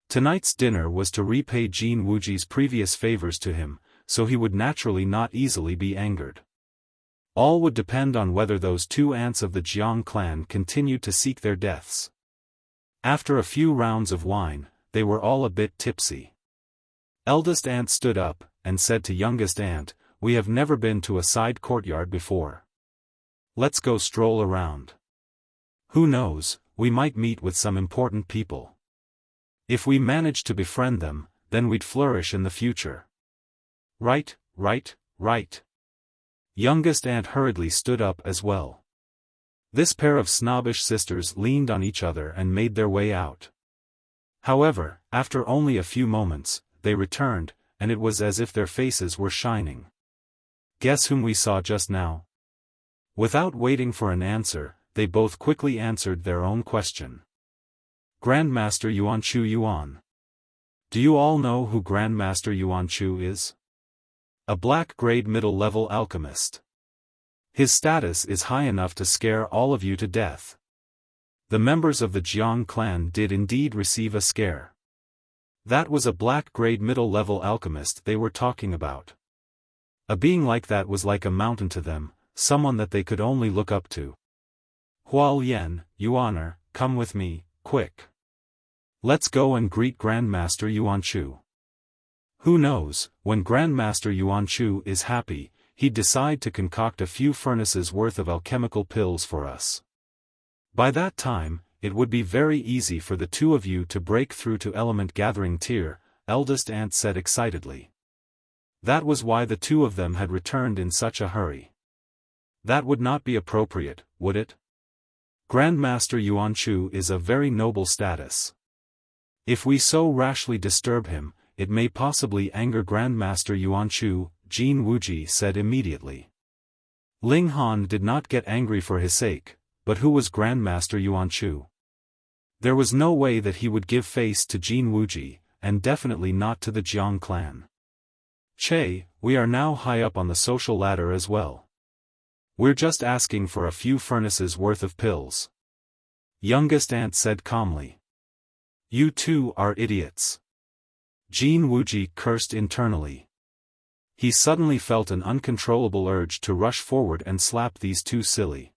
S1: Tonight's dinner was to repay Jin Wuji's previous favors to him, so he would naturally not easily be angered. All would depend on whether those two ants of the Jiang clan continued to seek their deaths. After a few rounds of wine, they were all a bit tipsy. Eldest ant stood up, and said to youngest ant, "We have never been to a side courtyard before. Let's go stroll around. Who knows, we might meet with some important people. If we manage to befriend them, then we'd flourish in the future." Right, right, right. Youngest ant hurriedly stood up as well. This pair of snobbish sisters leaned on each other and made their way out. However, after only a few moments, they returned, and it was as if their faces were shining. Guess whom we saw just now? Without waiting for an answer, they both quickly answered their own question. Grandmaster Yuan-Chu Yuan. Do you all know who Grandmaster Yuan-Chu is? A black-grade middle-level alchemist. His status is high enough to scare all of you to death. The members of the Jiang clan did indeed receive a scare. That was a black-grade middle-level alchemist they were talking about. A being like that was like a mountain to them, someone that they could only look up to. Huo Yan, Yuaner, come with me, quick. Let's go and greet Grandmaster Yuan-Chu. Who knows, when Grandmaster Yuan-Chu is happy, he'd decide to concoct a few furnaces worth of alchemical pills for us. By that time, it would be very easy for the two of you to break through to element gathering tier, eldest ant said excitedly. That was why the two of them had returned in such a hurry. That would not be appropriate, would it? Grandmaster Yuan-Chu is a very noble status. If we so rashly disturb him, it may possibly anger Grandmaster Yuan-Chu, Jin Wuji said immediately. Ling Han did not get angry for his sake, but who was Grandmaster Yuan-Chu? There was no way that he would give face to Jin Wuji, and definitely not to the Jiang clan. Che, we are now high up on the social ladder as well. We're just asking for a few furnaces worth of pills. Youngest ant said calmly. You two are idiots. Jin Wuji cursed internally. He suddenly felt an uncontrollable urge to rush forward and slap these two silly.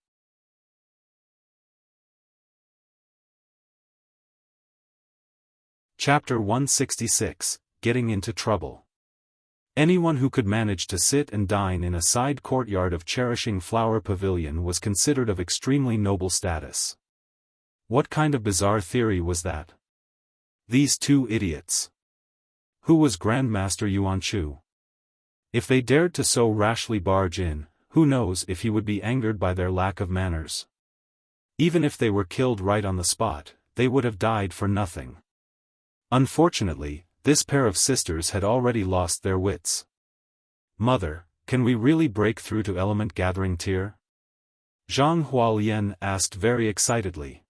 S1: Chapter 166, Getting into Trouble. Anyone who could manage to sit and dine in a side courtyard of Cherishing Flower Pavilion was considered of extremely noble status. What kind of bizarre theory was that? These two idiots. Who was Grandmaster Yuan Chu? If they dared to so rashly barge in, who knows if he would be angered by their lack of manners. Even if they were killed right on the spot, they would have died for nothing. Unfortunately, this pair of sisters had already lost their wits. Mother, can we really break through to element gathering tier? Zhang Hualian asked very excitedly.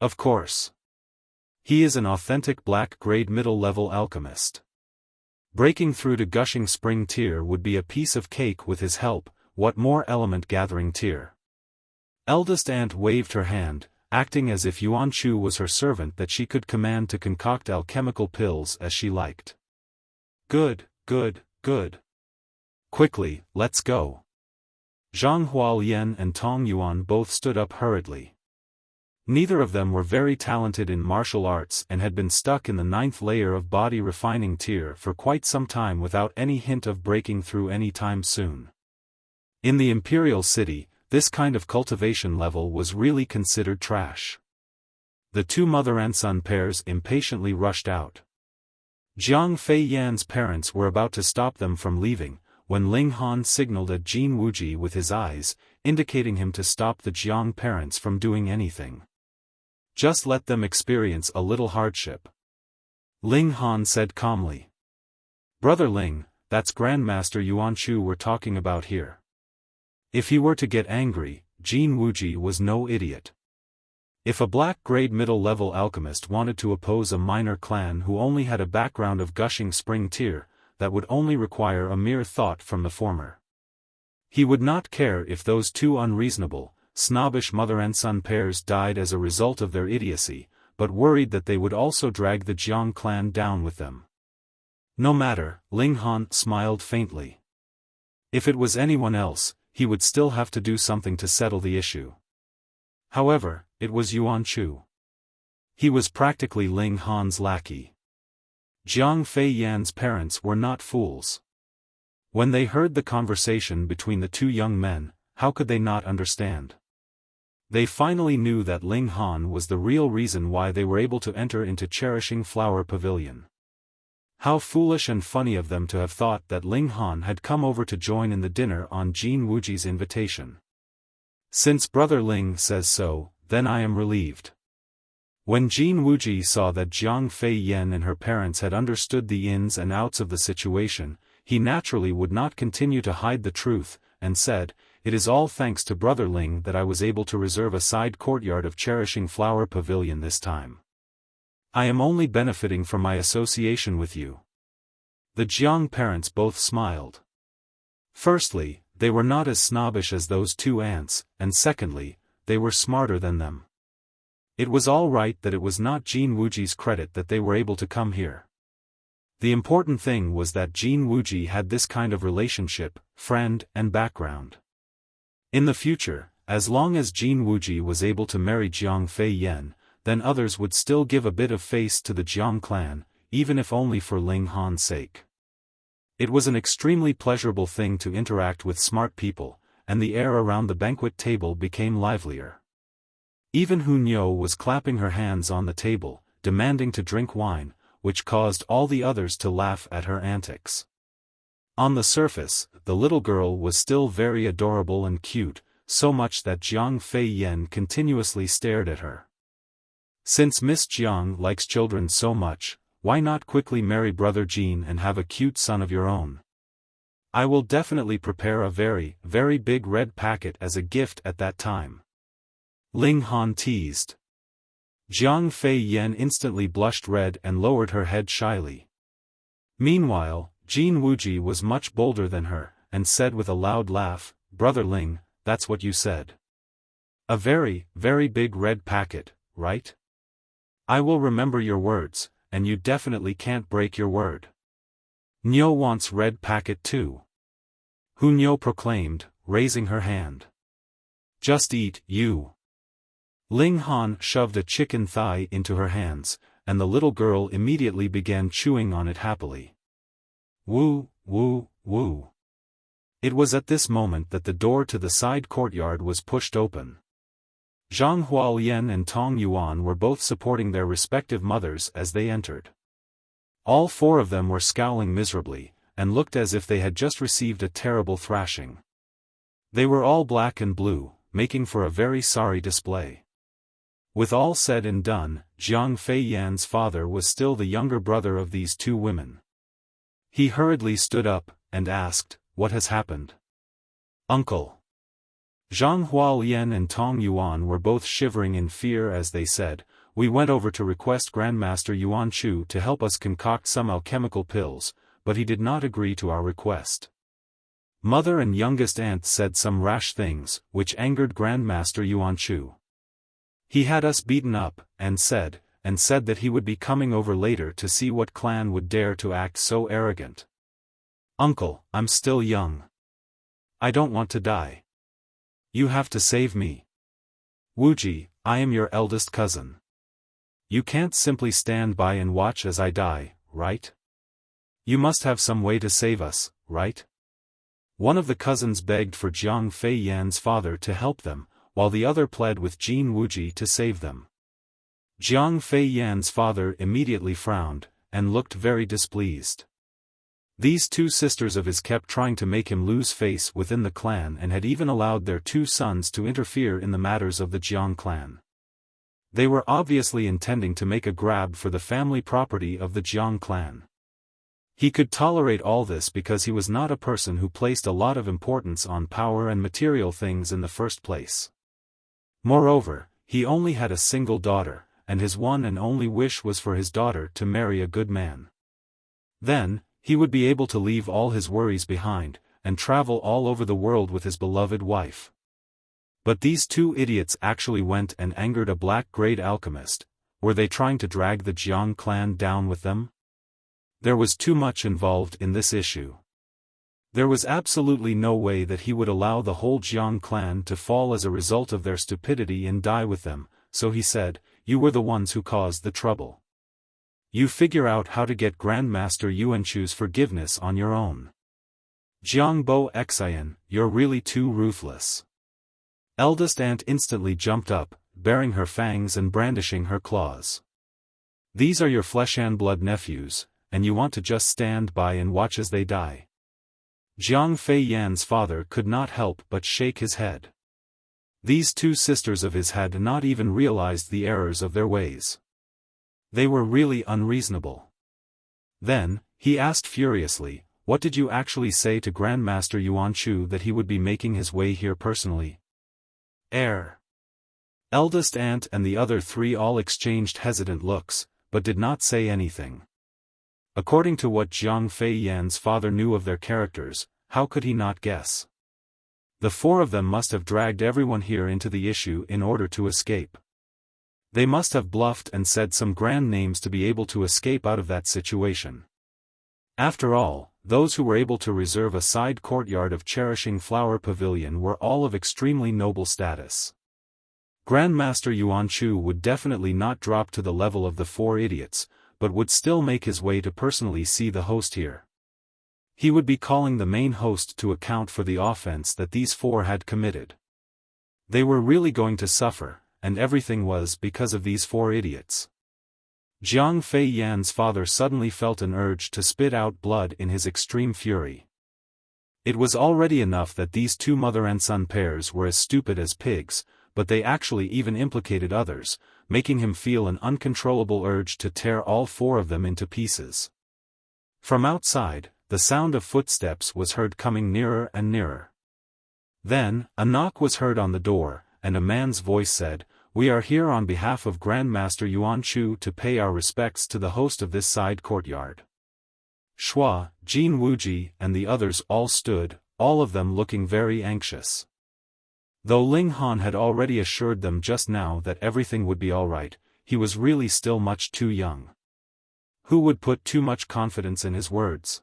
S1: Of course. He is an authentic black-grade middle-level alchemist. Breaking through to gushing spring tier would be a piece of cake with his help. What more element gathering tier? Eldest aunt waved her hand, acting as if Yuan Chu was her servant that she could command to concoct alchemical pills as she liked. Good, good, good. Quickly, let's go. Zhang Hualian and Tong Yuan both stood up hurriedly. Neither of them were very talented in martial arts and had been stuck in the 9th layer of body refining tier for quite some time without any hint of breaking through any time soon. In the Imperial City, this kind of cultivation level was really considered trash. The two mother and son pairs impatiently rushed out. Jiang Fei Yan's parents were about to stop them from leaving, when Ling Han signaled at Jin Wuji with his eyes, indicating him to stop the Jiang parents from doing anything. Just let them experience a little hardship. Ling Han said calmly. Brother Ling, that's Grandmaster Yuan Chu we're talking about here. If he were to get angry, Jin Wuji was no idiot. If a black-grade middle-level alchemist wanted to oppose a minor clan who only had a background of gushing spring tier, that would only require a mere thought from the former. He would not care if those two unreasonable, snobbish mother and son pairs died as a result of their idiocy, but worried that they would also drag the Jiang clan down with them. No matter, Ling Han smiled faintly. If it was anyone else, he would still have to do something to settle the issue. However, it was Yuan Chu. He was practically Ling Han's lackey. Jiang Fei Yan's parents were not fools. When they heard the conversation between the two young men, how could they not understand? They finally knew that Ling Han was the real reason why they were able to enter into Cherishing Flower Pavilion. How foolish and funny of them to have thought that Ling Han had come over to join in the dinner on Jin Wuji's invitation. Since Brother Ling says so, then I am relieved. When Jin Wuji saw that Jiang Fei Yan and her parents had understood the ins and outs of the situation, he naturally would not continue to hide the truth, and said, "It is all thanks to Brother Ling that I was able to reserve a side courtyard of Cherishing Flower Pavilion this time. I am only benefiting from my association with you." The Jiang parents both smiled. Firstly, they were not as snobbish as those two aunts, and secondly, they were smarter than them. It was all right that it was not Jin Wuji's credit that they were able to come here. The important thing was that Jin Wuji had this kind of relationship, friend, and background. In the future, as long as Jin Wuji was able to marry Jiang Fei Yan, then others would still give a bit of face to the Jiang clan, even if only for Ling Han's sake. It was an extremely pleasurable thing to interact with smart people, and the air around the banquet table became livelier. Even Hu Niu was clapping her hands on the table, demanding to drink wine, which caused all the others to laugh at her antics. On the surface, the little girl was still very adorable and cute, so much that Jiang Fei Yan continuously stared at her. Since Miss Jiang likes children so much, why not quickly marry Brother Jin and have a cute son of your own? I will definitely prepare a very, very big red packet as a gift at that time. Ling Han teased. Jiang Fei Yan instantly blushed red and lowered her head shyly. Meanwhile, Jin Wuji was much bolder than her, and said with a loud laugh, "Brother Ling, that's what you said. A very, very big red packet, right? I will remember your words, and you definitely can't break your word. Niu wants red packet too." Hu Niu proclaimed, raising her hand. "Just eat, you." Ling Han shoved a chicken thigh into her hands, and the little girl immediately began chewing on it happily. Woo, woo, woo. It was at this moment that the door to the side courtyard was pushed open. Zhang Hualian and Tong Yuan were both supporting their respective mothers as they entered. All four of them were scowling miserably, and looked as if they had just received a terrible thrashing. They were all black and blue, making for a very sorry display. With all said and done, Jiang Fei Yan's father was still the younger brother of these two women. He hurriedly stood up, and asked, "What has happened?" "Uncle." Zhang Hualian and Tong Yuan were both shivering in fear as they said, "We went over to request Grandmaster Yuan Chu to help us concoct some alchemical pills, but he did not agree to our request. Mother and youngest aunt said some rash things, which angered Grandmaster Yuan Chu. He had us beaten up, and said that he would be coming over later to see what clan would dare to act so arrogant. Uncle, I'm still young. I don't want to die. You have to save me. Wuji, I am your eldest cousin. You can't simply stand by and watch as I die, right? You must have some way to save us, right?" One of the cousins begged for Jiang Fei Yan's father to help them, while the other pled with Jin Wuji to save them. Jiang Fei Yan's father immediately frowned, and looked very displeased. These two sisters of his kept trying to make him lose face within the clan and had even allowed their two sons to interfere in the matters of the Jiang clan. They were obviously intending to make a grab for the family property of the Jiang clan. He could tolerate all this because he was not a person who placed a lot of importance on power and material things in the first place. Moreover, he only had a single daughter, and his one and only wish was for his daughter to marry a good man. Then, he would be able to leave all his worries behind, and travel all over the world with his beloved wife. But these two idiots actually went and angered a black-grade alchemist. Were they trying to drag the Jiang clan down with them? There was too much involved in this issue. There was absolutely no way that he would allow the whole Jiang clan to fall as a result of their stupidity and die with them, so he said, "You were the ones who caused the trouble. You figure out how to get Grandmaster Yuan Chu's forgiveness on your own. Jiang Bo Xian, you're really too ruthless." Eldest aunt instantly jumped up, baring her fangs and brandishing her claws. "These are your flesh and blood nephews, and you want to just stand by and watch as they die?" Jiang Fei Yan's father could not help but shake his head. These two sisters of his had not even realized the errors of their ways. They were really unreasonable. Then, he asked furiously, "What did you actually say to Grandmaster Yuan Chu that he would be making his way here personally?" Eldest aunt and the other three all exchanged hesitant looks, but did not say anything. According to what Jiang Fei Yan's father knew of their characters, how could he not guess? The four of them must have dragged everyone here into the issue in order to escape. They must have bluffed and said some grand names to be able to escape out of that situation. After all, those who were able to reserve a side courtyard of Cherishing Flower Pavilion were all of extremely noble status. Grandmaster Yuan Chu would definitely not drop to the level of the four idiots, but would still make his way to personally see the host here. He would be calling the main host to account for the offense that these four had committed. They were really going to suffer, and everything was because of these four idiots. Jiang Fei Yan's father suddenly felt an urge to spit out blood in his extreme fury. It was already enough that these two mother and son pairs were as stupid as pigs, but they actually even implicated others, making him feel an uncontrollable urge to tear all four of them into pieces. From outside, the sound of footsteps was heard coming nearer and nearer. Then, a knock was heard on the door, and a man's voice said, "We are here on behalf of Grandmaster Yuan Chu to pay our respects to the host of this side courtyard." Shua, Jin Wuji and the others all stood, all of them looking very anxious. Though Ling Han had already assured them just now that everything would be alright, he was really still much too young. Who would put too much confidence in his words?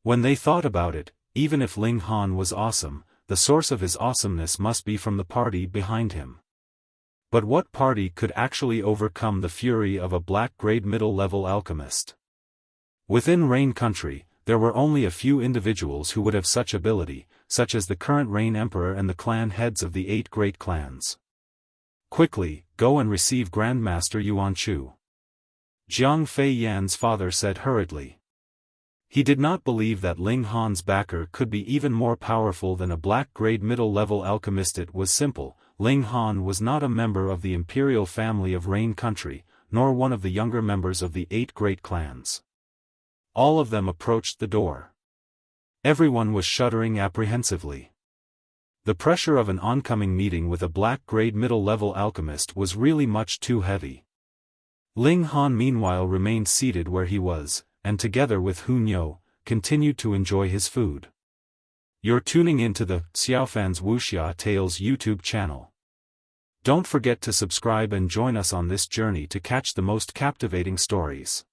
S1: When they thought about it, even if Ling Han was awesome, the source of his awesomeness must be from the party behind him. But what party could actually overcome the fury of a black-grade middle-level alchemist? Within Rain Country, there were only a few individuals who would have such ability, such as the current Rain Emperor and the clan heads of the 8 great clans. "Quickly, go and receive Grandmaster Yuan Chu." Jiang Fei Yan's father said hurriedly. He did not believe that Ling Han's backer could be even more powerful than a black-grade middle-level alchemist. It was simple, Ling Han was not a member of the imperial family of Rain Country, nor one of the younger members of the 8 great clans. All of them approached the door. Everyone was shuddering apprehensively. The pressure of an oncoming meeting with a black-grade middle-level alchemist was really much too heavy. Ling Han meanwhile remained seated where he was, and together with Hun Yo, continued to enjoy his food. You're tuning into the Xiaofan's Wuxia Tales YouTube channel. Don't forget to subscribe and join us on this journey to catch the most captivating stories.